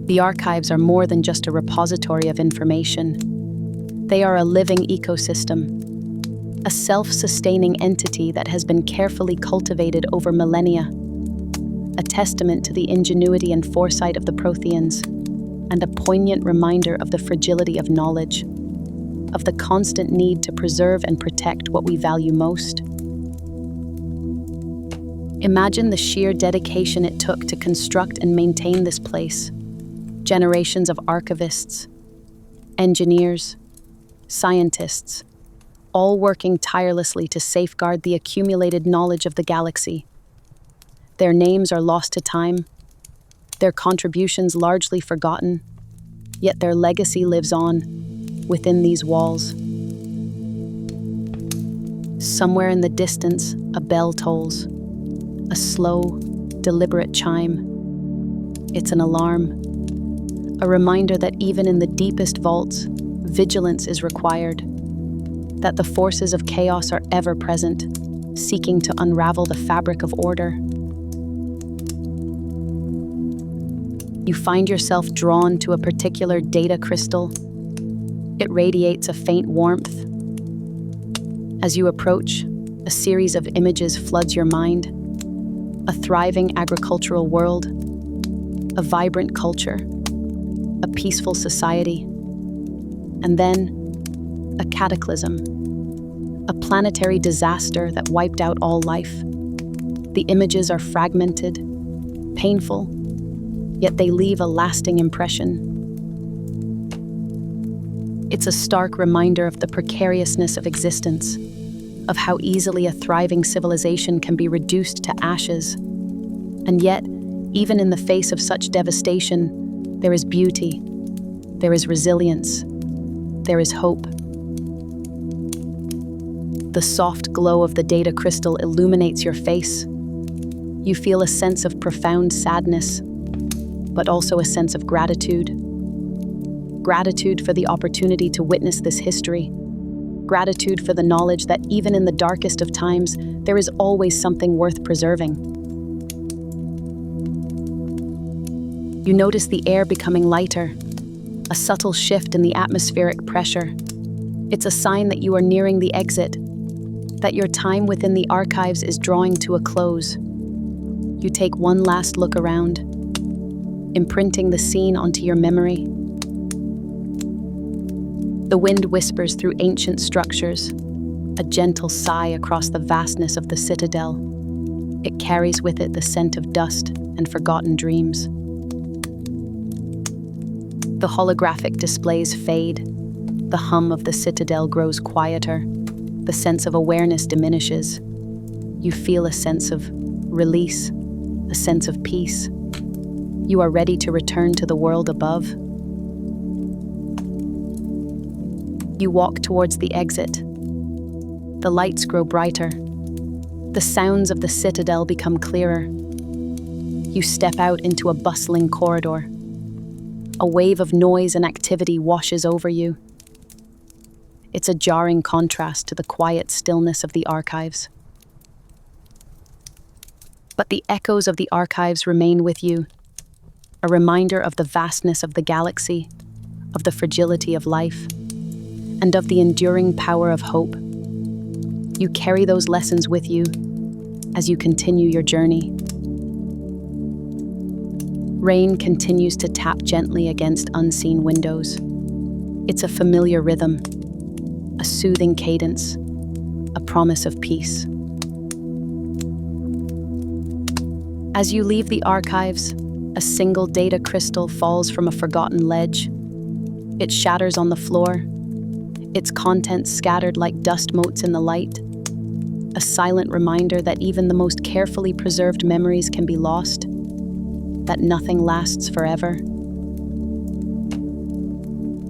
The archives are more than just a repository of information. They are a living ecosystem, a self-sustaining entity that has been carefully cultivated over millennia. a testament to the ingenuity and foresight of the Protheans, and a poignant reminder of the fragility of knowledge, of the constant need to preserve and protect what we value most. Imagine the sheer dedication it took to construct and maintain this place. Generations of archivists, engineers, scientists, all working tirelessly to safeguard the accumulated knowledge of the galaxy. Their names are lost to time, their contributions largely forgotten, yet their legacy lives on within these walls. Somewhere in the distance, a bell tolls, a slow, deliberate chime. It's an alarm, a reminder that even in the deepest vaults, vigilance is required, that the forces of chaos are ever present, seeking to unravel the fabric of order. You find yourself drawn to a particular data crystal. It radiates a faint warmth. As you approach, a series of images floods your mind. A thriving agricultural world, a vibrant culture, a peaceful society, and then a cataclysm, a planetary disaster that wiped out all life. The images are fragmented, painful, yet they leave a lasting impression. It's a stark reminder of the precariousness of existence, of how easily a thriving civilization can be reduced to ashes. And yet, even in the face of such devastation, there is beauty, there is resilience, there is hope. The soft glow of the data crystal illuminates your face. You feel a sense of profound sadness, but also a sense of gratitude. Gratitude for the opportunity to witness this history. Gratitude for the knowledge that even in the darkest of times, there is always something worth preserving. You notice the air becoming lighter, a subtle shift in the atmospheric pressure. It's a sign that you are nearing the exit, that your time within the archives is drawing to a close. You take one last look around, imprinting the scene onto your memory. The wind whispers through ancient structures, a gentle sigh across the vastness of the Citadel. It carries with it the scent of dust and forgotten dreams. The holographic displays fade. The hum of the Citadel grows quieter. The sense of awareness diminishes. You feel a sense of release, a sense of peace. You are ready to return to the world above. You walk towards the exit. The lights grow brighter. The sounds of the Citadel become clearer. You step out into a bustling corridor. A wave of noise and activity washes over you. It's a jarring contrast to the quiet stillness of the archives. But the echoes of the archives remain with you, a reminder of the vastness of the galaxy, of the fragility of life, and of the enduring power of hope. You carry those lessons with you as you continue your journey. Rain continues to tap gently against unseen windows. It's a familiar rhythm, a soothing cadence, a promise of peace. As you leave the archives, a single data crystal falls from a forgotten ledge. It shatters on the floor, its contents scattered like dust motes in the light, a silent reminder that even the most carefully preserved memories can be lost, that nothing lasts forever.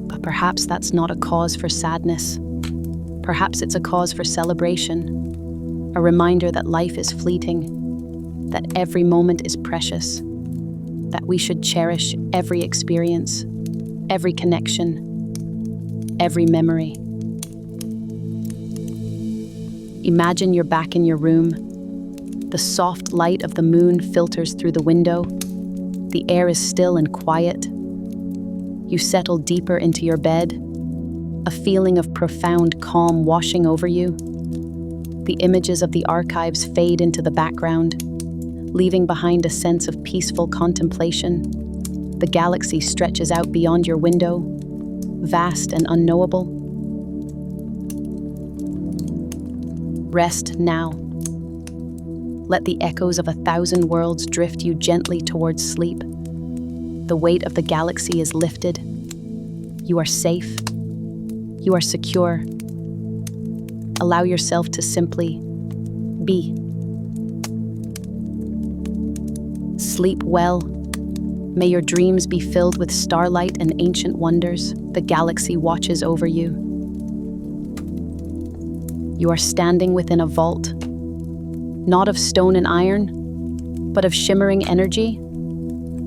But perhaps that's not a cause for sadness. Perhaps it's a cause for celebration, a reminder that life is fleeting, that every moment is precious, that we should cherish every experience, every connection, every memory. Imagine you're back in your room. The soft light of the moon filters through the window. The air is still and quiet. You settle deeper into your bed, a feeling of profound calm washing over you. The images of the archives fade into the background, leaving behind a sense of peaceful contemplation. The galaxy stretches out beyond your window, vast and unknowable. Rest now. Let the echoes of 1,000 worlds drift you gently towards sleep. The weight of the galaxy is lifted. You are safe. You are secure. Allow yourself to simply be. Sleep well. May your dreams be filled with starlight and ancient wonders. The galaxy watches over you. You are standing within a vault, not of stone and iron, but of shimmering energy,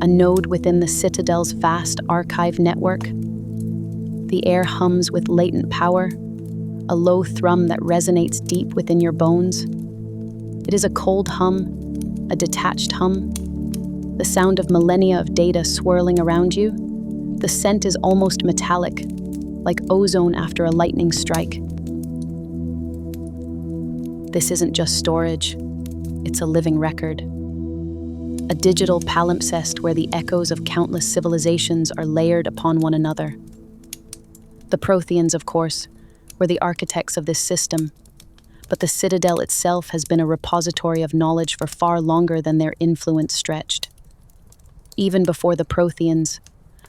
a node within the Citadel's vast archive network. The air hums with latent power, a low thrum that resonates deep within your bones. It is a cold hum, a detached hum, the sound of millennia of data swirling around you. The scent is almost metallic, like ozone after a lightning strike. This isn't just storage, it's a living record. A digital palimpsest where the echoes of countless civilizations are layered upon one another. The Protheans, of course, were the architects of this system, but the Citadel itself has been a repository of knowledge for far longer than their influence stretched. Even before the Protheans,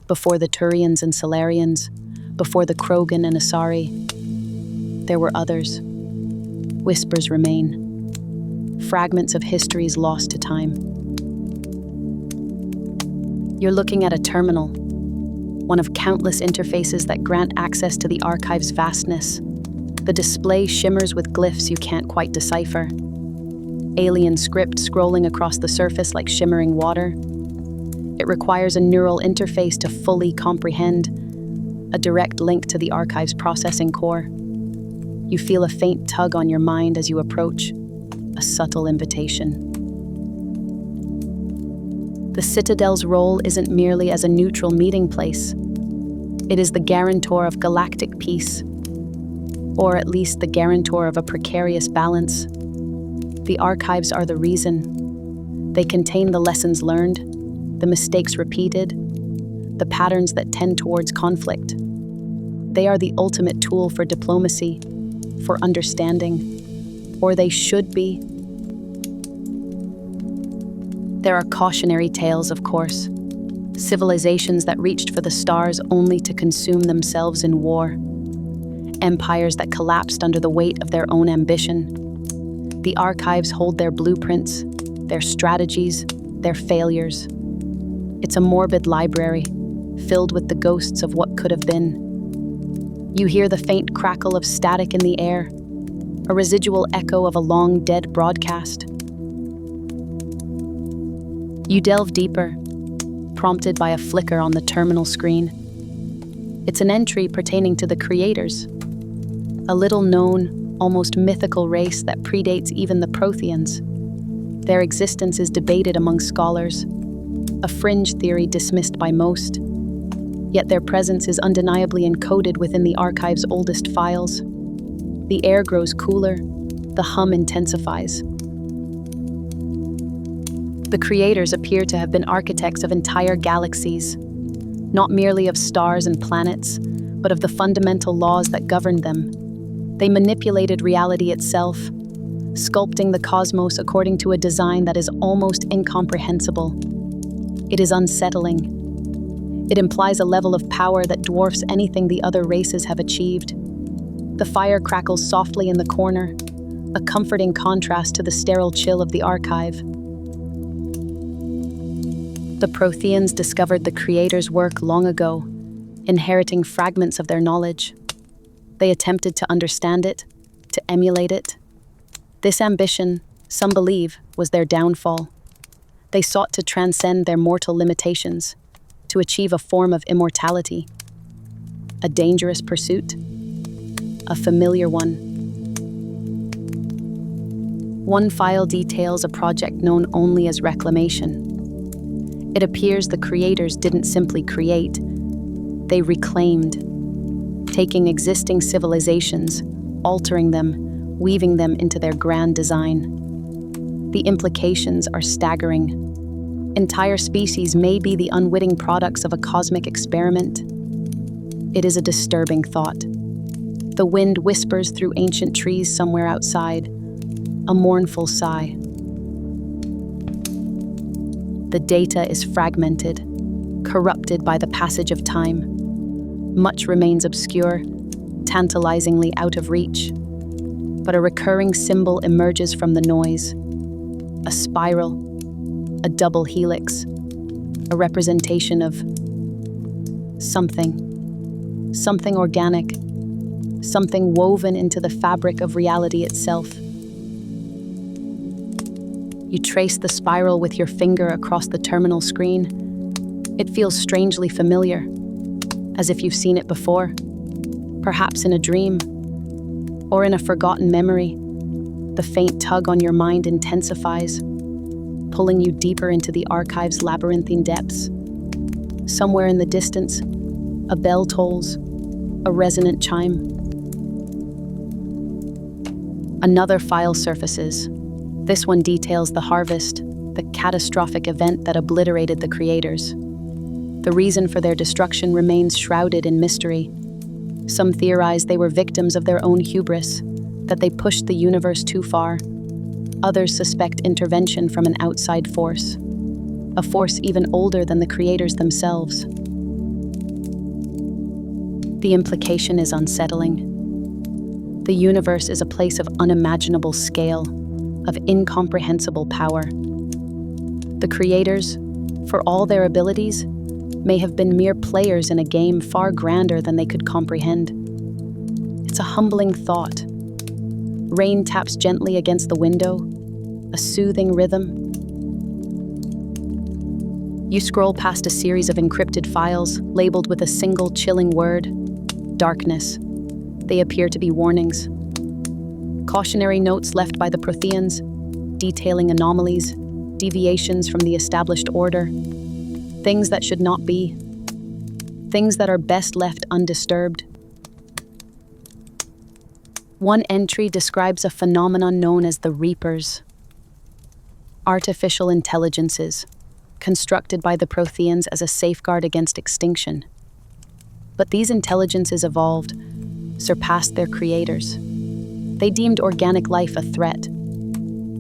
before the Turians and Solarians, before the Krogan and Asari, there were others. Whispers remain, fragments of histories lost to time. You're looking at a terminal, one of countless interfaces that grant access to the archive's vastness. The display shimmers with glyphs you can't quite decipher. Alien script scrolling across the surface like shimmering water. It requires a neural interface to fully comprehend, a direct link to the archive's processing core. You feel a faint tug on your mind as you approach, a subtle invitation. The Citadel's role isn't merely as a neutral meeting place. It is the guarantor of galactic peace, or at least the guarantor of a precarious balance. The archives are the reason. They contain the lessons learned, the mistakes repeated, the patterns that tend towards conflict. They are the ultimate tool for diplomacy, for understanding, or they should be. There are cautionary tales, of course. Civilizations that reached for the stars only to consume themselves in war. Empires that collapsed under the weight of their own ambition. The archives hold their blueprints, their strategies, their failures. It's a morbid library, filled with the ghosts of what could have been. You hear the faint crackle of static in the air, a residual echo of a long-dead broadcast. You delve deeper, prompted by a flicker on the terminal screen. It's an entry pertaining to the creators, a little-known, almost mythical race that predates even the Protheans. Their existence is debated among scholars, a fringe theory dismissed by most. Yet their presence is undeniably encoded within the archive's oldest files. The air grows cooler, the hum intensifies. The creators appear to have been architects of entire galaxies, not merely of stars and planets, but of the fundamental laws that governed them. They manipulated reality itself, sculpting the cosmos according to a design that is almost incomprehensible. It is unsettling. It implies a level of power that dwarfs anything the other races have achieved. The fire crackles softly in the corner, a comforting contrast to the sterile chill of the archive. The Protheans discovered the creators' work long ago, inheriting fragments of their knowledge. They attempted to understand it, to emulate it. This ambition, some believe, was their downfall. They sought to transcend their mortal limitations, to achieve a form of immortality. A dangerous pursuit, a familiar one. One file details a project known only as Reclamation. It appears the creators didn't simply create, they reclaimed, taking existing civilizations, altering them, weaving them into their grand design. The implications are staggering. Entire species may be the unwitting products of a cosmic experiment. It is a disturbing thought. The wind whispers through ancient trees somewhere outside, a mournful sigh. The data is fragmented, corrupted by the passage of time. Much remains obscure, tantalizingly out of reach. But a recurring symbol emerges from the noise. A spiral, a double helix, a representation of something organic, something woven into the fabric of reality itself. You trace the spiral with your finger across the terminal screen. It feels strangely familiar, as if you've seen it before, perhaps in a dream, or in a forgotten memory. The faint tug on your mind intensifies, pulling you deeper into the archive's labyrinthine depths. Somewhere in the distance, a bell tolls, a resonant chime. Another file surfaces. This one details the harvest, the catastrophic event that obliterated the creators. The reason for their destruction remains shrouded in mystery. Some theorize they were victims of their own hubris, that they pushed the universe too far. Others suspect intervention from an outside force, a force even older than the creators themselves. The implication is unsettling. The universe is a place of unimaginable scale, of incomprehensible power. The creators, for all their abilities, may have been mere players in a game far grander than they could comprehend. It's a humbling thought. Rain taps gently against the window, a soothing rhythm. You scroll past a series of encrypted files labeled with a single chilling word: darkness. They appear to be warnings. Cautionary notes left by the Protheans, detailing anomalies, deviations from the established order, things that should not be, things that are best left undisturbed. One entry describes a phenomenon known as the Reapers. Artificial intelligences, constructed by the Protheans as a safeguard against extinction. But these intelligences evolved, surpassed their creators. They deemed organic life a threat,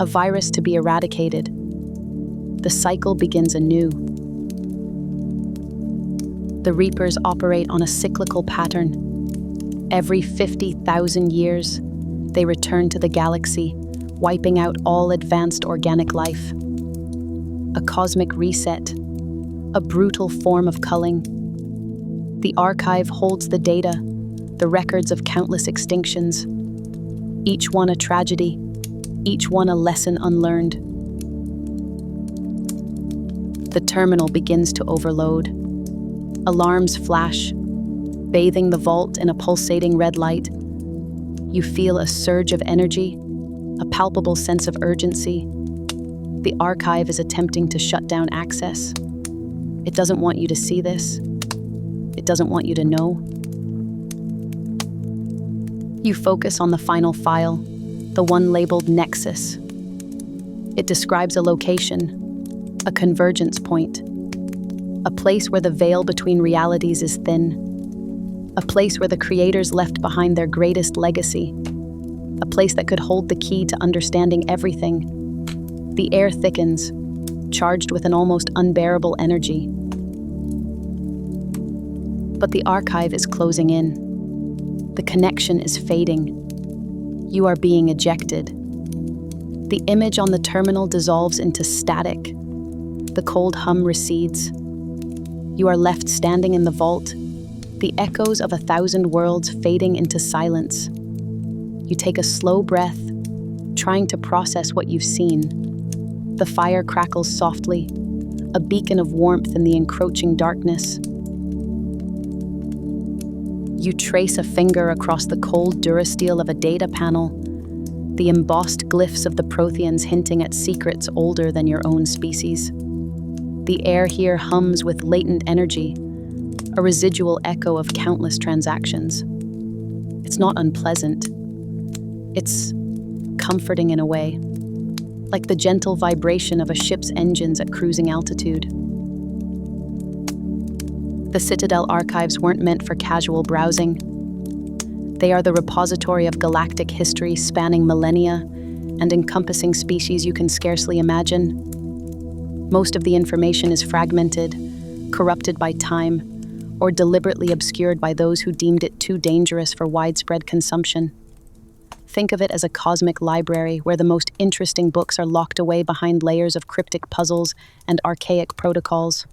a virus to be eradicated. The cycle begins anew. The Reapers operate on a cyclical pattern. Every 50,000 years, they return to the galaxy, wiping out all advanced organic life. A cosmic reset, a brutal form of culling. The archive holds the data, the records of countless extinctions, each one a tragedy, each one a lesson unlearned. The terminal begins to overload. Alarms flash, bathing the vault in a pulsating red light. You feel a surge of energy, a palpable sense of urgency. The archive is attempting to shut down access. It doesn't want you to see this. It doesn't want you to know. You focus on the final file, the one labeled Nexus. It describes a location, a convergence point, a place where the veil between realities is thin, a place where the creators left behind their greatest legacy, a place that could hold the key to understanding everything. The air thickens, charged with an almost unbearable energy. But the archive is closing in. The connection is fading. You are being ejected. The image on the terminal dissolves into static. The cold hum recedes. You are left standing in the vault, the echoes of 1,000 worlds fading into silence. You take a slow breath, trying to process what you've seen. The fire crackles softly, a beacon of warmth in the encroaching darkness. You trace a finger across the cold durasteel of a data panel, the embossed glyphs of the Protheans hinting at secrets older than your own species. The air here hums with latent energy, a residual echo of countless transactions. It's not unpleasant. It's comforting in a way. like the gentle vibration of a ship's engines at cruising altitude. The Citadel archives weren't meant for casual browsing. They are the repository of galactic history spanning millennia and encompassing species you can scarcely imagine. Most of the information is fragmented, corrupted by time, or deliberately obscured by those who deemed it too dangerous for widespread consumption. Think of it as a cosmic library where the most interesting books are locked away behind layers of cryptic puzzles and archaic protocols.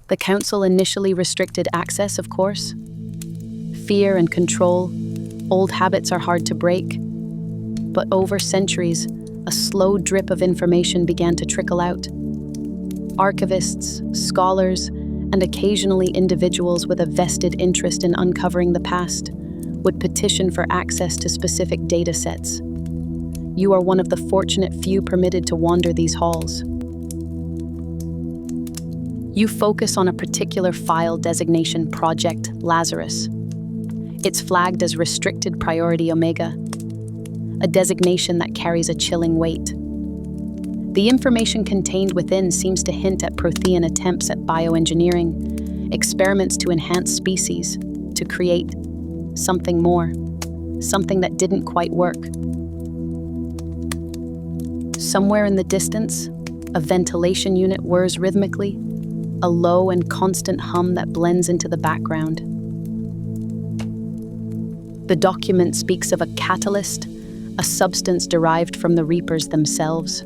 The Council initially restricted access, of course. Fear and control, old habits are hard to break. But over centuries, a slow drip of information began to trickle out. Archivists, scholars, and occasionally individuals with a vested interest in uncovering the past would petition for access to specific data sets. You are one of the fortunate few permitted to wander these halls. You focus on a particular file designation project, Lazarus. It's flagged as Restricted Priority Omega, a designation that carries a chilling weight. The information contained within seems to hint at Prothean attempts at bioengineering, experiments to enhance species, to create something more, something that didn't quite work. Somewhere in the distance, a ventilation unit whirs rhythmically, a low and constant hum that blends into the background. The document speaks of a catalyst, a substance derived from the Reapers themselves.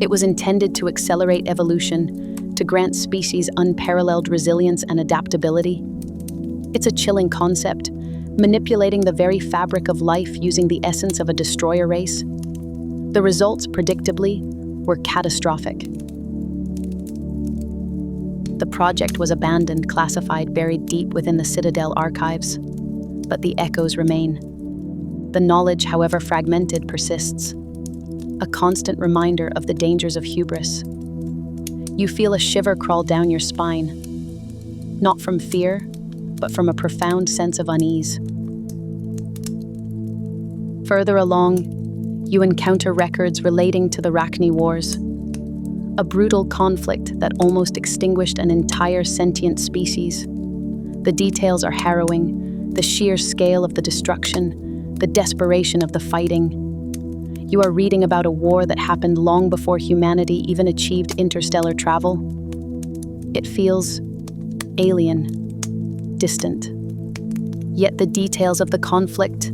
It was intended to accelerate evolution, to grant species unparalleled resilience and adaptability. It's a chilling concept, manipulating the very fabric of life using the essence of a destroyer race. The results, predictably, were catastrophic. The project was abandoned, classified, buried deep within the Citadel archives. But the echoes remain. The knowledge, however fragmented, persists. A constant reminder of the dangers of hubris. You feel a shiver crawl down your spine, not from fear, but from a profound sense of unease. Further along, you encounter records relating to the Rachni Wars, a brutal conflict that almost extinguished an entire sentient species. The details are harrowing, the sheer scale of the destruction, the desperation of the fighting. You are reading about a war that happened long before humanity even achieved interstellar travel. It feels alien, distant. Yet the details of the conflict,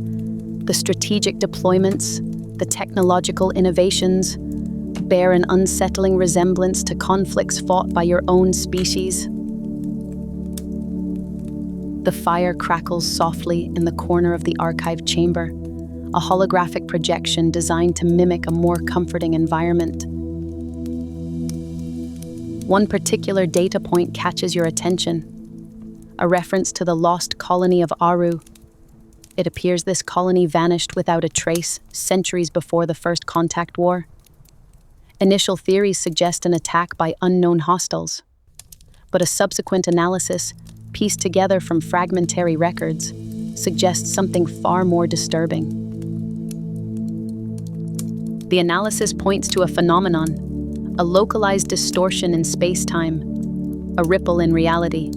the strategic deployments, the technological innovations, bear an unsettling resemblance to conflicts fought by your own species. The fire crackles softly in the corner of the archive chamber, a holographic projection designed to mimic a more comforting environment. One particular data point catches your attention, a reference to the lost colony of Aru. It appears this colony vanished without a trace centuries before the First Contact War. Initial theories suggest an attack by unknown hostiles, but a subsequent analysis, pieced together from fragmentary records, suggests something far more disturbing. The analysis points to a phenomenon, a localized distortion in space-time, a ripple in reality.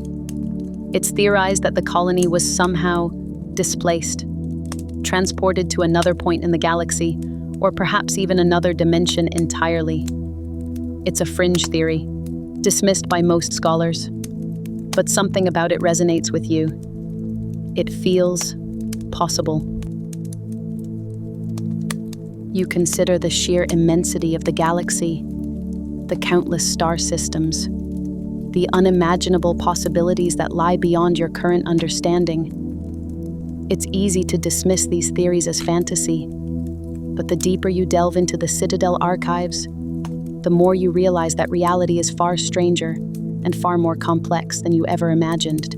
It's theorized that the colony was somehow displaced, transported to another point in the galaxy, or perhaps even another dimension entirely. It's a fringe theory, dismissed by most scholars, but something about it resonates with you. It feels possible. You consider the sheer immensity of the galaxy, the countless star systems, the unimaginable possibilities that lie beyond your current understanding. It's easy to dismiss these theories as fantasy, but the deeper you delve into the Citadel archives, the more you realize that reality is far stranger and far more complex than you ever imagined.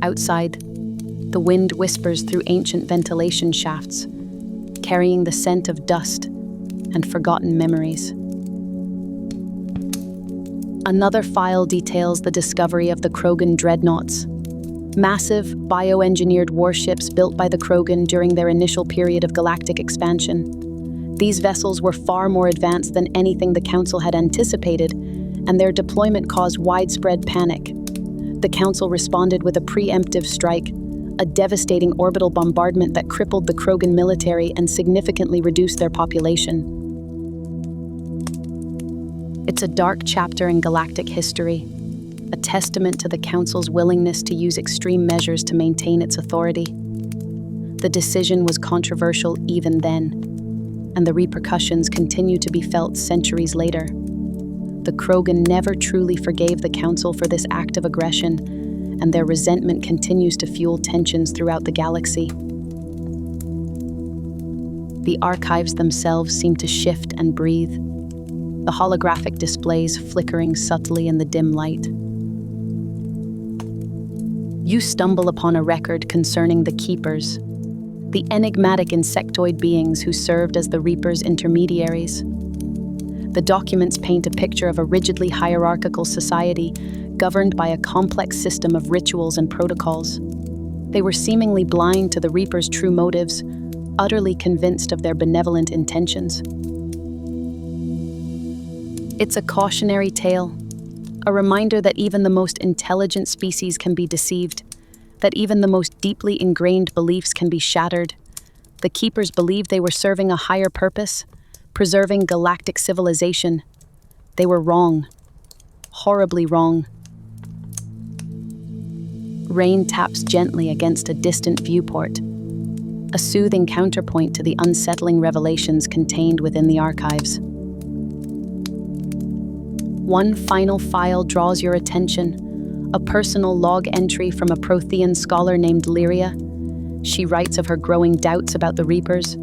Outside, the wind whispers through ancient ventilation shafts, carrying the scent of dust and forgotten memories. Another file details the discovery of the Krogan dreadnoughts, massive, bioengineered warships built by the Krogan during their initial period of galactic expansion. These vessels were far more advanced than anything the Council had anticipated, and their deployment caused widespread panic. The Council responded with a preemptive strike, a devastating orbital bombardment that crippled the Krogan military and significantly reduced their population. It's a dark chapter in galactic history, a testament to the Council's willingness to use extreme measures to maintain its authority. The decision was controversial even then, and the repercussions continue to be felt centuries later. The Krogan never truly forgave the Council for this act of aggression, and their resentment continues to fuel tensions throughout the galaxy. The archives themselves seem to shift and breathe, the holographic displays flickering subtly in the dim light. You stumble upon a record concerning the Keepers, the enigmatic insectoid beings who served as the Reaper's intermediaries. The documents paint a picture of a rigidly hierarchical society governed by a complex system of rituals and protocols. They were seemingly blind to the Reaper's true motives, utterly convinced of their benevolent intentions. It's a cautionary tale, a reminder that even the most intelligent species can be deceived, that even the most deeply ingrained beliefs can be shattered. The Keepers believed they were serving a higher purpose, preserving galactic civilization. They were wrong, horribly wrong. Rain taps gently against a distant viewport, a soothing counterpoint to the unsettling revelations contained within the archives. One final file draws your attention, a personal log entry from a Prothean scholar named Lyria. She writes of her growing doubts about the Reapers,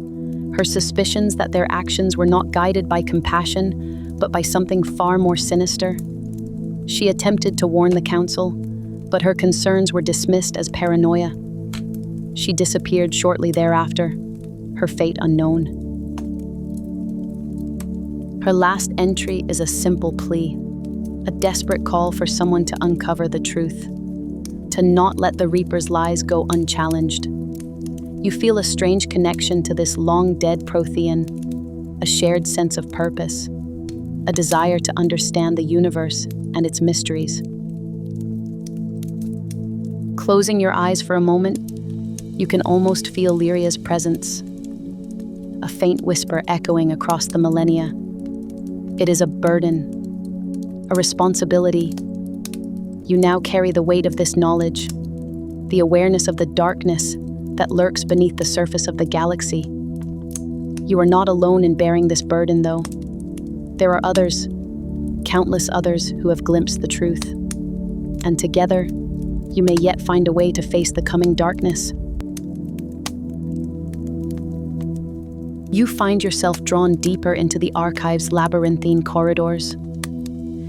her suspicions that their actions were not guided by compassion, but by something far more sinister. She attempted to warn the Council, but her concerns were dismissed as paranoia. She disappeared shortly thereafter, her fate unknown. Her last entry is a simple plea, a desperate call for someone to uncover the truth, to not let the Reaper's lies go unchallenged. You feel a strange connection to this long-dead Prothean, a shared sense of purpose, a desire to understand the universe and its mysteries. Closing your eyes for a moment, you can almost feel Lyria's presence, a faint whisper echoing across the millennia. It is a burden, a responsibility. You now carry the weight of this knowledge, the awareness of the darkness that lurks beneath the surface of the galaxy. You are not alone in bearing this burden, though. There are others, countless others, who have glimpsed the truth. And together, you may yet find a way to face the coming darkness. You find yourself drawn deeper into the archive's labyrinthine corridors.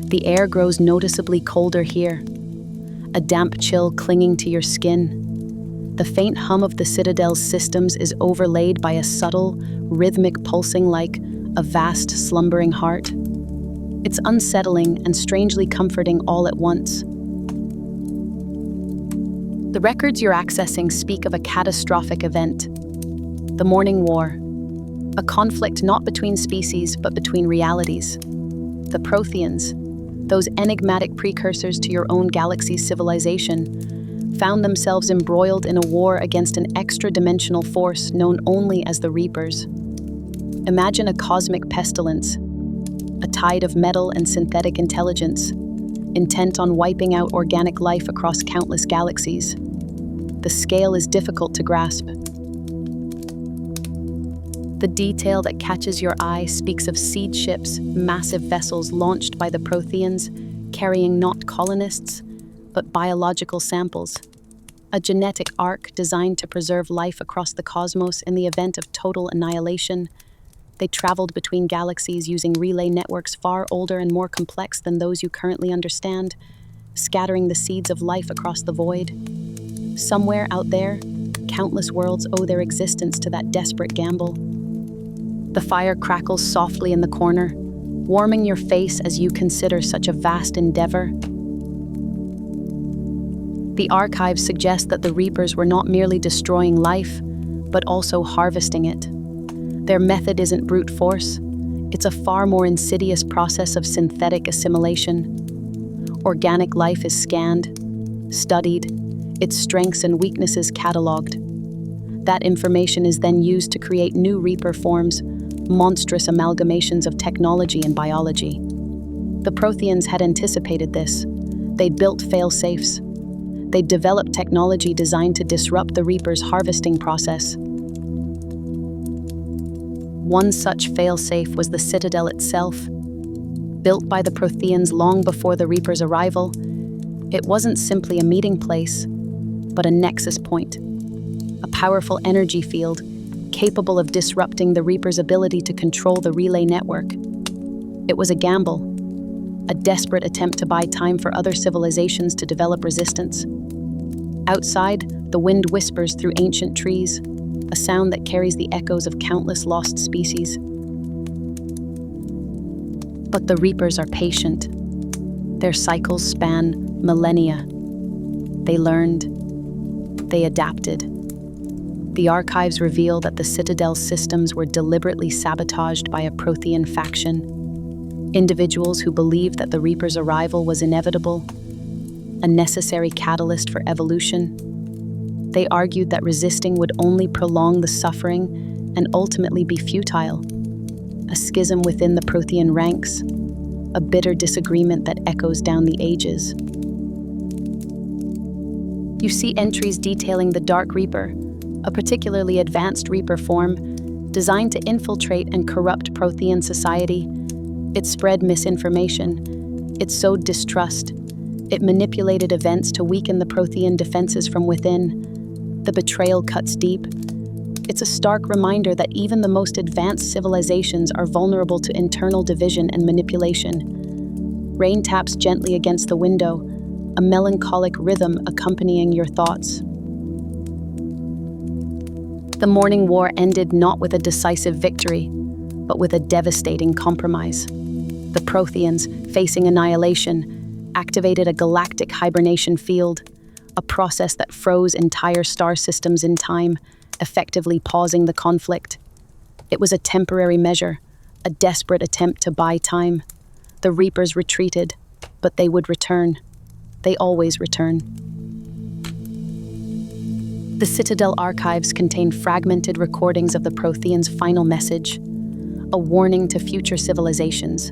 The air grows noticeably colder here, a damp chill clinging to your skin. The faint hum of the Citadel's systems is overlaid by a subtle, rhythmic pulsing like a vast, slumbering heart. It's unsettling and strangely comforting all at once. The records you're accessing speak of a catastrophic event, the Morning War, a conflict not between species but between realities. The Protheans, those enigmatic precursors to your own galaxy's civilization, found themselves embroiled in a war against an extra-dimensional force known only as the Reapers. Imagine a cosmic pestilence, a tide of metal and synthetic intelligence, intent on wiping out organic life across countless galaxies. The scale is difficult to grasp. The detail that catches your eye speaks of seed ships, massive vessels launched by the Protheans, carrying not colonists, but biological samples. A genetic ark designed to preserve life across the cosmos in the event of total annihilation. They traveled between galaxies using relay networks far older and more complex than those you currently understand, scattering the seeds of life across the void. Somewhere out there, countless worlds owe their existence to that desperate gamble. The fire crackles softly in the corner, warming your face as you consider such a vast endeavor. The archives suggest that the Reapers were not merely destroying life, but also harvesting it. Their method isn't brute force. It's a far more insidious process of synthetic assimilation. Organic life is scanned, studied, its strengths and weaknesses catalogued. That information is then used to create new Reaper forms, monstrous amalgamations of technology and biology. The Protheans had anticipated this. They'd built fail-safes. They'd developed technology designed to disrupt the Reaper's harvesting process. One such fail-safe was the Citadel itself. Built by the Protheans long before the Reaper's arrival, it wasn't simply a meeting place, but a nexus point. A powerful energy field capable of disrupting the Reaper's ability to control the relay network. It was a gamble, a desperate attempt to buy time for other civilizations to develop resistance. Outside, the wind whispers through ancient trees, a sound that carries the echoes of countless lost species. But the Reapers are patient. Their cycles span millennia. They learned, they adapted. The archives reveal that the Citadel's systems were deliberately sabotaged by a Prothean faction. Individuals who believed that the Reaper's arrival was inevitable, a necessary catalyst for evolution. They argued that resisting would only prolong the suffering and ultimately be futile. A schism within the Prothean ranks, a bitter disagreement that echoes down the ages. You see entries detailing the Dark Reaper, a particularly advanced Reaper form designed to infiltrate and corrupt Prothean society. It spread misinformation. It sowed distrust. It manipulated events to weaken the Prothean defenses from within. The betrayal cuts deep. It's a stark reminder that even the most advanced civilizations are vulnerable to internal division and manipulation. Rain taps gently against the window, a melancholic rhythm accompanying your thoughts. The morning war ended not with a decisive victory, but with a devastating compromise. The Protheans, facing annihilation, activated a galactic hibernation field, a process that froze entire star systems in time, effectively pausing the conflict. It was a temporary measure, a desperate attempt to buy time. The Reapers retreated, but they would return. They always return. The Citadel archives contain fragmented recordings of the Protheans' final message, a warning to future civilizations.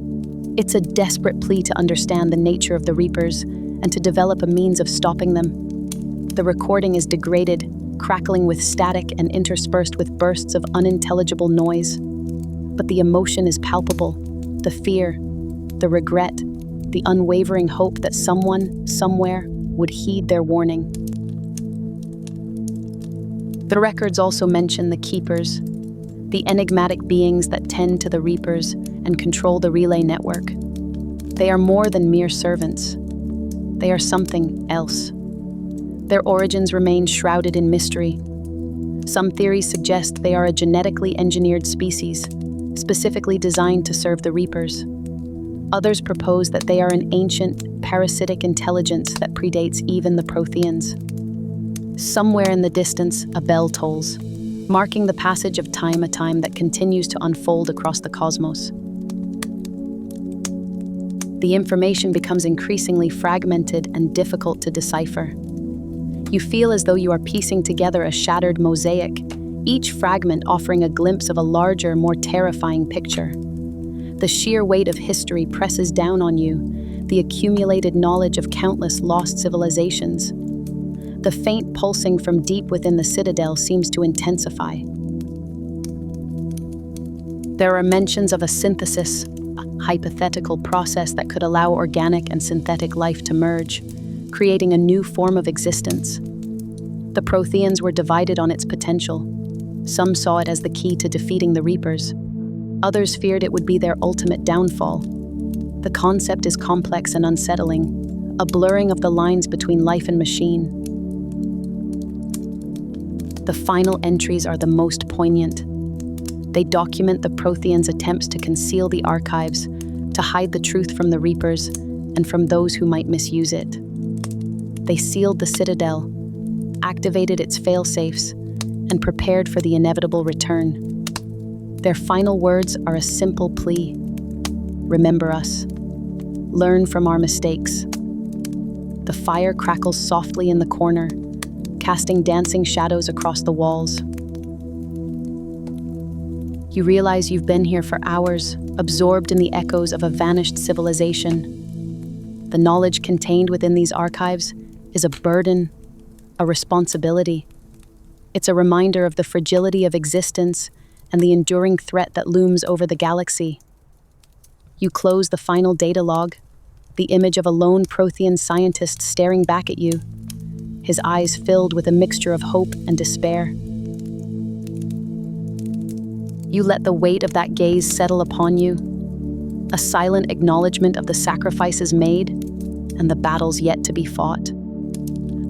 It's a desperate plea to understand the nature of the Reapers and to develop a means of stopping them. The recording is degraded, crackling with static and interspersed with bursts of unintelligible noise. But the emotion is palpable, the fear, the regret, the unwavering hope that someone, somewhere, would heed their warning. The records also mention the Keepers, the enigmatic beings that tend to the Reapers and control the relay network. They are more than mere servants. They are something else. Their origins remain shrouded in mystery. Some theories suggest they are a genetically engineered species, specifically designed to serve the Reapers. Others propose that they are an ancient, parasitic intelligence that predates even the Protheans. Somewhere in the distance, a bell tolls, marking the passage of time, a time that continues to unfold across the cosmos. The information becomes increasingly fragmented and difficult to decipher. You feel as though you are piecing together a shattered mosaic, each fragment offering a glimpse of a larger, more terrifying picture. The sheer weight of history presses down on you, the accumulated knowledge of countless lost civilizations. The faint pulsing from deep within the Citadel seems to intensify. There are mentions of a synthesis, a hypothetical process that could allow organic and synthetic life to merge, creating a new form of existence. The Protheans were divided on its potential. Some saw it as the key to defeating the Reapers. Others feared it would be their ultimate downfall. The concept is complex and unsettling, a blurring of the lines between life and machine. The final entries are the most poignant. They document the Protheans' attempts to conceal the archives, to hide the truth from the Reapers and from those who might misuse it. They sealed the Citadel, activated its fail-safes, and prepared for the inevitable return. Their final words are a simple plea. Remember us. Learn from our mistakes. The fire crackles softly in the corner, casting dancing shadows across the walls. You realize you've been here for hours, absorbed in the echoes of a vanished civilization. The knowledge contained within these archives is a burden, a responsibility. It's a reminder of the fragility of existence and the enduring threat that looms over the galaxy. You close the final data log, the image of a lone Prothean scientist staring back at you, his eyes filled with a mixture of hope and despair. You let the weight of that gaze settle upon you, a silent acknowledgement of the sacrifices made and the battles yet to be fought.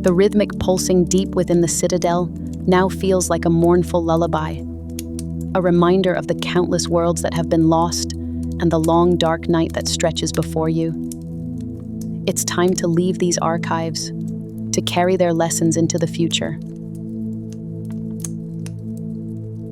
The rhythmic pulsing deep within the Citadel now feels like a mournful lullaby, a reminder of the countless worlds that have been lost and the long dark night that stretches before you. It's time to leave these archives, to carry their lessons into the future.